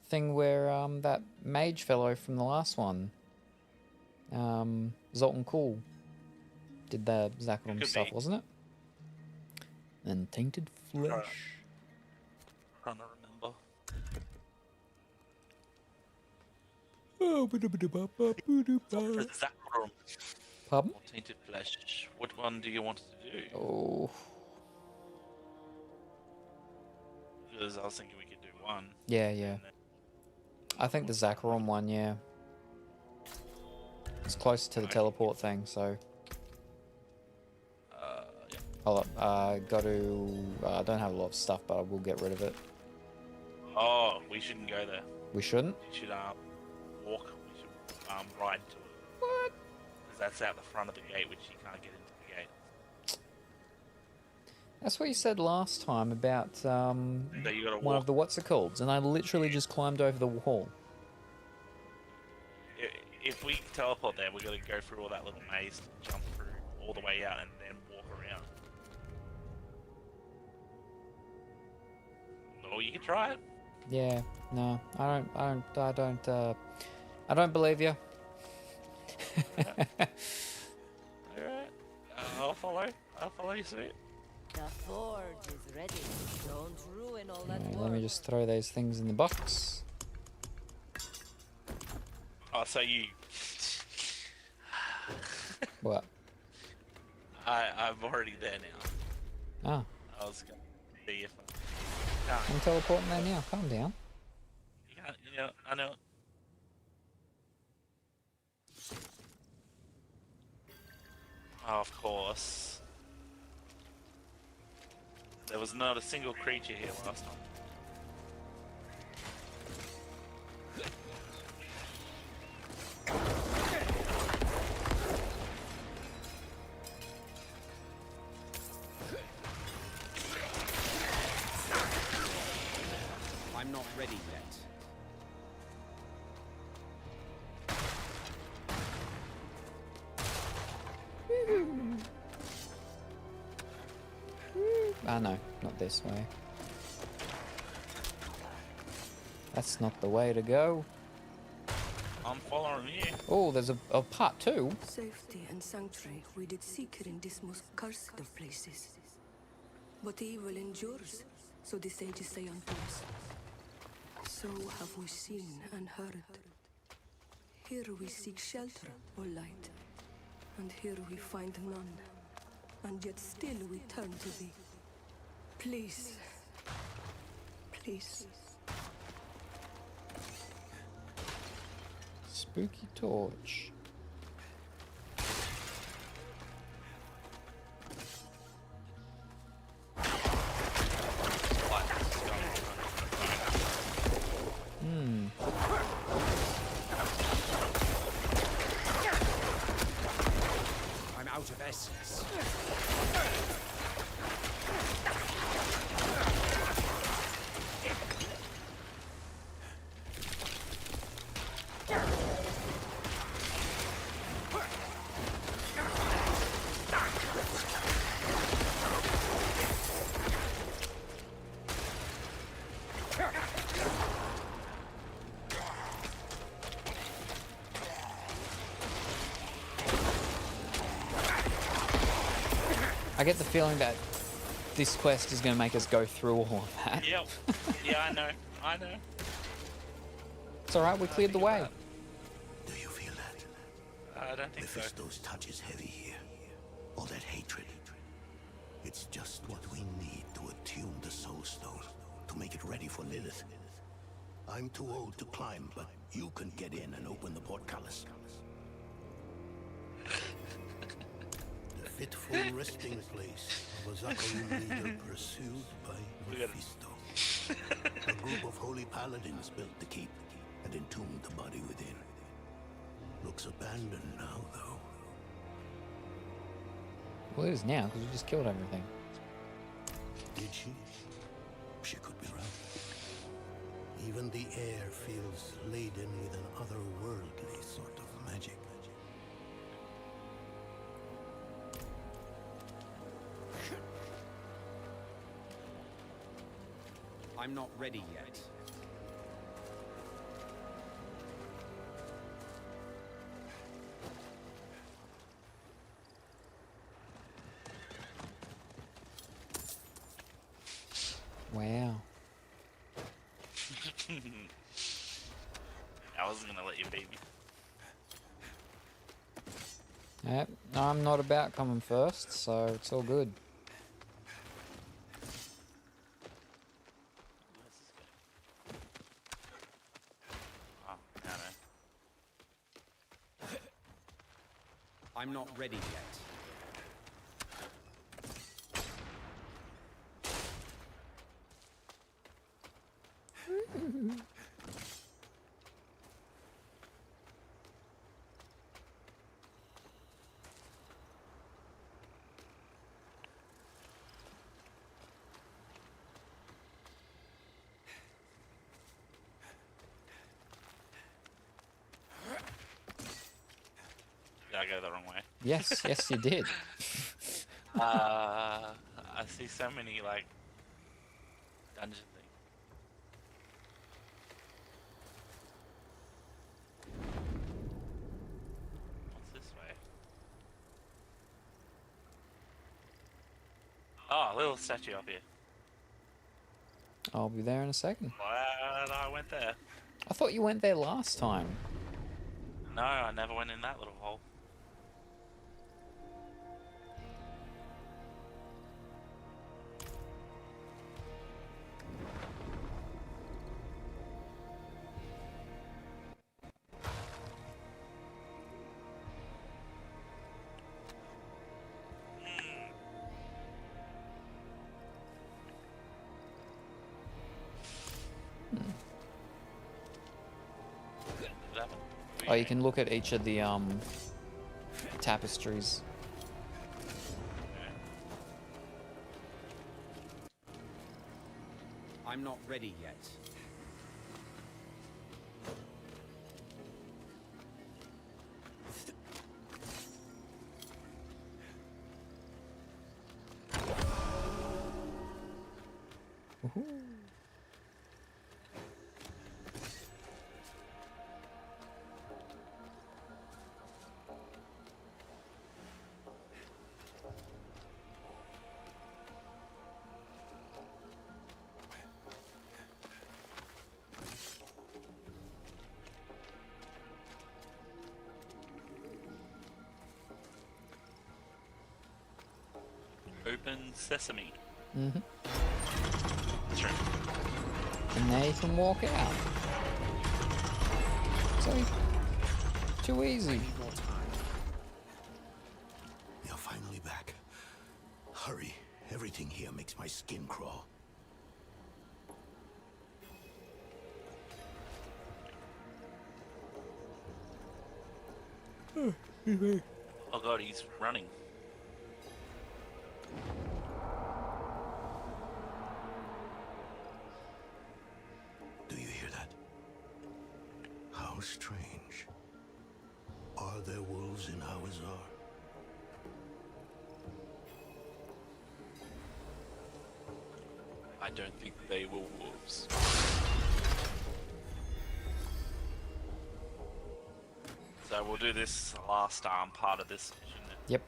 thing where that mage fellow from the last one, Zoltan Cool, did the Zakarum stuff, wasn't it? And Tainted Flesh. Trying to remember. Oh, For Zakarum. Pardon? Or Tainted Flesh. What one do you want to do? Oh. Because I was thinking we could do one. Yeah, yeah. I think the Zakarum one, yeah. It's closer to the teleport thing, so. Yeah. Hold up, got to. I don't have a lot of stuff, but I will get rid of it. Oh, we shouldn't go there. We shouldn't? We should walk. We should ride to it. What? Because that's out the front of the gate, which you can't get into the gate. That's what you said last time about you gotta one of the what's it called, and I literally just climbed over the wall. If we teleport there, we're gonna go through all that little maze to jump through all the way out and then walk around. Or you can try it. Yeah, no, I don't believe you. Alright. I'll follow. I'll follow you, sweet. The forge is ready. Don't ruin all that Alright, work. let me just throw those things in the box. Oh, so you... What? I'm already there now. Ah, I was gonna see if I... I'm teleporting there now. Calm down. Yeah, I know. Oh, of course. There was not a single creature here last time. I'm not ready yet. Ah, no, not this way. That's not the way to go. I'm following you. Oh, there's a part 2. Safety and sanctuary we did seek here in this most cursed of places. But the evil endures, so the sages say unto us. So have we seen and heard. Here we seek shelter or light, and here we find none. And yet still we turn to thee. Please. Please. Spooky torch. I'm out of essence. I get the feeling that this quest is going to make us go through all of that. Yep. Yeah, I know. It's alright, we cleared the way. Do you feel that? I don't think so. Mephisto's touch is heavy here. All that hatred. It's just what we need to attune the Soul Stone, to make it ready for Lilith. I'm too old to climb, but you can get in and open the portcullis. The fitful resting place of a Zakaru leader pursued by Mephisto. A group of holy paladins built the keep and entombed the body within. Looks abandoned now, though. Well, it is now, because we just killed everything. Did she? She could be right. Even the air feels laden with an otherworldly sort of magic. I'm not ready yet. Wow. I wasn't gonna let you beat me. Yep, I'm not about coming first, so it's all good. Oh, no. I'm not ready yet. Did I go the wrong way? Yes, yes you did. I see so many, like, dungeon things. Oh, a little statue up here. I'll be there in a second. Glad I went there. I thought you went there last time. No, I never went in that little hole. Oh, you can look at each of the tapestries. I'm not ready yet. Open sesame. Mm-hmm. That's right. And now you can walk out. See? Too easy. You're finally back. Hurry. Everything here makes my skin crawl. Oh god, he's running. Do you hear that? How strange. Are there wolves in Hawazar? I don't think they were wolves. So we'll do this last part of this mission. Yep.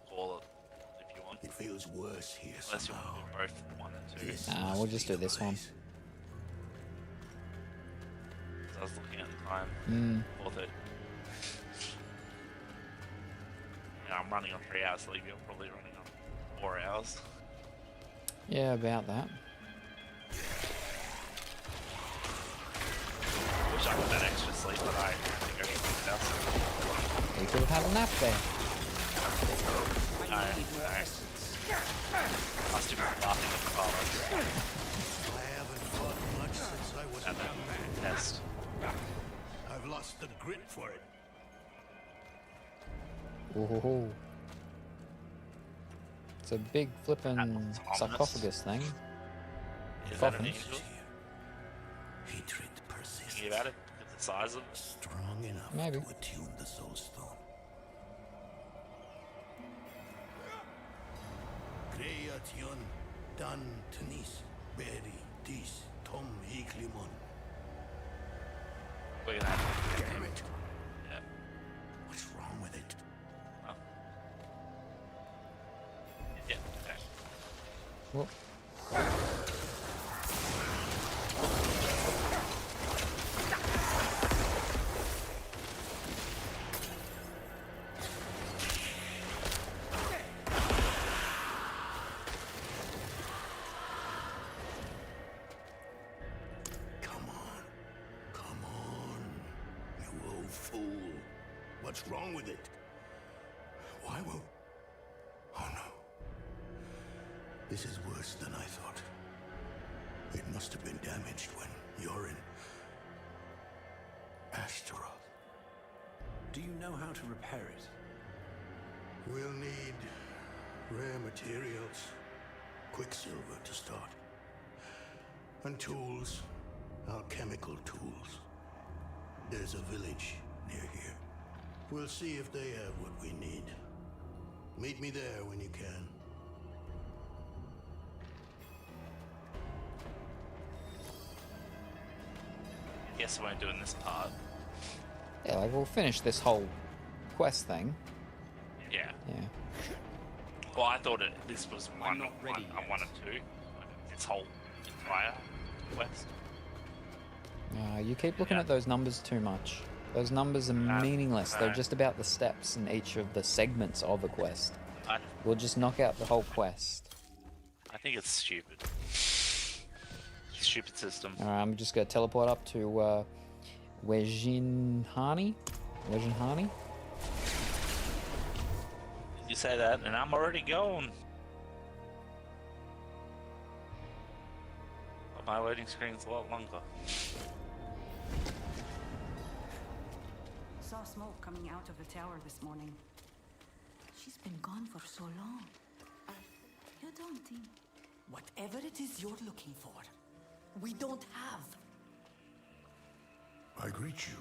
Call it if you want. It feels worse here Unless you somehow. want to do both 1 and 2. Nah, we'll just do this one. So I was looking at the time. 4:30. Yeah, I'm running on 3 hours sleep. You're probably running on 4 hours. Yeah, about that. Wish I got that extra sleep, but I have to go something else. You could have had a nap there. No. Must have been laughing at the father. I haven't fought much since I was a young man. Test. I've lost the grit for it. Ooh. It's a big flippin' sarcophagus thing. Is that an Coffin. angel? Hatred persists. Thinking about it, with the size of it. Strong enough Maybe. to attune the soul stone. Creation dan tenis beri dis tom hiklimon. We're gonna have to. Damn it! Yeah. What's wrong with it? Oh. Yeah, okay. Whoop. Come on, you old fool. What's wrong with it? Why won't... Oh no. This is worse than I thought. It must have been damaged when you're in... Astaroth. Do you know how to repair it? We'll need rare materials. Quicksilver to start. And tools. Alchemical tools. There's a village near here. We'll see if they have what we need. Meet me there when you can. Guess I won't do in this part. Yeah, like we'll finish this whole quest thing. Yeah. Yeah. Well, I thought this was I'm not ready yet. 1 and 2. Its whole entire quest. You keep looking at those numbers too much. Those numbers are meaningless. They're just about the steps in each of the segments of a quest. We'll just knock out the whole quest. I think it's stupid. Stupid system. Alright, I'm just going to teleport up to Wejinhani. Wejinhani? You say that, and I'm already going. But my loading screen's a lot longer. Saw smoke coming out of the tower this morning. She's been gone for so long. You don't think... Whatever it is you're looking for, we don't have. I greet you.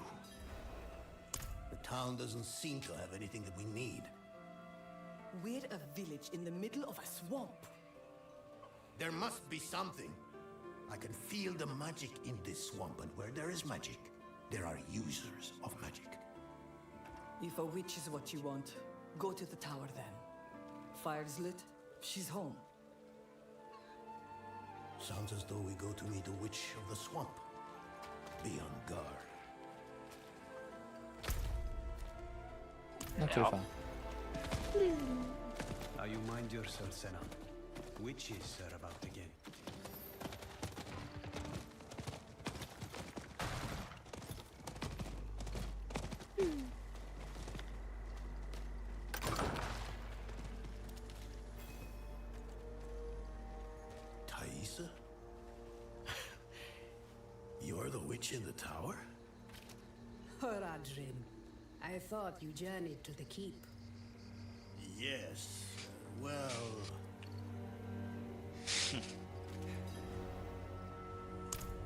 The town doesn't seem to have anything that we need. We're a village in the middle of a swamp. There must be something. I can feel the magic in this swamp, and where there is magic, there are users of magic. If a witch is what you want, go to the tower then. Fire's lit, she's home. Sounds as though we go to meet the witch of the swamp. Be on guard. Not too far. Now you mind yourself, Senna. Witches are about again. Thaisa? You're the witch in the tower? Horadrim, I thought you journeyed to the keep. Yes, well...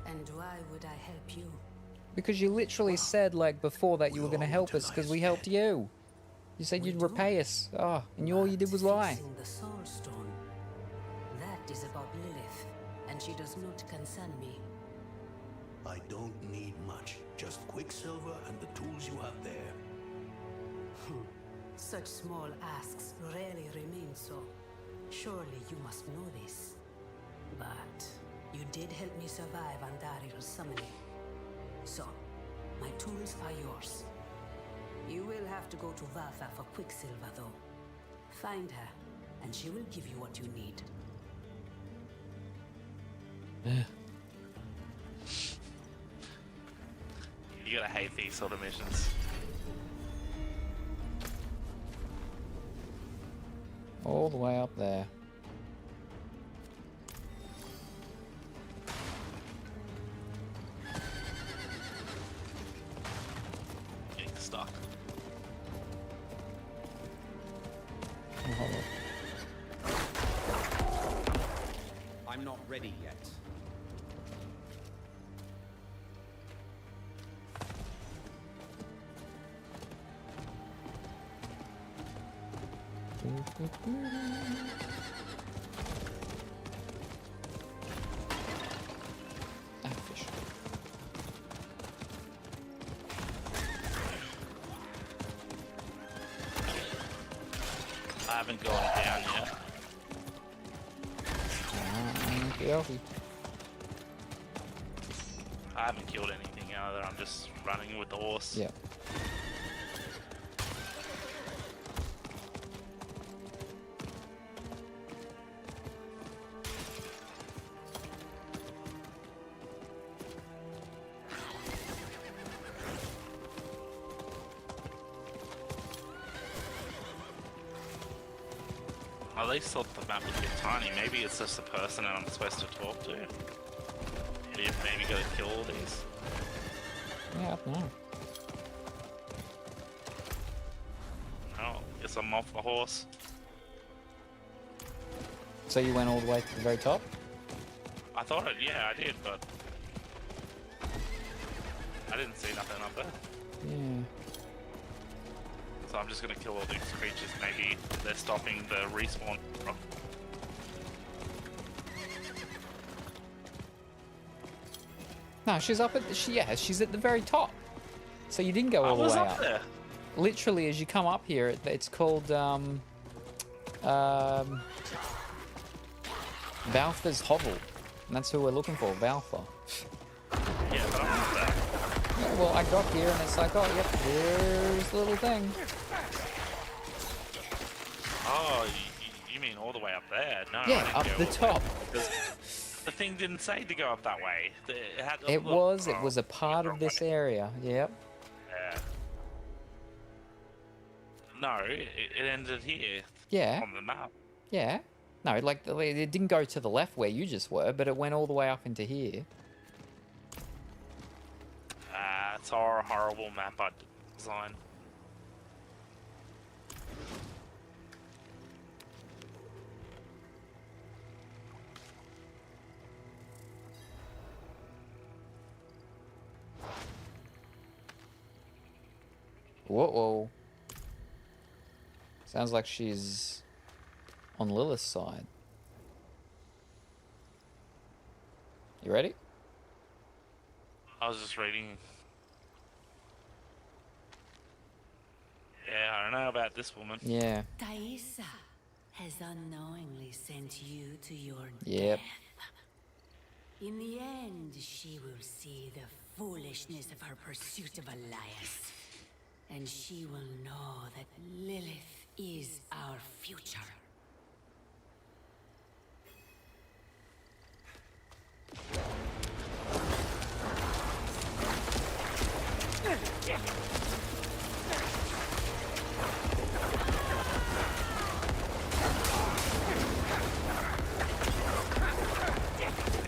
And why would I help you? Because you literally said, like, before that you were going to help us because we helped you. You said you'd repay us. Oh, and all you did was lie. Fixing the soul stone. That is about Lilith, and she does not concern me. I don't need much. Just Quicksilver and the tools you have there. Such small asks rarely remain so. Surely you must know this. But you did help me survive Andaril's summoning. So, my tools are yours. You will have to go to Valtha for Quicksilver, though. Find her, and she will give you what you need. You gotta hate these sort of missions. All the way up there. Getting stuck. I'm not ready yet. Fish. I haven't gone down yet. Healthy. I haven't killed anything either. I'm just running with the horse. Yeah. At least thought the map was a bit tiny. Maybe it's just the person that I'm supposed to talk to. Maybe gotta kill all these. Yeah, no. Oh, guess I'm off the horse. So you went all the way to the very top? I thought it, yeah, I did, but I didn't see nothing up there. Yeah. So I'm just gonna kill all these creatures. Maybe they're stopping the respawn. No, she's up at the, she's at the very top. So you didn't go all the way up. There. Literally, as you come up here, it's called Valfa's hovel. And that's who we're looking for, Valfa. Yeah, but I'm not there. Yeah, well, I got here and it's like, oh, yep, here's the little thing. Oh, you mean all the way up there? No, Yeah, I up didn't the go top. The thing didn't say to go up that way. It was a part of this area, yep. Yeah. No, it ended here. Yeah. On the map. Yeah. No, like, it didn't go to the left where you just were, but it went all the way up into here. It's our horrible map I designed. Whoa. Sounds like she's on Lilith's side. You ready? I was just reading. Yeah, I don't know about this woman. Yeah. Thaisa has unknowingly sent you to your Yep. death. In the end, she will see the foolishness of her pursuit of Elias. And she will know that Lilith is our future.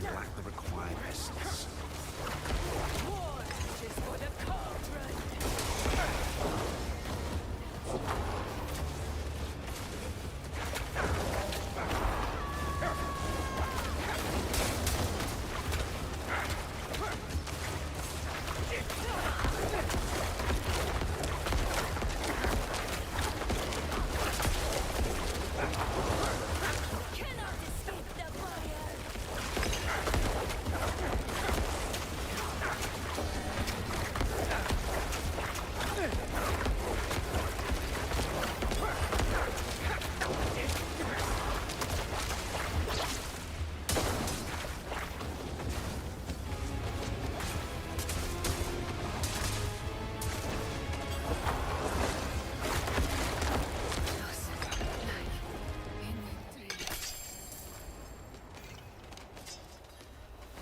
They lack the required essence. War is for the cauldron.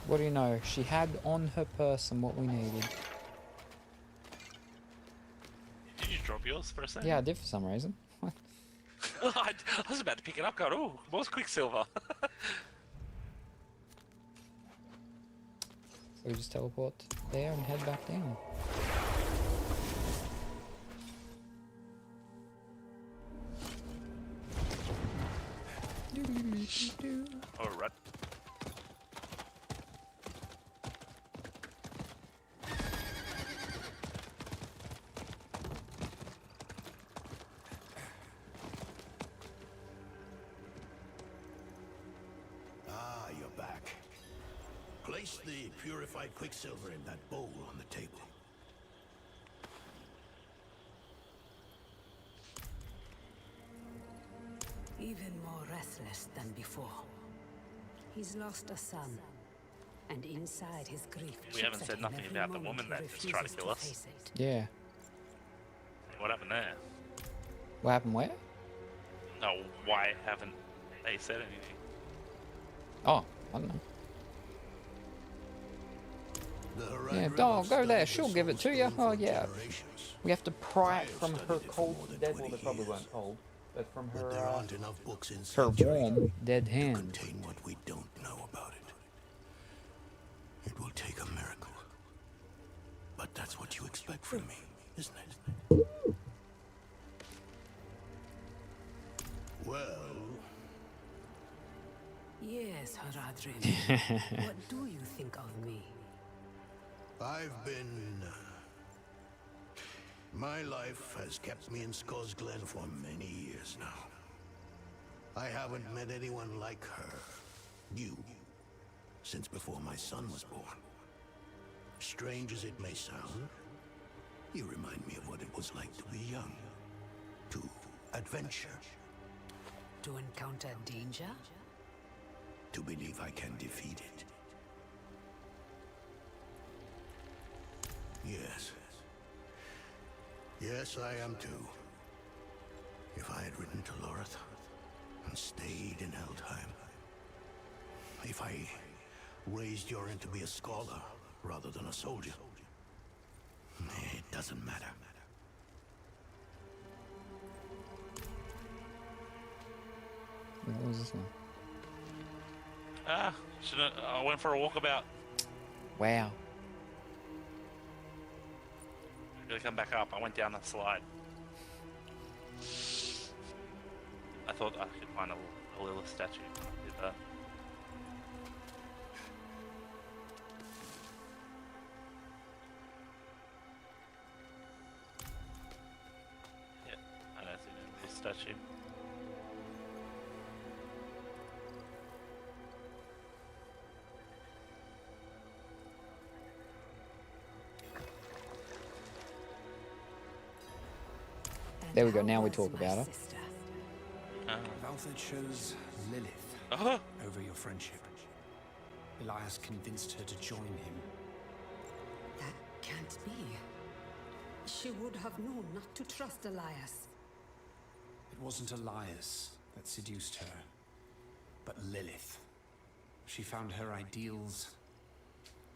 What do you know? She had on her person what we needed. Did you drop yours for a second? Yeah, I did for some reason. What? I was about to pick it up, going, oh, what's Quicksilver? So we just teleport there and head back down. Alright. Ah, you're back. Place the purified quicksilver in that bowl on the table. Even more restless than before. He's lost a son, and inside his grief, We haven't said nothing about the woman that just tried to kill us. Yeah. What happened there? What happened where? No, why haven't they said anything? Oh, I don't know. Yeah, go there. She'll give it to you. Oh, yeah. We have to pry it from her cold dead. Well, they probably weren't cold, but from her. There aren't enough books in her warm dead hand. contain what we don't know about it. It will take a miracle. But that's what you expect from me, isn't it? Well... Yes, Haradrim. What do you think of me? I've been... my life has kept me in Skull's Glen for many years now. I haven't met anyone like her, you, since before my son was born. Strange as it may sound, you remind me of what it was like to be young, to adventure. to encounter danger? To believe I can defeat it. Yes. Yes, I am too. If I had ridden to Lorith and stayed in Eldheim. If I raised Yorin to be a scholar rather than a soldier. It doesn't matter. What was this one? I went for a walkabout. Wow. I'm gonna come back up. I went down that slide. I thought I could find a Lilith statue. Did that. Yeah, I don't see a Lilith statue. There we go. Now we talk about her. Valentine chose Lilith over your friendship. Elias convinced her to join him. That can't be. She would have known not to trust Elias. It wasn't Elias that seduced her, but Lilith. She found her ideals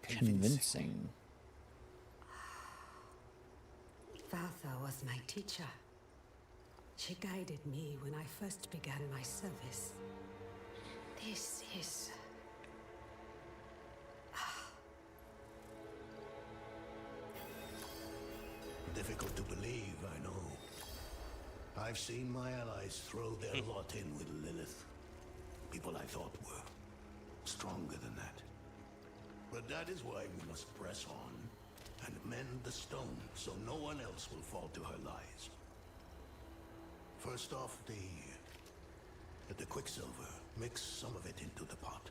convincing. Valtha was my teacher. She guided me when I first began my service. This is... Difficult to believe, I know. I've seen my allies throw their lot in with Lilith. People I thought were stronger than that. But that is why we must press on and mend the stone so no one else will fall to her lies. First off, the quicksilver. Mix some of it into the pot.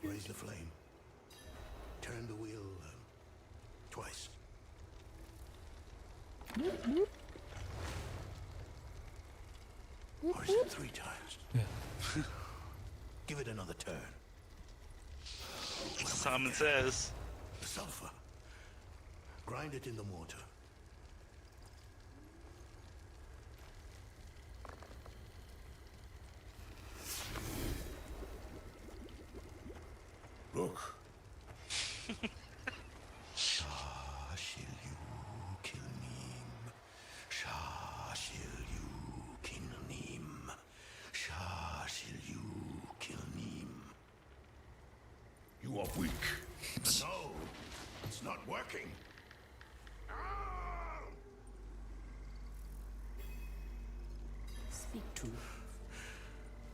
Raise the flame. Turn the wheel twice. Or is it 3 times? Yeah. Give it another turn. Simon says. The sulfur. Grind it in the mortar. Look. You are weak. No, it's not working. Speak to me.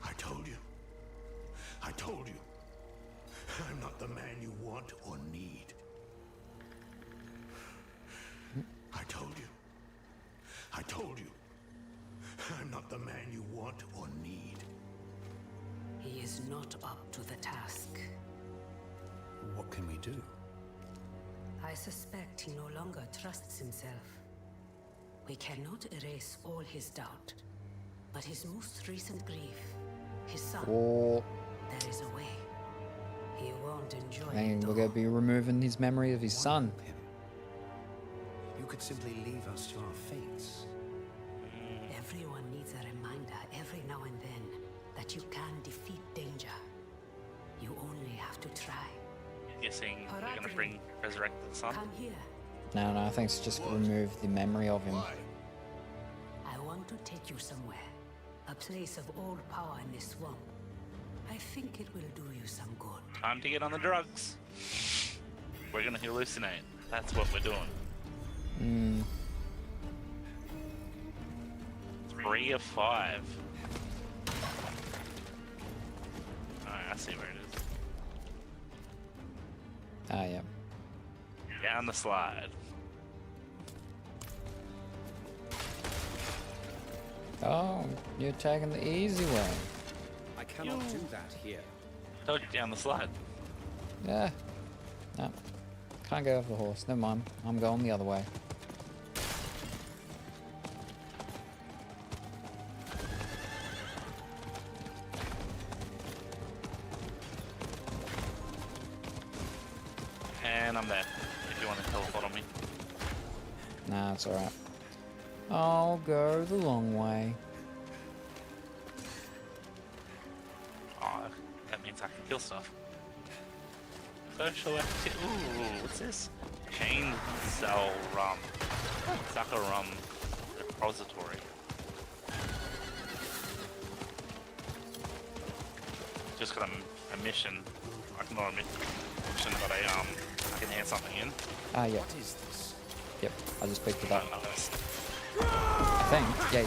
I told you. I told you. I'm not the man you want or need. I told you. I told you. I'm not the man you want or need. He is not up to the task. What can we do? I suspect he no longer trusts himself. We cannot erase all his doubt, but his most recent grief, his son, there is a way. He won't enjoy And it. we're going to be removing his memory of his son. You could simply leave us to our fates. Everyone needs a reminder every now and then that you can defeat danger. You only have to try. Guessing we're gonna bring resurrected son. Come here. No, I think it's just remove the memory of him. I want to take you somewhere. A place of all power in this swamp. I think it will do you some good. Time to get on the drugs. We're gonna hallucinate. That's what we're doing. 3 of 5. Alright, I see where it is. Ah, yeah. Down the slide. Oh, you're taking the easy way. I cannot do that here. Told you down the slide. Yeah. No. Can't go off the horse. Never mind. I'm going the other way. And I'm there. If you want to teleport on me. Nah, it's alright. I'll go the long way. Oh, that means I can kill stuff. Social activity. Ooh, what's this? Chain cell rum. It's like a rum repository. Just got a mission. Like not a mission, but I can hand something in. Ah, yeah. What is this? Yep, I just picked it up. I Think? Yeah.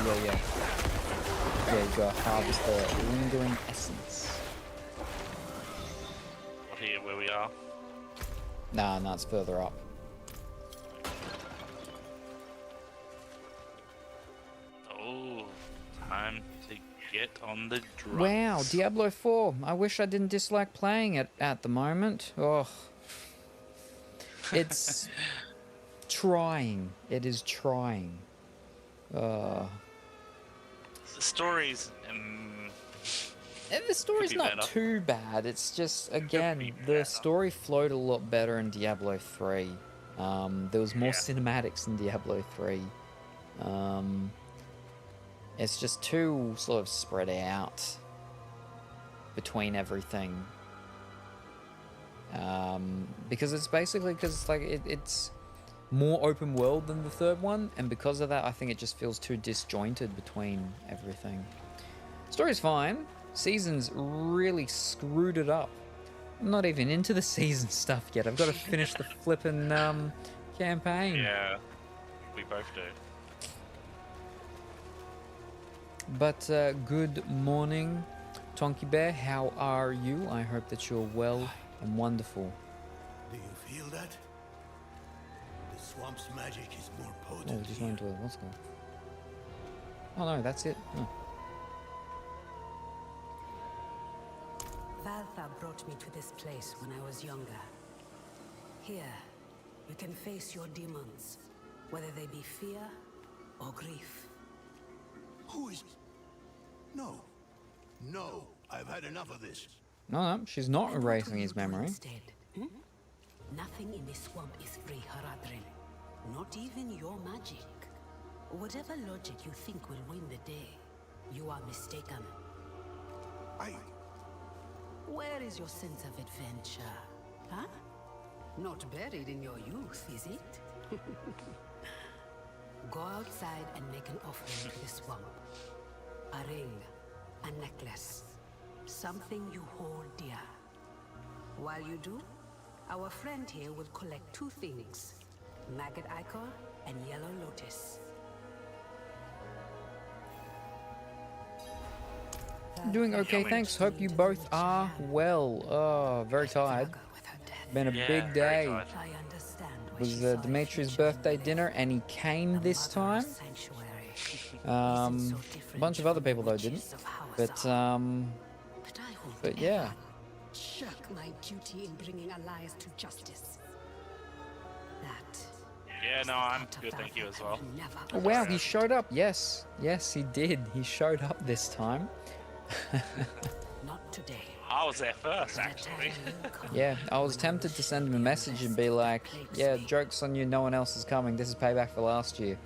Yeah, you gotta harvest the lingering essence. What here, where we are? Nah, it's further up. Oh, time to get on the drums. Wow, Diablo 4. I wish I didn't dislike playing it at the moment. Oh. It's trying. It is trying. The story's the story's not better. too bad. It's just, again, the story flowed a lot better in Diablo 3. There was more cinematics in Diablo 3. It's just too sort of spread out between everything. Because it's basically, it's more open world than the third one, and because of that, I think it just feels too disjointed between everything. Story's fine. Seasons really screwed it up. I'm not even into the season stuff yet. I've got to finish the flippin' campaign. Yeah, we both do. But good morning, Tonky Bear. How are you? I hope that you're well and wonderful. Do you feel that? The swamp's magic is more Oh, potent. we just went into it. Let's go. Oh no, that's it. Oh. Valtha brought me to this place when I was younger. Here, you can face your demons, whether they be fear or grief. Who is... No. No, I've had enough of this. No, she's not erasing his memory. Instead, nothing in this swamp is free, Haradrim. Not even your magic. Whatever logic you think will win the day, you are mistaken. Where is your sense of adventure? Huh? Not buried in your youth, is it? Go outside and make an offering to the swamp. A ring, a necklace, something you hold dear. While you do, our friend here will collect two things: maggot ichor and yellow lotus. Doing okay, thanks. Hope you both are well. Oh, very tired. Been a big day. It was Dmitri's birthday dinner, and he came this time. A bunch of other people though didn't. But yeah. Shirk my duty in bringing Elias to justice. Yeah, no, I'm good, thank you as well. Oh, wow, he showed up. Yes, he did. He showed up this time. Not today. I was there first, actually. Yeah, I was tempted to send him a message and be like, yeah, joke's on you, no one else is coming. This is payback for last year.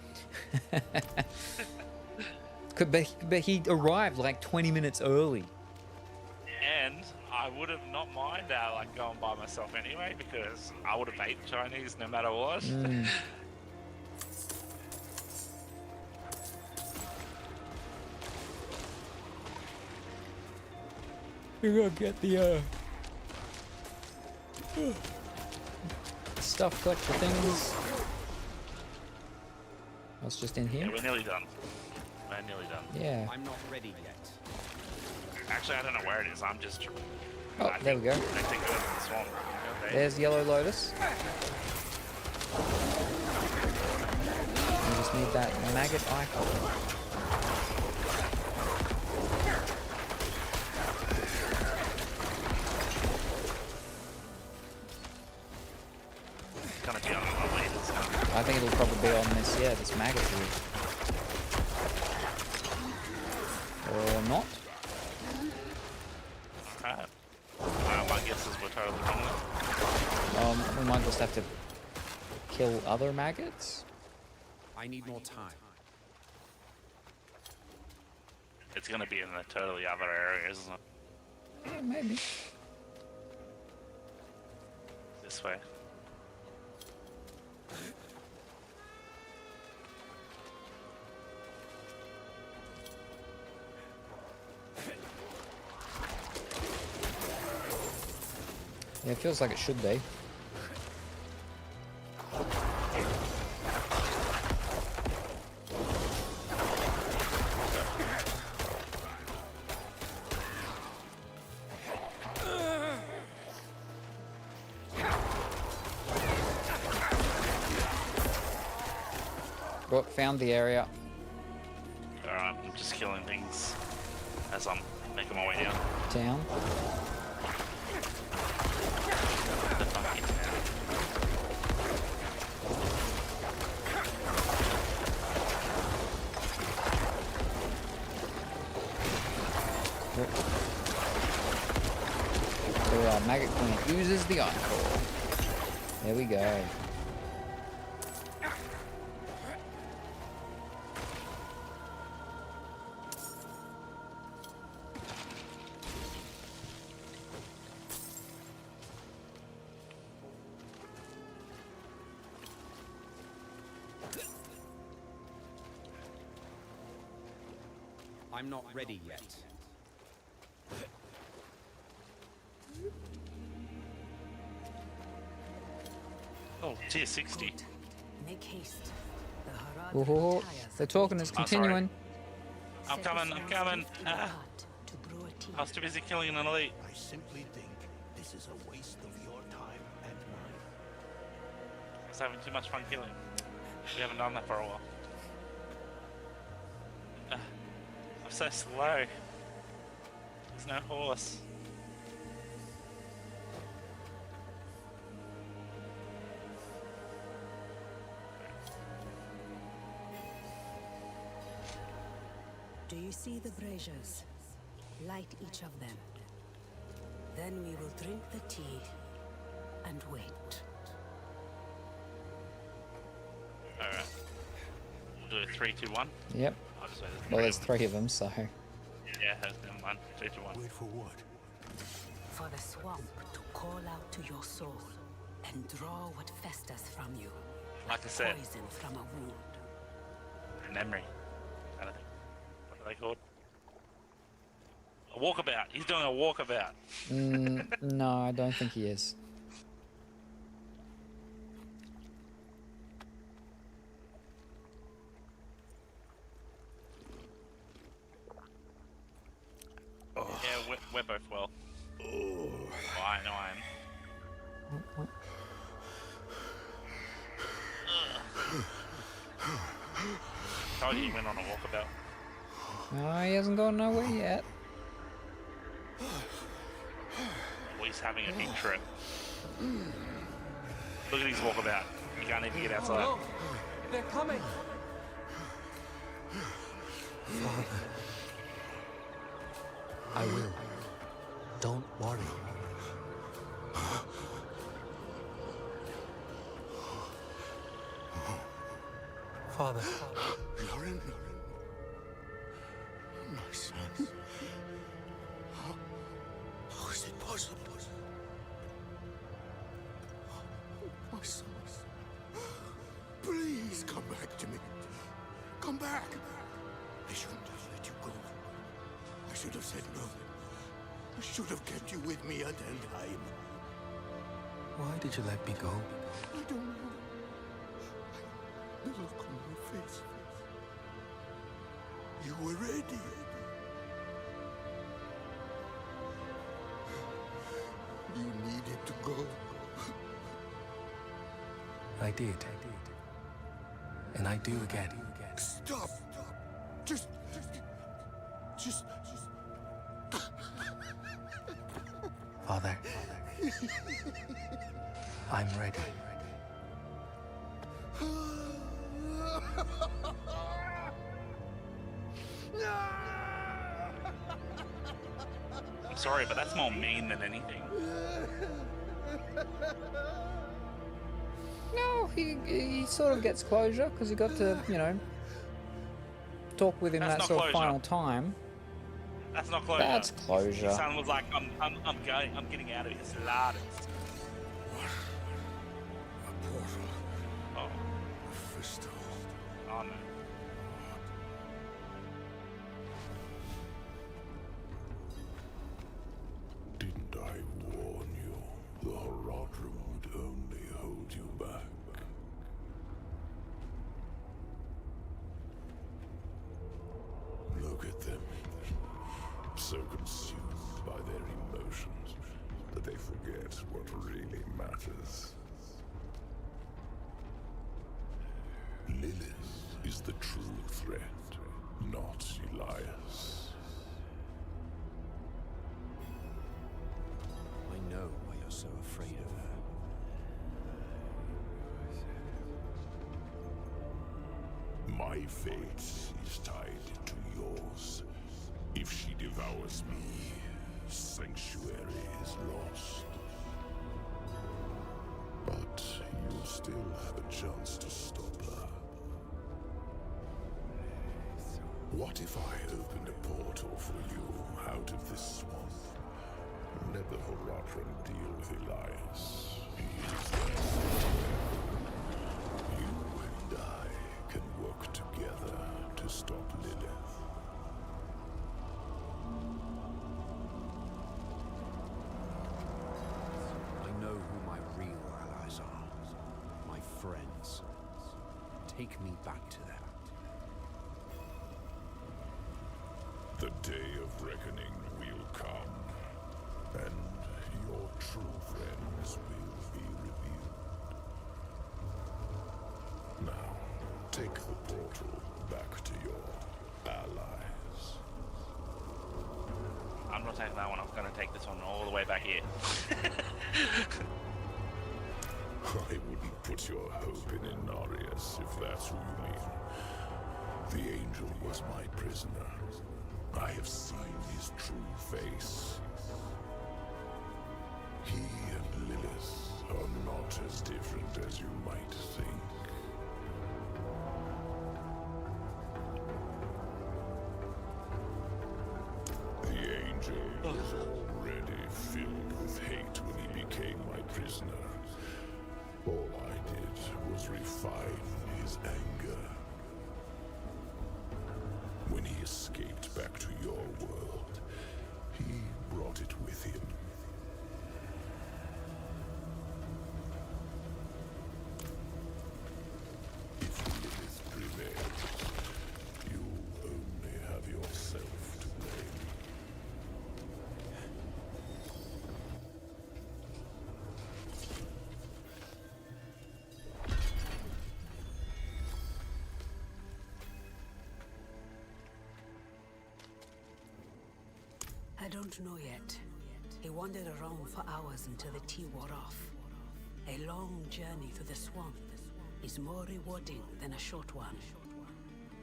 But he arrived like 20 minutes early. And I would have not mind like going by myself anyway, because I would have ate Chinese no matter what. You gotta get the stuff, collect the things. What's just in here? Yeah, we're nearly done. We're nearly done. Yeah. I'm not ready yet. Actually, I don't know where it is. I'm just. Oh, there we go. I think it was in the swamp. Okay. There's Yellow Lotus. We just need that maggot icon. Gonna be on the latest now. I think it'll probably be on this, yeah, this maggot here. Or not. Alright. My guesses were totally wrong. Oh we might just have to kill other maggots. I need more time. It's gonna be in the totally other areas, isn't it? Yeah, maybe. This way. Yeah, it feels like it should be. Oh, found the area. Alright, I'm just killing things as I'm making my way down. Down. The funky town. So our maggot queen oozes the encore. There we go. I'm not ready yet. Oh, tier 60. Make haste. The Oh, the talking is continuing. I'm coming. I was too busy killing an elite. I simply think this is a waste of your time and mine. I was having too much fun killing. We haven't done that for a while. I'm so slow. There's no horse. Do you see the braziers? Light each of them. Then we will drink the tea and wait. Alright. We'll do a 3, 2, 1. Yep. I'll just wait, Well, there's 3 of them, so. Yeah, never mind. 3, 2, 1. Wait for what? For the swamp to call out to your soul and draw what festers from you. Like I said. Poison from a wound. Memory. Kind of thing. What are they called? A walkabout. He's doing a walkabout. No, I don't think he is. Yeah, we're both well. Oh, I know I am. Told you he went on a walkabout. No, he hasn't gone nowhere yet. Well, he's having a big trip. Look at his walkabout. He can't even get outside. Oh, no. They're coming. Father, I will. Don't worry. Father. Lauren. My son. How is it possible? My son. Please come back to me. Come back. I shouldn't have let you go. I should have said no. I should have kept you with me at Valentine. Why did you let me go? I don't know. The look on your face. You were ready. You needed to go. I did. And I do again. Stop. Just. Father, I'm ready. I'm sorry, but that's more mean than anything. No, he sort of gets closure because he got to, you know, talk with him That's that not sort of closure. final time. That's not closure. That's closure. His son was like, I'm getting out of here. Slaters. A portal. Oh. A crystal. Oh no. Didn't I warn you? The Horadrim would only hold you back. Look at them. So consumed by their emotions that they forget what really matters. Lilith is the true threat, not Elias. I know why you're so afraid of her. My fate is tied to yours. If she devours me, Sanctuary is lost. But you still have a chance to stop her. What if I opened a portal for you out of this swamp? Let the Horadrim deal with Elias. He is theirs. You and I can work together to stop Lilith. I know who my real allies are. My friends. Take me back to them. The day of reckoning will come, and your true friends will be revealed. Now, take the portal back to your allies. I'm not taking that one. I'm going to take this one all the way back here. I wouldn't put your hope in Inarius if that's who you mean. The angel was my prisoner. I have seen his true face. He and Lilith are not as different as you might think. The angel was already filled with hate when he became my prisoner. All I did was refine his anger. When he escaped back to your world, he brought it with him. If Lilith prevails, you only have yourself to blame. I don't know yet. He wandered around for hours until the tea wore off. A long journey through the swamp is more rewarding than a short one.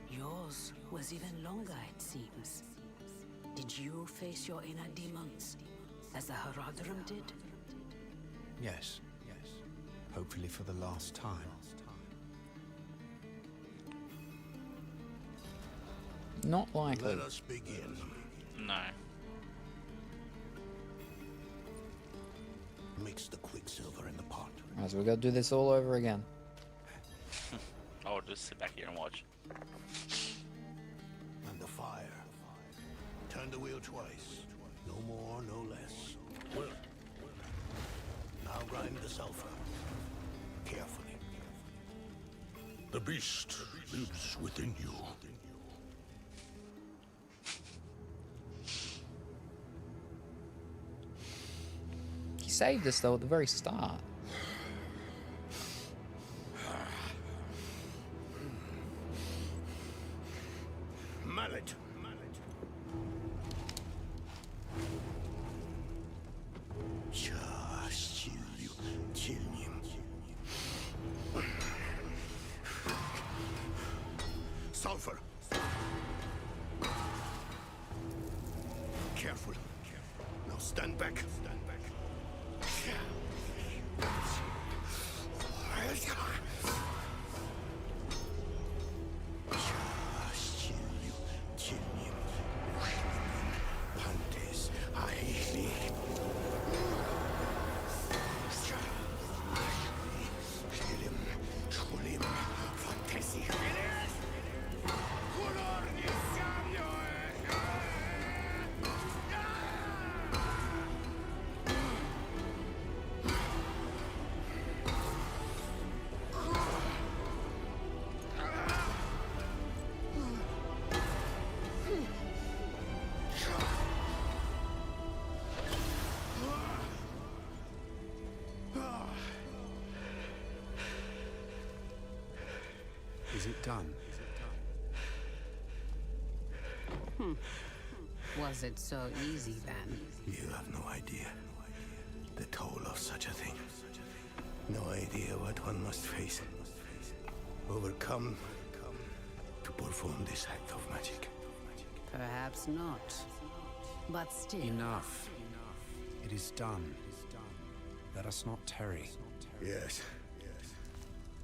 Yours was even longer, it seems. Did you face your inner demons, as the Horadrim did? Yes. Hopefully for the last time. Not likely. Let us begin. No. Mix the quicksilver in the pot. So we got to do this all over again. I'll just sit back here and watch. And the fire. Turn the wheel twice. No more, no less. Now grind the sulfur. Carefully. The beast lives within you. He saved us though at the very start. Mallet. Sulfur. Careful. Now stand back. Stand back. Is it done? Was it so easy then? You have no idea the toll of such a thing. No idea what one must face. Overcome to perform this act of magic. Perhaps not. But still. Enough. It is done. Let us not tarry. Yes.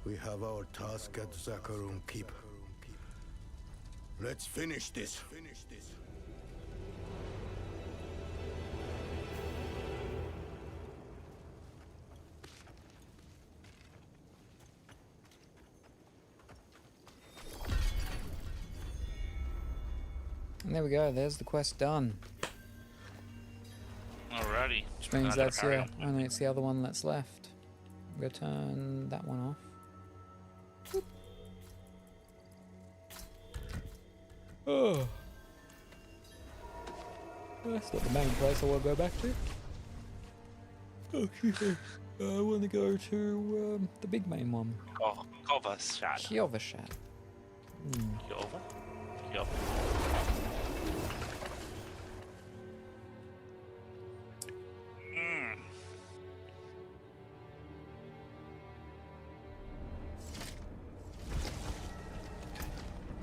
We have our task at Zakharum Keep. Let's finish this. And there we go. There's the quest done. Alrighty. Which means that's only it's the other one that's left. I'm gonna turn that one off. Oh, that's not the main place I want to go back to. Okay, I want to go to the big main one. Kovashat. Kiovashat. Kiova?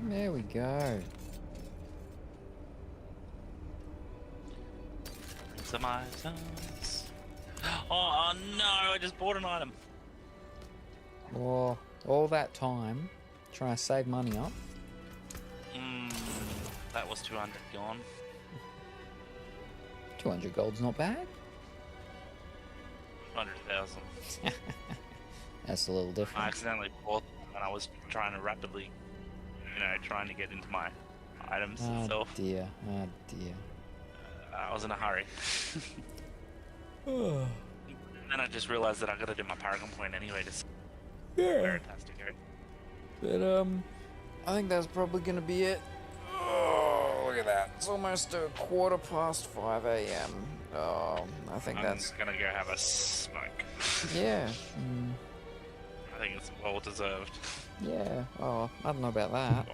There we go. Some items. Oh no, I just bought an item. Well, all that time trying to save money up. That was 200 gone. 200 gold's not bad. 200,000. That's a little different. I accidentally bought them when I was trying to rapidly, trying to get into my items itself. Oh dear. I was in a hurry. And then I just realized that I gotta do my Paragon point anyway to see where it has to go. But I think that's probably gonna be it. Oh, look at that. It's almost 5:15 a.m. Oh, I think that's gonna go have a smoke. Yeah. I think it's well deserved. Yeah. Oh, I don't know about that.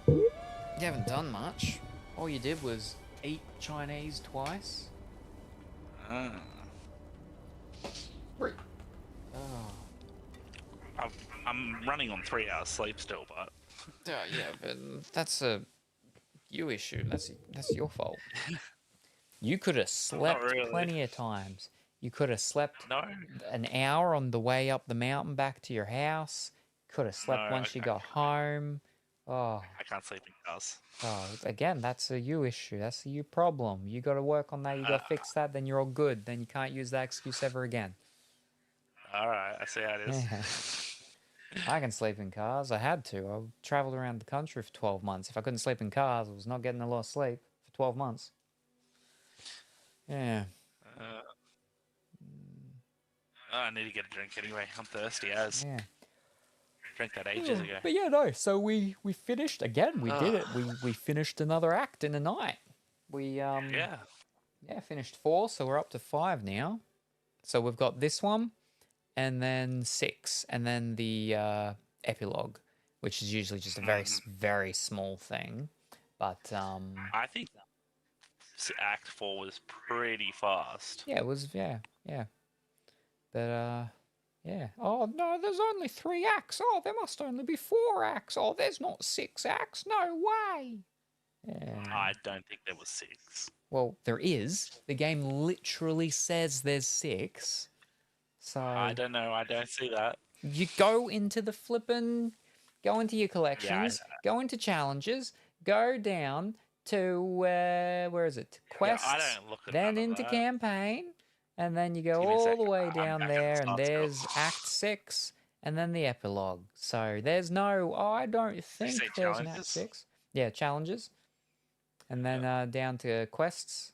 You haven't done much. All you did was eat Chinese twice. Oh. I'm running on 3 hours sleep still, but Yeah, but that's a you issue. That's your fault. You could have slept plenty of times. You could have slept an hour on the way up the mountain back to your house. Could have slept once you got home. Oh, I can't sleep in cars. Oh, again, that's a you issue. That's a you problem. You got to work on that. You got to fix that. Then you're all good. Then you can't use that excuse ever again. All right, I see how it is. Yeah. I can sleep in cars. I had to. I traveled around the country for 12 months. If I couldn't sleep in cars, I was not getting a lot of sleep for 12 months. Yeah. I need to get a drink anyway. I'm thirsty as. Yeah. Drank that ages ago. But yeah, no. So we finished again. We did it. We finished another act in a night. We finished 4, so we're up to 5 now. So we've got this one, and then 6, and then the epilogue, which is usually just a very very small thing. But I think Act 4 was pretty fast. Yeah, it was. Yeah. But yeah. Oh no, there's only 3 acts. Oh, there must only be 4 acts. Oh, there's not 6 acts. No way. Yeah. I don't think there was 6. Well, there is. The game literally says there's 6. So I don't know. I don't see that. You go into the flippin', go into your collections, go into challenges, go down to where is it? Quests, I don't look at then none of into that. campaign, and then you go Give me a all sec. the way I'm down back at there, the and start still. there's Act 6, and then the epilogue. So there's no, I don't think say there's an Act challenges? 6. Yeah, challenges. And then down to quests.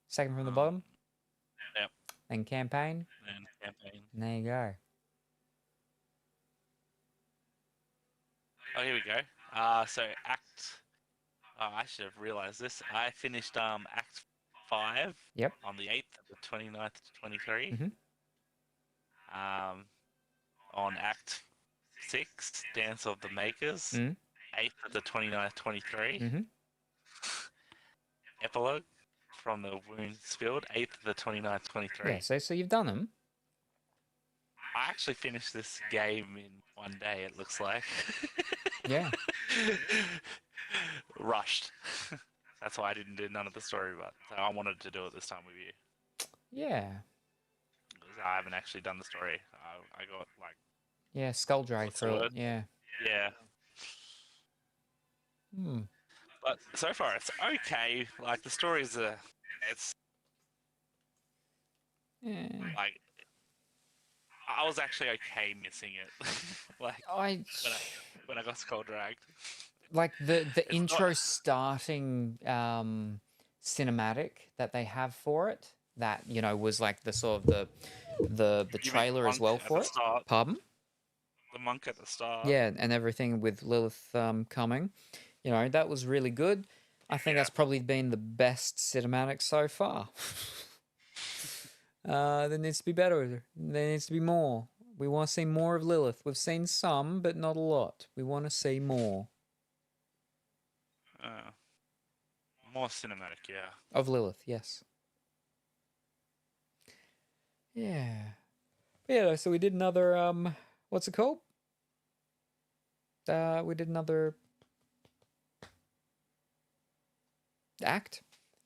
Second from the bottom. Yep. Then campaign. And campaign. And there you go. Oh, here we go. So Act. Oh, I should have realized this. I finished Act 5. Yep. On the 8th of the 29th to 23. Mhm. On Act 6, Dance of the Makers. 8th of the 29th, 23. Mhm. Epilogue from the Wound Spilled, 8th of the 29th, 23. Yeah, so you've done them. I actually finished this game in one day, it looks like. Yeah. Rushed. That's why I didn't do none of the story, but I wanted to do it this time with you. Yeah. Because I haven't actually done the story. I got, like... Yeah, Skulldrake what's the through it. word? Yeah. Yeah. But so far, it's okay. Like, the story's it's... Yeah. Like... I was actually okay missing it. Like, when I got skull dragged. Like the intro starting cinematic that they have for it, that was like the sort of the trailer as well for it. Pardon? The monk at the start. Yeah, and everything with Lilith coming, that was really good. I think that's probably been the best cinematic so far. There needs to be better. There needs to be more. We want to see more of Lilith. We've seen some, but not a lot. We want to see more. More cinematic, yeah. Of Lilith, yes. Yeah. Yeah, so we did another, what's it called? We did another act.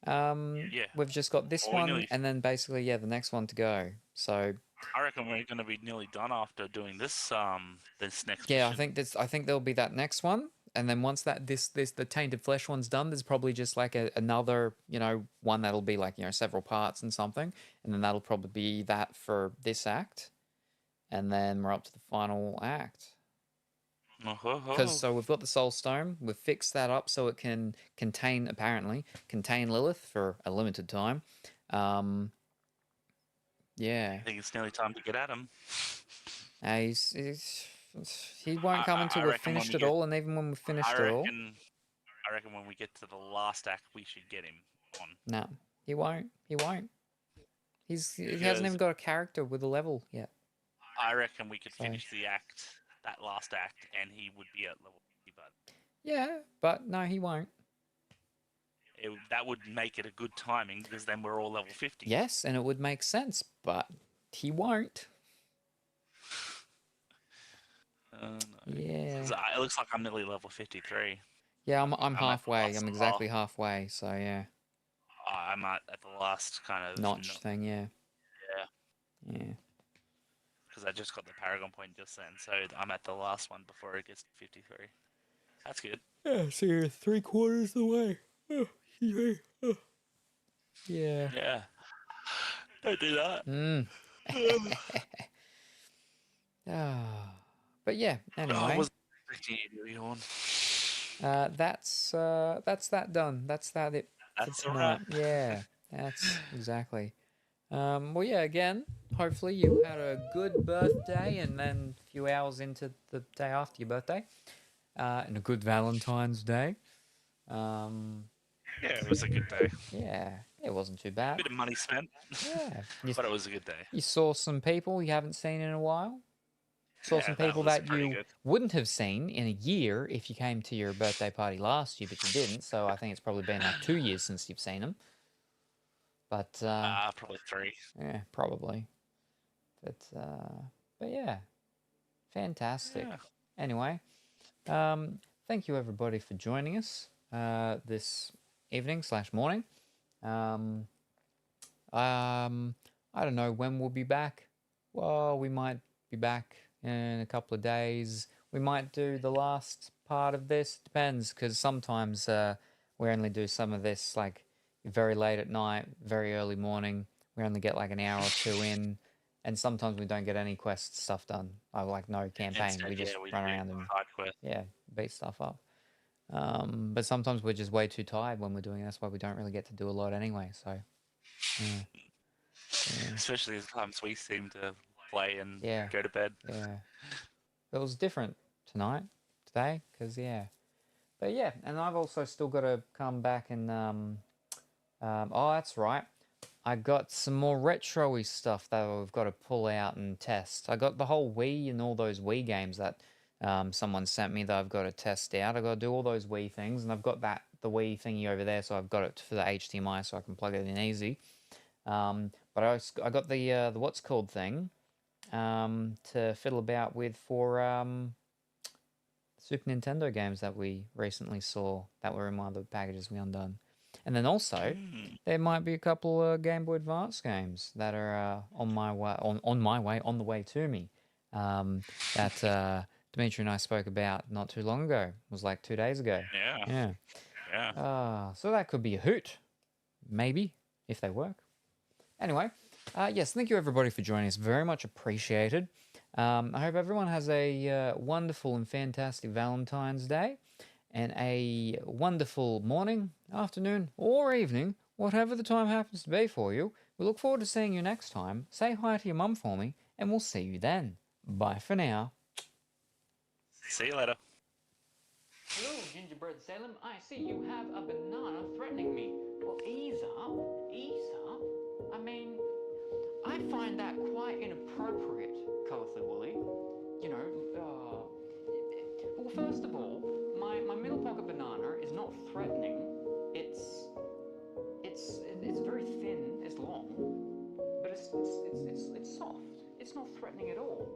We've just got this one, and then basically, the next one to go. So I reckon we're going to be nearly done after doing this next. Yeah, mission. I think there'll be that next one, and then once the Tainted Flesh one's done, there's probably just like another one that'll be like several parts and something, and then that'll probably be that for this act, and then we're up to the final act. Because so we've got the Soul Stone, we've fixed that up so it can contain Lilith for a limited time. Yeah. I think it's nearly time to get at him. He won't come until we've finished it all, and even when we've finished it all. I reckon when we get to the last act, we should get him on. No, he won't. He won't. He hasn't even got a character with a level yet. I reckon we could finish that last act, and he would be at level 50, but... Yeah, but no, he won't. That would make it a good timing, because then we're all level 50. Yes, and it would make sense, but he won't. No. Yeah. It looks like I'm nearly level 53. Yeah, I'm halfway. I'm exactly halfway, so yeah. I'm at the last kind of... Notch thing, yeah. Yeah. Yeah. Because I just got the Paragon point just then, so I'm at the last one before it gets to 53. That's good. Yeah, so you're 3/4 of the way. Oh, yeah. Yeah. Don't do that. But yeah, anyway. I wasn't expecting you to yawn. That's that done. That's that it for That's tonight. alright. Yeah, that's exactly. Well, yeah, again, hopefully you had a good birthday, and then a few hours into the day after your birthday, and a good Valentine's Day. Yeah, it was a good day. Yeah, it wasn't too bad. Bit of money spent. Yeah. But it was a good day. You saw some people you haven't seen in a while. Saw some people that you wouldn't have seen in a year if you came to your birthday party last year, but you didn't. So I think it's probably been like 2 years since you've seen them. But probably 3. Yeah, probably. But yeah, fantastic. Yeah. Anyway, thank you everybody for joining us this evening/morning. I don't know when we'll be back. well, we might be back in a couple of days. We might do the last part of this. Depends, because sometimes we only do some of this like very late at night, very early morning. We only get like an hour or two in, and sometimes we don't get any quest stuff done. I like no campaign. Instead, We just we run do around and side quests. beat stuff up. But sometimes we're just way too tired when we're doing it. That's why we don't really get to do a lot anyway. So, Especially the times we seem to play and go to bed. Yeah. It was different today, because But yeah, and I've also still got to come back and oh, that's right. I got some more retro-y stuff that we've got to pull out and test. I got the whole Wii and all those Wii games that someone sent me that I've got to test out. I've got to do all those Wii things, and I've got the Wii thingy over there, so I've got it for the HDMI so I can plug it in easy. But I got the what's called thing to fiddle about with for Super Nintendo games that we recently saw that were in one of the packages we undone. And then also, there might be a couple of Game Boy Advance games that are on the way to me. That Dmitri and I spoke about not too long ago. It was like 2 days ago. Yeah. So that could be a hoot, maybe, if they work. Anyway, yes, thank you everybody for joining us. Very much appreciated. I hope everyone has a wonderful and fantastic Valentine's Day, and a wonderful morning, afternoon, or evening, whatever the time happens to be for you. We look forward to seeing you next time. Say hi to your mum for me, and we'll see you then. Bye for now. See you later. Hello, Gingerbread Salem. I see you have a banana threatening me. Well, ease up. Ease up. I mean, I find that quite inappropriate, Colourfully Woolly. You know, well, first of all, my middle pocket banana is not threatening. It's very thin, it's long, but it's soft. It's not threatening at all.